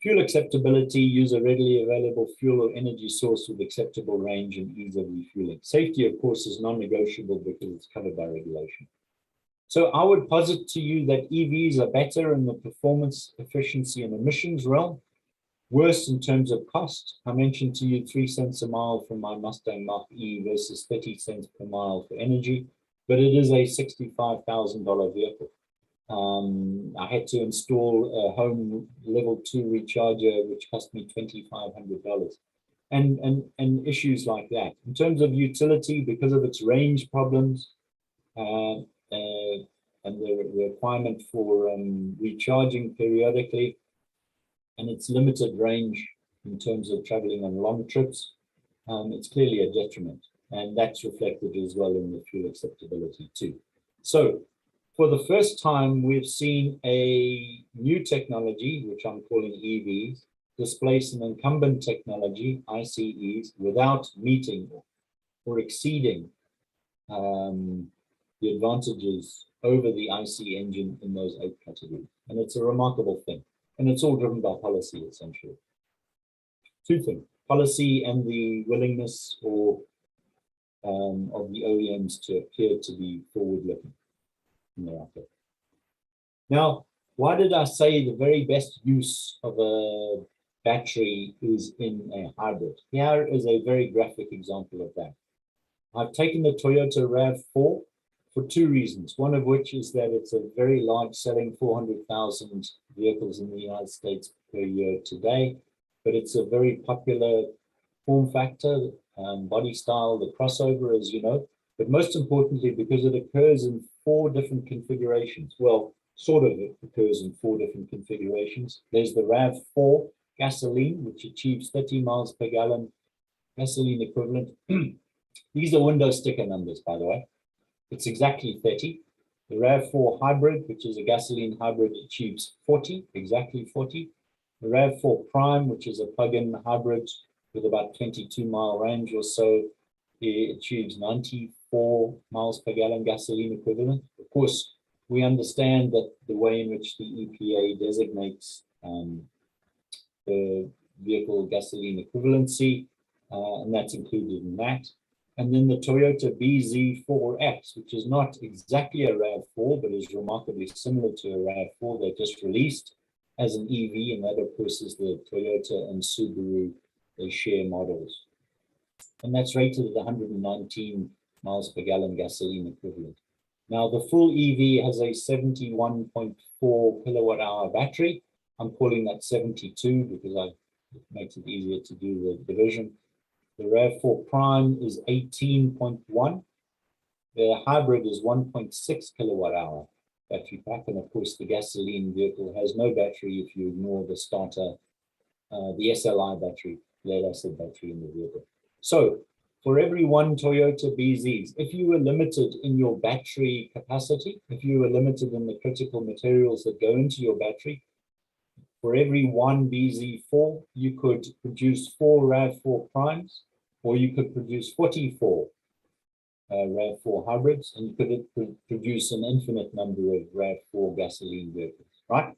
Fuel acceptability, use a readily available fuel or energy source with acceptable range and ease of refueling. Safety, of course, is non-negotiable because it's covered by regulation. So I would posit to you that EVs are better in the performance, efficiency, and emissions realm, worse in terms of cost. I mentioned to you 3 cents a mile for my Mustang Mach-E versus 30 cents per mile for energy, but it is a $65,000 vehicle. I had to install a home level 2 recharger, which cost me $2,500. And issues like that. In terms of utility, because of its range problems, and the requirement for recharging periodically, and its limited range in terms of traveling on long trips, it's clearly a detriment. And that's reflected as well in the fuel acceptability too. So for the first time, we've seen a new technology, which I'm calling EVs, displace an incumbent technology, ICEs, without meeting or exceeding the advantages over the IC engine in those 8 categories. And it's a remarkable thing. And it's all driven by policy, essentially. 2 things, policy and the willingness or of the OEMs to appear to be forward-looking in their outlook. Now, why did I say the very best use of a battery is in a hybrid? Here is a very graphic example of that. I've taken the Toyota RAV4 for 2 reasons. One of which is that it's a very large, selling 400,000 vehicles in the United States per year today, but it's a very popular form factor, body style, the crossover, as you know, but most importantly, because it occurs in 4 different configurations. Well, sort of it occurs in 4 different configurations. There's the RAV4 gasoline, which achieves 30 miles per gallon gasoline equivalent. These are window sticker numbers, by the way. It's exactly 30. The RAV4 hybrid, which is a gasoline hybrid, achieves 40, exactly 40. The RAV4 Prime, which is a plug-in hybrid with about 22-mile range or so, it achieves 94 miles per gallon gasoline equivalent. Of course, we understand that the way in which the EPA designates the vehicle gasoline equivalency, and that's included in that. And then the Toyota BZ4X, which is not exactly a RAV4, but is remarkably similar to a RAV4 they just released as an EV, and that, of course, is the Toyota and Subaru, they share models. And that's rated at 119 miles per gallon gasoline equivalent. Now, the full EV has a 71.4 kilowatt hour battery. I'm calling that 72 because it makes it easier to do the division. The RAV4 Prime is 18.1. The hybrid is 1.6 kilowatt hour battery pack. And of course, the gasoline vehicle has no battery if you ignore the starter, the SLI battery, lead acid battery in the vehicle. So for every 1 Toyota BZs, if you were limited in your battery capacity, if you were limited in the critical materials that go into your battery, for every 1 BZ4, you could produce 4 RAV4 Primes, or you could produce 44 RAV4 hybrids, and you could produce an infinite number of RAV4 gasoline vehicles, right?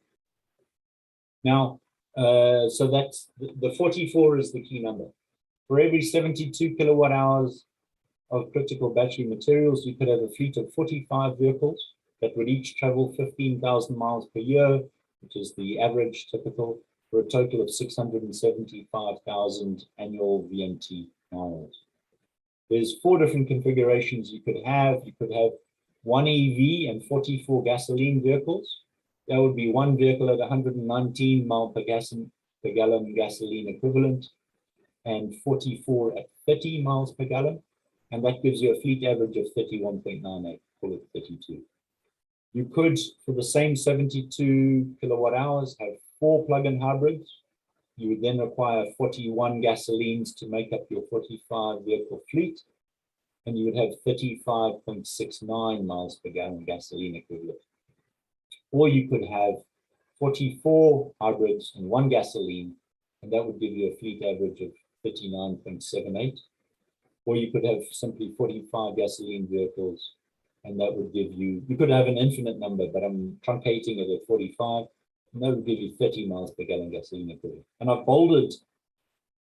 Now, so that's the 44 is the key number. For every 72 kilowatt hours of critical battery materials, you could have a fleet of 45 vehicles that would each travel 15,000 miles per year, which is the average typical, for a total of 675,000 annual VMT miles. There's 4 different configurations you could have. You could have 1 EV and 44 gasoline vehicles. That would be 1 vehicle at 119 miles per gallon gasoline equivalent, and 44 at 30 miles per gallon. And that gives you a fleet average of 31.98, call it 32. You could, for the same 72 kilowatt hours, have 4 plug-in hybrids. You would then require 41 gasolines to make up your 45 vehicle fleet. And you would have 35.69 miles per gallon gasoline equivalent. Or you could have 44 hybrids and 1 gasoline, and that would give you a fleet average of 39.78. Or you could have simply 45 gasoline vehicles, and that would give you, you could have an infinite number, but I'm truncating it at 45, and that would give you 30 miles per gallon gasoline equivalent. And I've bolded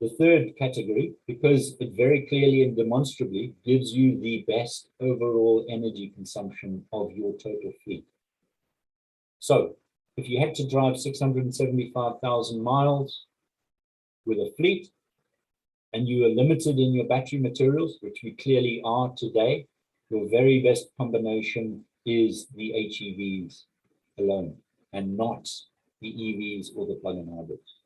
The third category, because it very clearly and demonstrably gives you the best overall energy consumption of your total fleet. So if you had to drive 675,000 miles with a fleet and you are limited in your battery materials, which we clearly are today, your very best combination is the HEVs alone and not the EVs or the plug-in hybrids.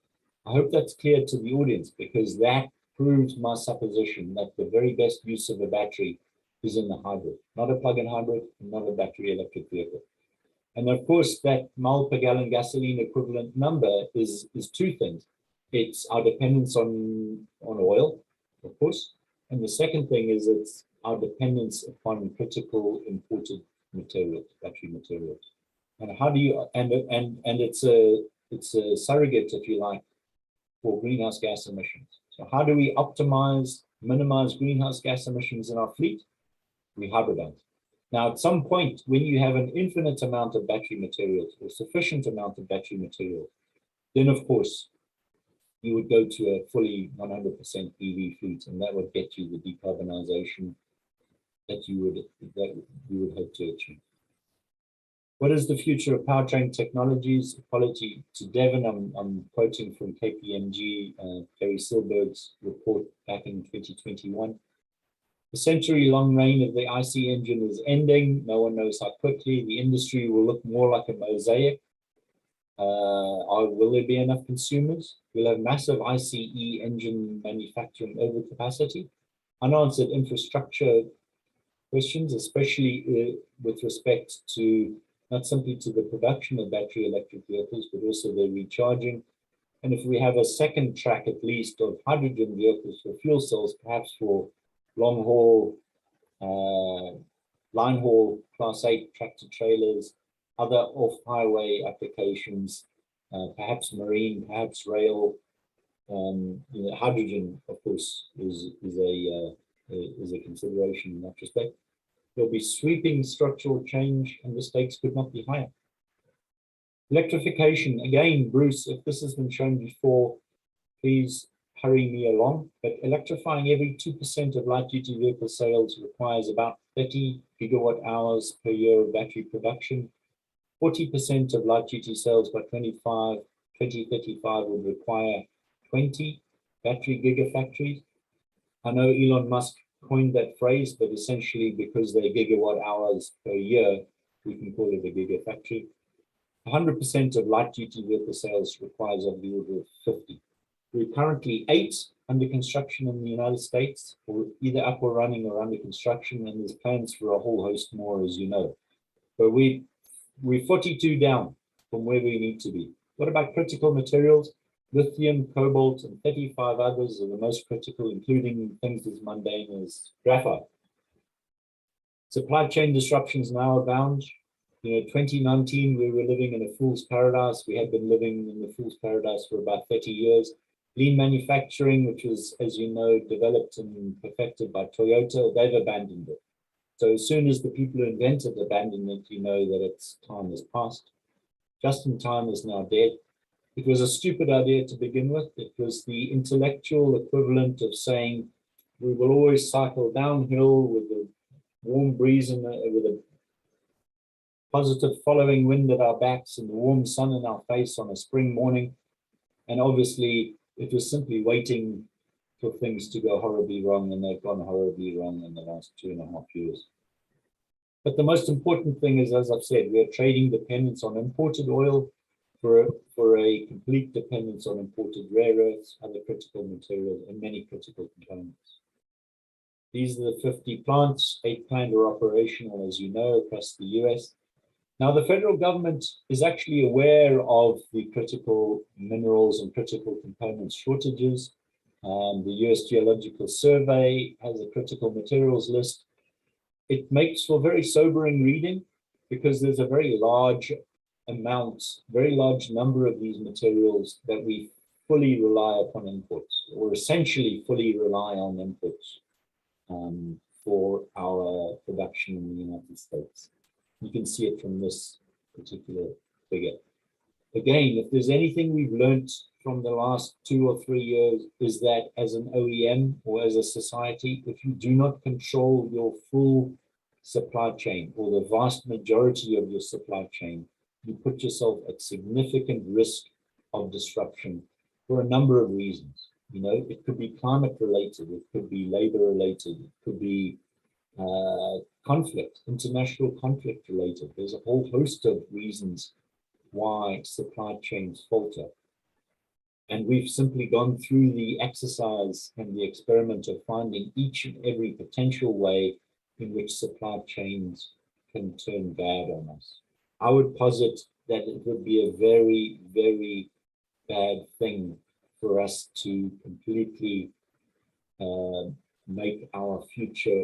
I hope that's clear to the audience, because that proves my supposition that the very best use of a battery is in the hybrid, not a plug-in hybrid, not a battery electric vehicle. And of course, that mile per gallon gasoline equivalent number is two things. It's our dependence on oil, of course. And the second thing is it's our dependence upon critical imported materials, battery materials. And how do you, and it's a surrogate, if you like, for greenhouse gas emissions. So how do we optimize, minimize greenhouse gas emissions in our fleet? We hybridize. Now, at some point, when you have an infinite amount of battery materials or sufficient amount of battery materials, then of course, you would go to a fully 100% EV fleet, and that would get you the decarbonization that you would hope to achieve. What is the future of powertrain technologies? Apology to Devon, I'm quoting from KPMG, Gary Silberg's report back in 2021. The century-long reign of the IC engine is ending. No one knows how quickly. The industry will look more like a mosaic. Will there be enough consumers? We'll have massive ICE engine manufacturing overcapacity. Unanswered infrastructure questions, especially with respect to not simply to the production of battery electric vehicles, but also their recharging. And if we have a second track, at least, of hydrogen vehicles for fuel cells, perhaps for long haul, line haul, class 8 tractor trailers, other off-highway applications, perhaps marine, perhaps rail. Hydrogen, of course, is a consideration in that respect. There'll be sweeping structural change, and the stakes could not be higher. Electrification, again, Bruce, if this has been shown before, please hurry me along. But electrifying every 2% of light-duty vehicle sales requires about 30 gigawatt hours per year of battery production. 40% of light-duty sales by 2035 would require 20 battery gigafactories. I know Elon Musk coined that phrase, but essentially because they're gigawatt hours per year, we can call it a gigafactory. 100% of light-duty vehicle sales requires of the order of 50. We're currently 8 under construction in the United States, or either up or running or under construction, and there's plans for a whole host more, as you know. But we're 42 down from where we need to be. What about critical materials? Lithium, cobalt, and 35 others are the most critical, including things as mundane as graphite. Supply chain disruptions now abound. 2019, we were living in a fool's paradise. We had been living in the fool's paradise for about 30 years. Lean manufacturing, which was, as you know, developed and perfected by Toyota, they've abandoned it. So as soon as the people who invented abandoned it, you know that its time has passed. Just in time is now dead. It was a stupid idea to begin with. It was the intellectual equivalent of saying we will always cycle downhill with a warm breeze and with a positive following wind at our backs and the warm sun in our face on a spring morning. And obviously, it was simply waiting for things to go horribly wrong, and they've gone horribly wrong in the last 2.5 years. But the most important thing is, as I've said, we are trading dependence on imported oil for a complete dependence on imported rare earths, other critical materials, and many critical components. These are the 50 plants, 8 planned or operational, as you know, across the US. Now, the federal government is actually aware of the critical minerals and critical components shortages. The US Geological Survey has a critical materials list. It makes for very sobering reading because there's a very large number of these materials that we fully rely upon imports, or essentially fully rely on imports for our production in the United States. You can see it from this particular figure. Again, if there's anything we've learned from the last 2 or 3 years is that as an OEM or as a society, if you do not control your full supply chain or the vast majority of your supply chain, you put yourself at significant risk of disruption for a number of reasons. You know, it could be climate related, it could be labor related, it could be conflict, international conflict related. There's a whole host of reasons why supply chains falter. And we've simply gone through the exercise and the experiment of finding each and every potential way in which supply chains can turn bad on us. I would posit that it would be a very, very bad thing for us to completely make our future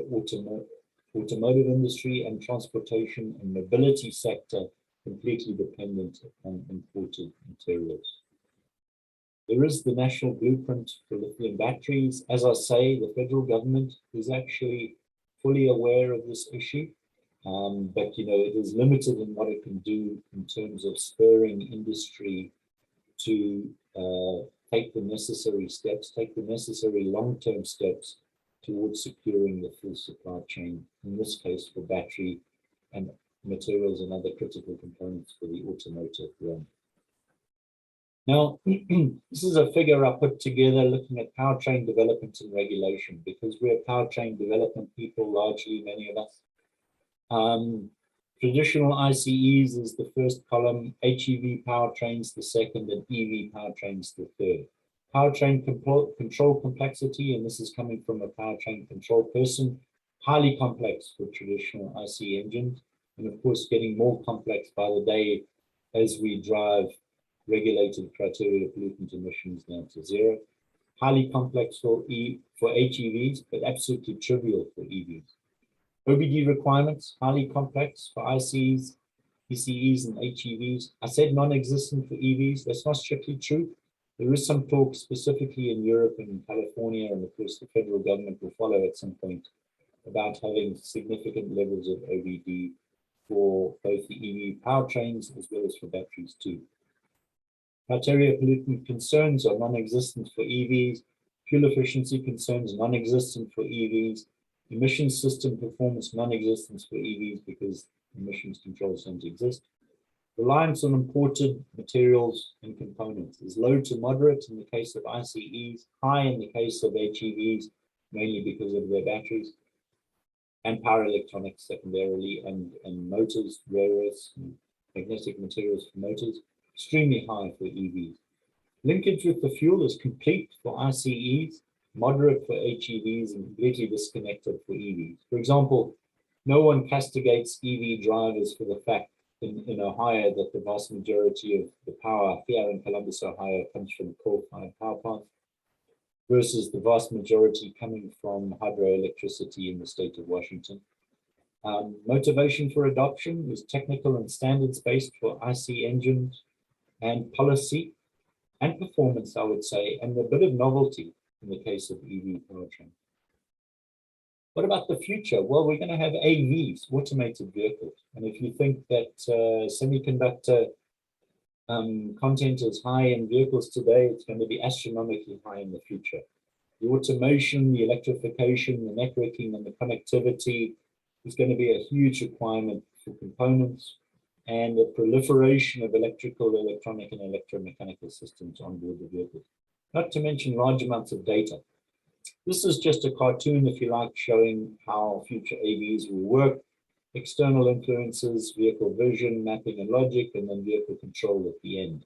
automotive industry and transportation and mobility sector completely dependent on imported materials. There is the national blueprint for lithium batteries. As I say, the federal government is actually fully aware of this issue, but you know, it is limited in what it can do in terms of spurring industry to take the necessary steps, take the necessary long-term steps towards securing the full supply chain, in this case for battery and materials and other critical components for the automotive realm. Now, this is a figure I put together looking at powertrain development and regulation, because we're powertrain development people, largely, many of us. Traditional ICEs is the first column, HEV powertrains the second, and EV powertrains the third. Powertrain control complexity, and this is coming from a powertrain control person, highly complex for traditional ICE engines, and of course getting more complex by the day as we drive regulated criteria pollutant emissions down to zero. Highly complex for HEVs, but absolutely trivial for EVs. OBD requirements, highly complex for ICEs, PCEs, and HEVs. I said non-existent for EVs. That's not strictly true. There is some talk specifically in Europe and California, and of course the federal government will follow at some point, about having significant levels of OBD for both the EV powertrains as well as for batteries too. Criteria pollutant concerns are non-existent for EVs. Fuel efficiency concerns non-existent for EVs. Emissions system performance non-existent for EVs because emissions controls don't exist. Reliance on imported materials and components is low to moderate in the case of ICEs, high in the case of HEVs, mainly because of their batteries, and power electronics secondarily, and motors, rare earths, and magnetic materials for motors, extremely high for EVs. Linkage with the fuel is complete for ICEs, moderate for HEVs, and completely disconnected for EVs. For example, no one castigates EV drivers for the fact in Ohio that the vast majority of the power here in Columbus, Ohio, comes from coal-fired power plants, versus the vast majority coming from hydroelectricity in the state of Washington. Motivation for adoption is technical and standards-based for IC engines, and policy and performance, I would say, and a bit of novelty in the case of EV powertrain. What about the future? Well, we're going to have AVs, automated vehicles. And if you think that semiconductor content is high in vehicles today, it's going to be astronomically high in the future. The automation, the electrification, the networking, and the connectivity is going to be a huge requirement for components, and the proliferation of electrical, electronic, and electromechanical systems on board the vehicles, not to mention large amounts of data. This is just a cartoon, if you like, showing how future AVs will work, external influences, vehicle vision, mapping and logic, and then vehicle control at the end.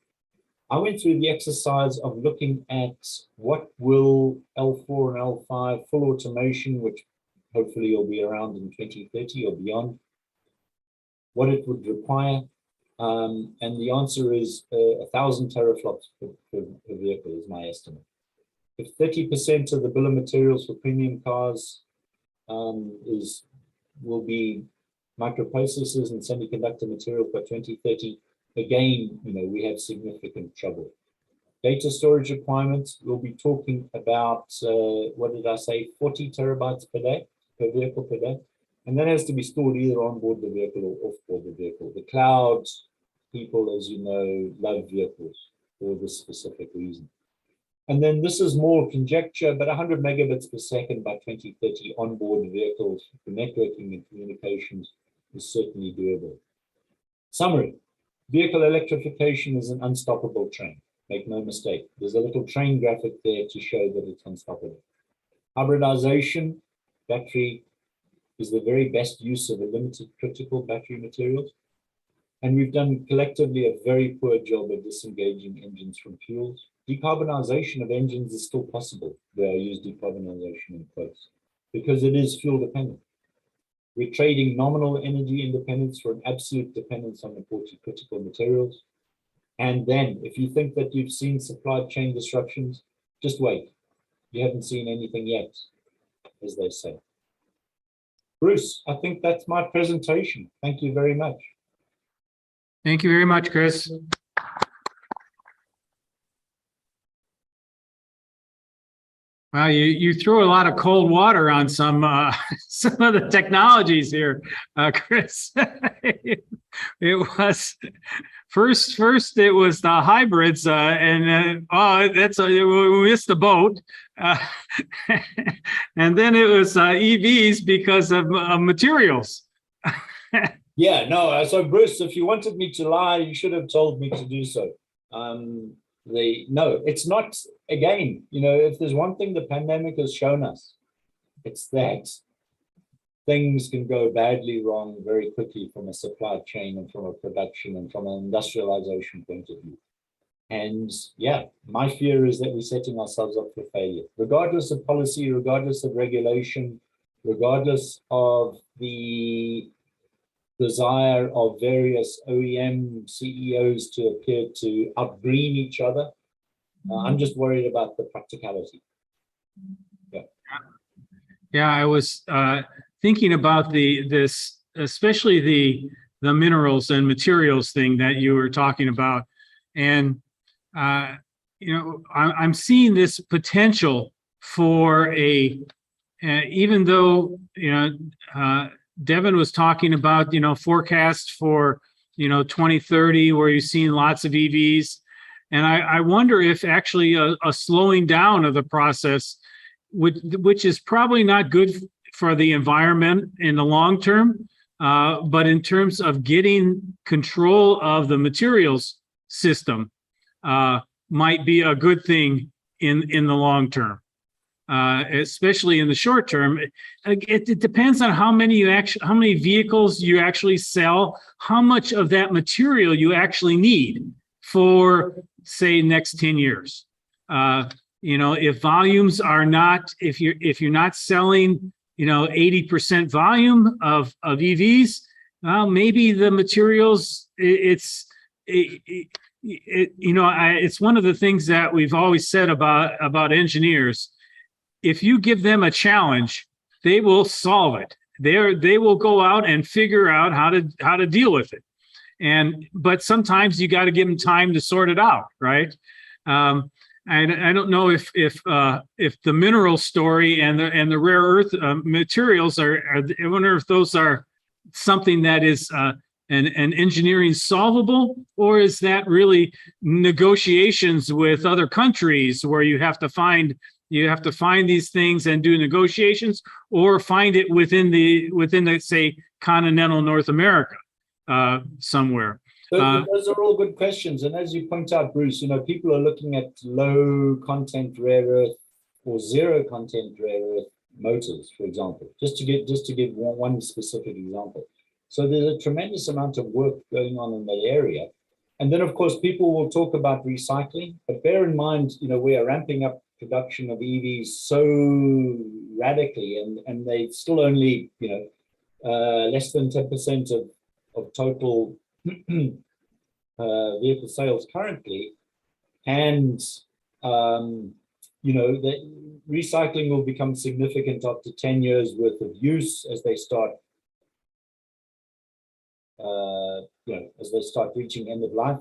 I went through the exercise of looking at what will L4 and L5 full automation, which hopefully will be around in 2030 or beyond, what it would require. And the answer is 1,000 teraflops per vehicle is my estimate. If 30% of the bill of materials for premium cars will be microprocessors and semiconductor materials by 2030, again, we have significant trouble. Data storage requirements, we'll be talking about, what did I say, 40 terabytes per day, per vehicle per day. And that has to be stored either on board the vehicle or off board the vehicle. The cloud people, as you know, love vehicles. for this specific reason. And then this is more conjecture, but 100 megabits per second by 2030 onboard vehicles for networking and communications is certainly doable. Summary, vehicle electrification is an unstoppable train. Make no mistake, there's a little train graphic there to show that it's unstoppable. Hybridization, battery, is the very best use of a limited critical battery materials. And we've done collectively a very poor job of disengaging engines from fuels. Decarbonization of engines is still possible, where I use decarbonization in quotes, because it is fuel dependent. We're trading nominal energy independence for an absolute dependence on imported critical materials. And then, if you think that you've seen supply chain disruptions, just wait. You haven't seen anything yet, as they say. Bruce, I think that's my presentation. Thank you very much. Thank you very much, Chris. Wow, you threw a lot of cold water on some of the technologies here, Chris. It was first it was the hybrids, and we missed the boat, and then it was EVs because of materials. Yeah, no. So Bruce, if you wanted me to lie, you should have told me to do so. No, it's not. Again, if there's one thing the pandemic has shown us, it's that things can go badly wrong very quickly from a supply chain and from a production and from an industrialization point of view. And yeah, my fear is that we're setting ourselves up for failure, regardless of policy, regardless of regulation, regardless of the desire of various OEM CEOs to appear to outgreen each other. I'm just worried about the practicality. Yeah, I was thinking about this, especially the minerals and materials thing that you were talking about, and I'm seeing this potential for even though Devin was talking about forecast for 2030 where you're seeing lots of EVs, and I wonder if actually a slowing down of the process, which is probably not good for the environment in the long term, but in terms of getting control of the materials system, might be a good thing in the long term. Especially in the short term, it depends on how many vehicles you actually sell, how much of that material you actually need for, say, next 10 years. If volumes are not, if you're not selling, 80% volume of EVs, well, maybe the materials, it's one of the things that we've always said about engineers. If you give them a challenge, they will solve it. They will go out and figure out how to deal with it. But sometimes you got to give them time to sort it out, right? I don't know if the mineral story and the rare earth materials are. I wonder if those are something that is an engineering solvable, or is that really negotiations with other countries where you have to find these things and do negotiations, or find it within the say continental North America somewhere. Those are all good questions, and as you point out, Bruce, people are looking at low content rare earth or zero content rare earth motors, for example, just to give one specific example. So there's a tremendous amount of work going on in that area, and then of course people will talk about recycling, but bear in mind, we are ramping up production of EVs so radically, and they still only less than 10% of total vehicle sales currently, and the recycling will become significant after 10 years worth of use as they start reaching end of life.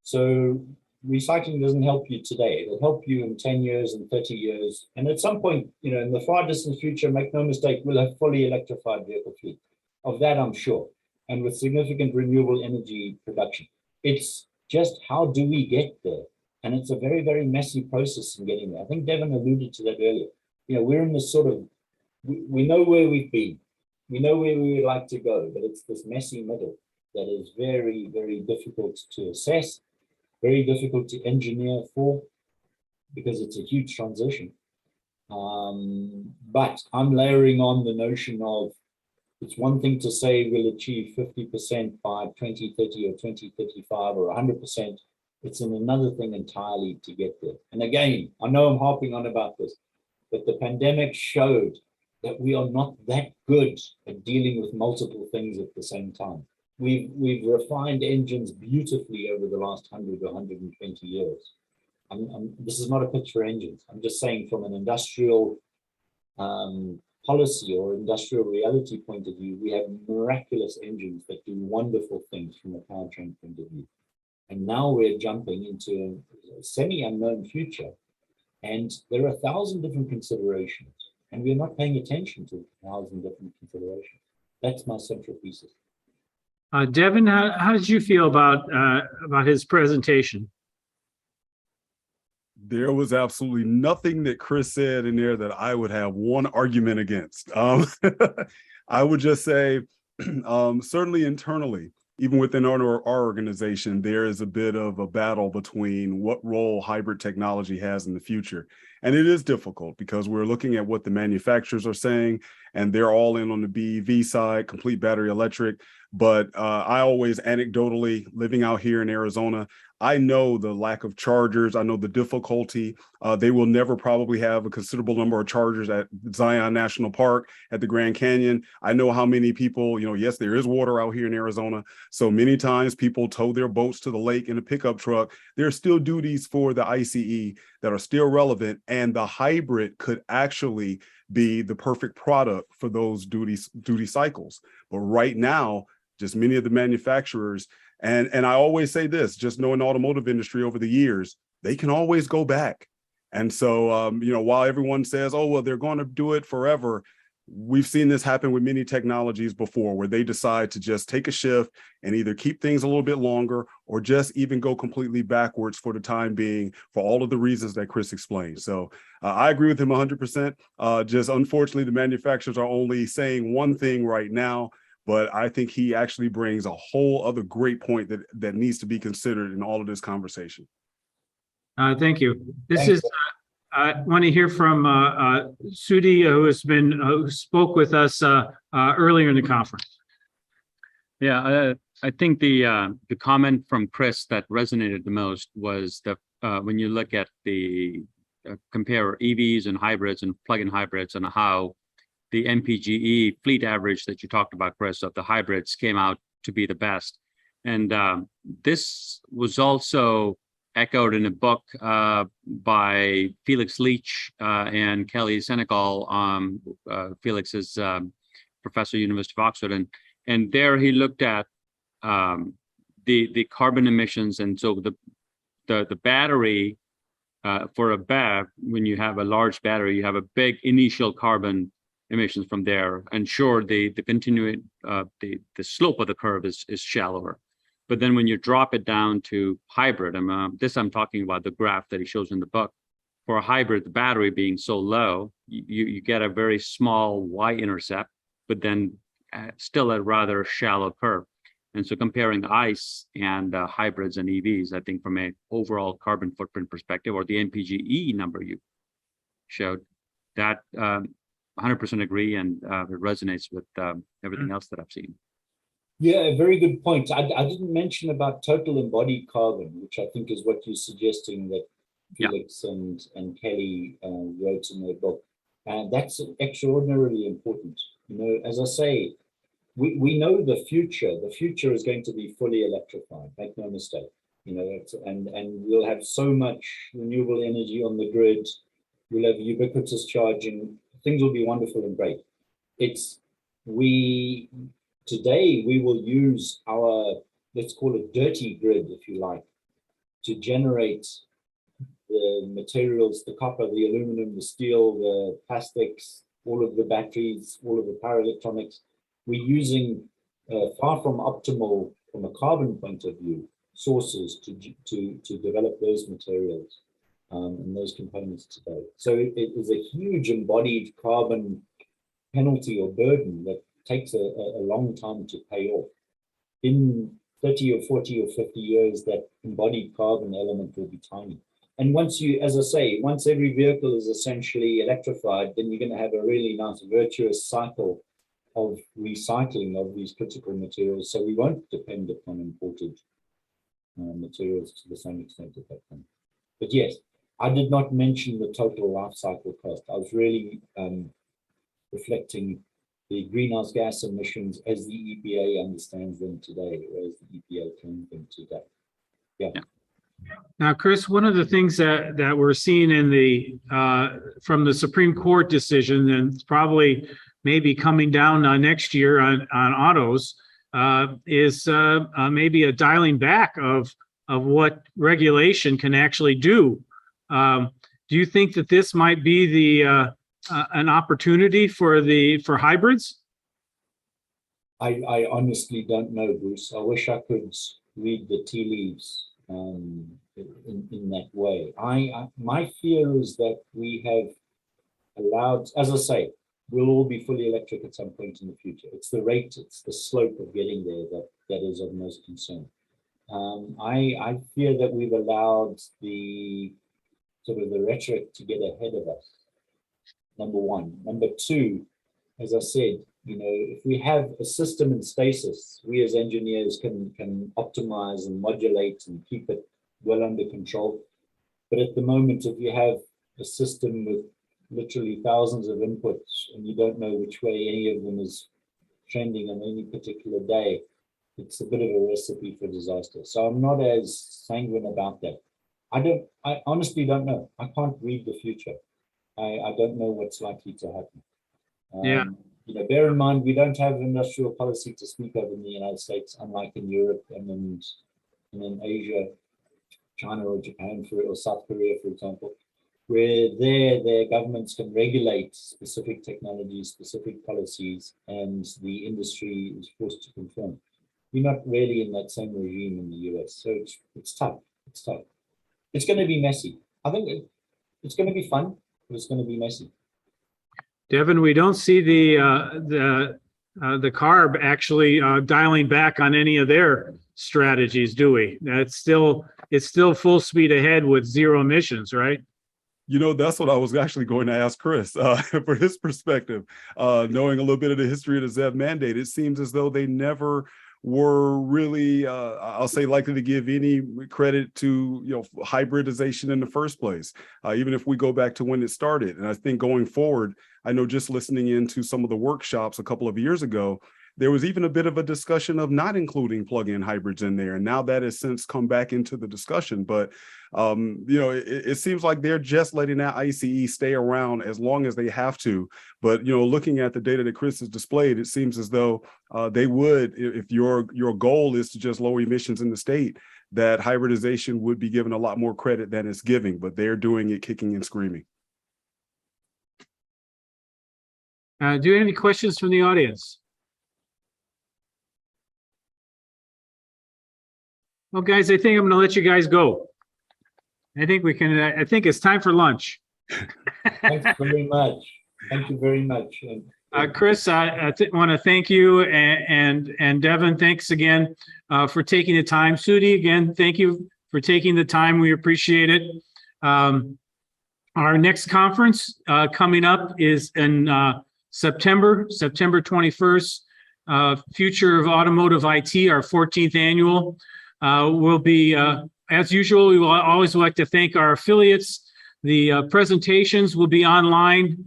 So recycling doesn't help you today. It'll help you in 10 years and 30 years. And at some point, in the far distant future, make no mistake, we'll have fully electrified vehicle fleet. Of that, I'm sure. And with significant renewable energy production. It's just, how do we get there? And it's a very, very messy process in getting there. I think Devin alluded to that earlier. We're in this sort of, we know where we've been. We know where we would like to go, but it's this messy middle that is very, very difficult to assess, very difficult to engineer for, because it's a huge transition. But I'm layering on the notion of, it's one thing to say we'll achieve 50% by 2030 or 2035 or 100%. It's another thing entirely to get there. And again, I know I'm harping on about this, but the pandemic showed that we are not that good at dealing with multiple things at the same time. We've refined engines beautifully over the last 100 or 120 years. This is not a pitch for engines. I'm just saying from an industrial policy or industrial reality point of view, we have miraculous engines that do wonderful things from a powertrain point of view. And now we're jumping into a semi-unknown future. And there are 1,000 different considerations. And we're not paying attention to 1,000 different considerations. That's my central thesis. Devin, how did you feel about his presentation? There was absolutely nothing that Chris said in there that I would have one argument against. I would just say, certainly internally, even within our organization, there is a bit of a battle between what role hybrid technology has in the future. And it is difficult because we're looking at what the manufacturers are saying, and they're all in on the BEV side, complete battery electric. But I always anecdotally, living out here in Arizona, I know the lack of chargers. I know the difficulty. They will never probably have a considerable number of chargers at Zion National Park, at the Grand Canyon. I know how many people, yes, there is water out here in Arizona. So many times people tow their boats to the lake in a pickup truck. There are still duties for the ICE that are still relevant, and the hybrid could actually be the perfect product for those duty cycles. But right now, just many of the manufacturers, and I always say this, just knowing the automotive industry over the years, they can always go back. And so, while everyone says, oh, well, they're going to do it forever, we've seen this happen with many technologies before, where they decide to just take a shift and either keep things a little bit longer or just even go completely backwards for the time being, for all of the reasons that Chris explained. So I agree with him 100%. Just unfortunately, the manufacturers are only saying one thing right now, but I think he actually brings a whole other great point that needs to be considered in all of this conversation. Thank you. I want to hear from Sudi, who spoke with us earlier in the conference. Yeah, I think the comment from Chris that resonated the most was that when you look at the compare EVs and hybrids and plug-in hybrids, and how the MPGE fleet average that you talked about, Chris, of the hybrids came out to be the best. And this was also echoed in a book by Felix Leach and Kelly Senegal. Felix is professor at University of Oxford, and there he looked at the carbon emissions. And so the battery for a BEV, when you have a large battery, you have a big initial carbon emissions from there. And sure, the slope of the curve is shallower. But then when you drop it down to hybrid, I'm talking about the graph that he shows in the book. For a hybrid, the battery being so low, you get a very small y-intercept, but then still a rather shallow curve. And so comparing ICE and hybrids and EVs, I think from an overall carbon footprint perspective, or the MPGE number you showed, that 100% agree, and it resonates with everything else that I've seen. Yeah, very good point. I didn't mention about total embodied carbon, which I think is what you're suggesting that Felix and Kelly wrote in their book. And that's extraordinarily important. As I say, we know the future. The future is going to be fully electrified, make no mistake. And we'll have so much renewable energy on the grid. We'll have ubiquitous charging. Things will be wonderful and great. Today, we will use our, let's call it dirty grid, if you like, to generate the materials, the copper, the aluminum, the steel, the plastics, all of the batteries, all of the power electronics. We're using far from optimal from a carbon point of view, sources to develop those materials and those components today. So it is a huge embodied carbon penalty or burden that takes a long time to pay off. In 30 or 40 or 50 years, that embodied carbon element will be tiny. And once you, as I say, once every vehicle is essentially electrified, then you're going to have a really nice virtuous cycle of recycling of these critical materials. So we won't depend upon imported materials to the same extent at that point. But yes, I did not mention the total life cycle cost. I was really reflecting the greenhouse gas emissions as the EPA understands them today, or as the EPA claims them today. Yeah. Now, Chris, one of the things that we're seeing in the from the Supreme Court decision, and it's probably maybe coming down next year on autos, is maybe a dialing back of what regulation can actually do. Do you think that this might be the an opportunity for hybrids? I honestly don't know, Bruce. I wish I could read the tea leaves in that way. My fear is that we have allowed, as I say, we'll all be fully electric at some point in the future. It's the rate, it's the slope of getting there that is of most concern. I fear that we've allowed the sort of the rhetoric to get ahead of us. Number one. Number two, as I said, you know, if we have a system in stasis, we as engineers can optimize and modulate and keep it well under control. But at the moment, if you have a system with literally thousands of inputs and you don't know which way any of them is trending on any particular day, it's a bit of a recipe for disaster. So I'm not as sanguine about that. I honestly don't know. I can't read the future. I don't know what's likely to happen. Yeah. You know, bear in mind, we don't have industrial policy to speak of in the United States, unlike in Europe and in Asia, China or Japan, or South Korea, for example, where their governments can regulate specific technologies, specific policies, and the industry is forced to conform. We're not really in that same regime in the US, so it's tough. It's tough. It's going to be messy. I think it's going to be fun, but it's going to be messy. Devin, we don't see the CARB actually dialing back on any of their strategies, do we? It's still full speed ahead with zero emissions, right? You know, that's what I was actually going to ask Chris for his perspective. Knowing a little bit of the history of the ZEV mandate, it seems as though they never were really, I'll say, likely to give any credit to, you know, hybridization in the first place, even if we go back to when it started. And I think going forward, I know just listening into some of the workshops a couple of years ago, there was even a bit of a discussion of not including plug-in hybrids in there. And now that has since come back into the discussion. But, you know, it seems like they're just letting that ICE stay around as long as they have to. But, you know, looking at the data that Chris has displayed, it seems as though they would, if your goal is to just lower emissions in the state, that hybridization would be given a lot more credit than it's giving, but they're doing it kicking and screaming. Do you have any questions from the audience? Well, guys, I think I'm going to let you guys go. I think we can. I think it's time for lunch. Thanks very much. Thank you very much. Chris, I want to thank you, and Devin, thanks again for taking the time. Sudi, again, thank you for taking the time. We appreciate it. Our next conference coming up is in September 21st. Future of Automotive IT, our 14th annual. Will be, as usual, we will always like to thank our affiliates. The presentations will be online.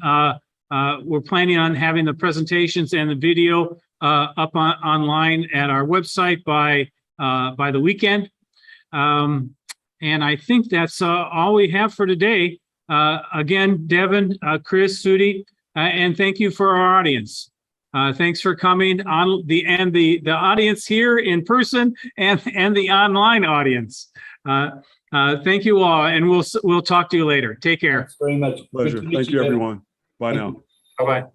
We're planning on having the presentations and the video up online at our website by the weekend. And I think that's all we have for today. Again, Devin, Chris, Sudi, and thank you for our audience. Thanks for coming on the audience here in person and the online audience. Thank you all, and we'll talk to you later. Take care. Thanks very much. Pleasure. Thank you, everyone. Bye now. Bye-bye.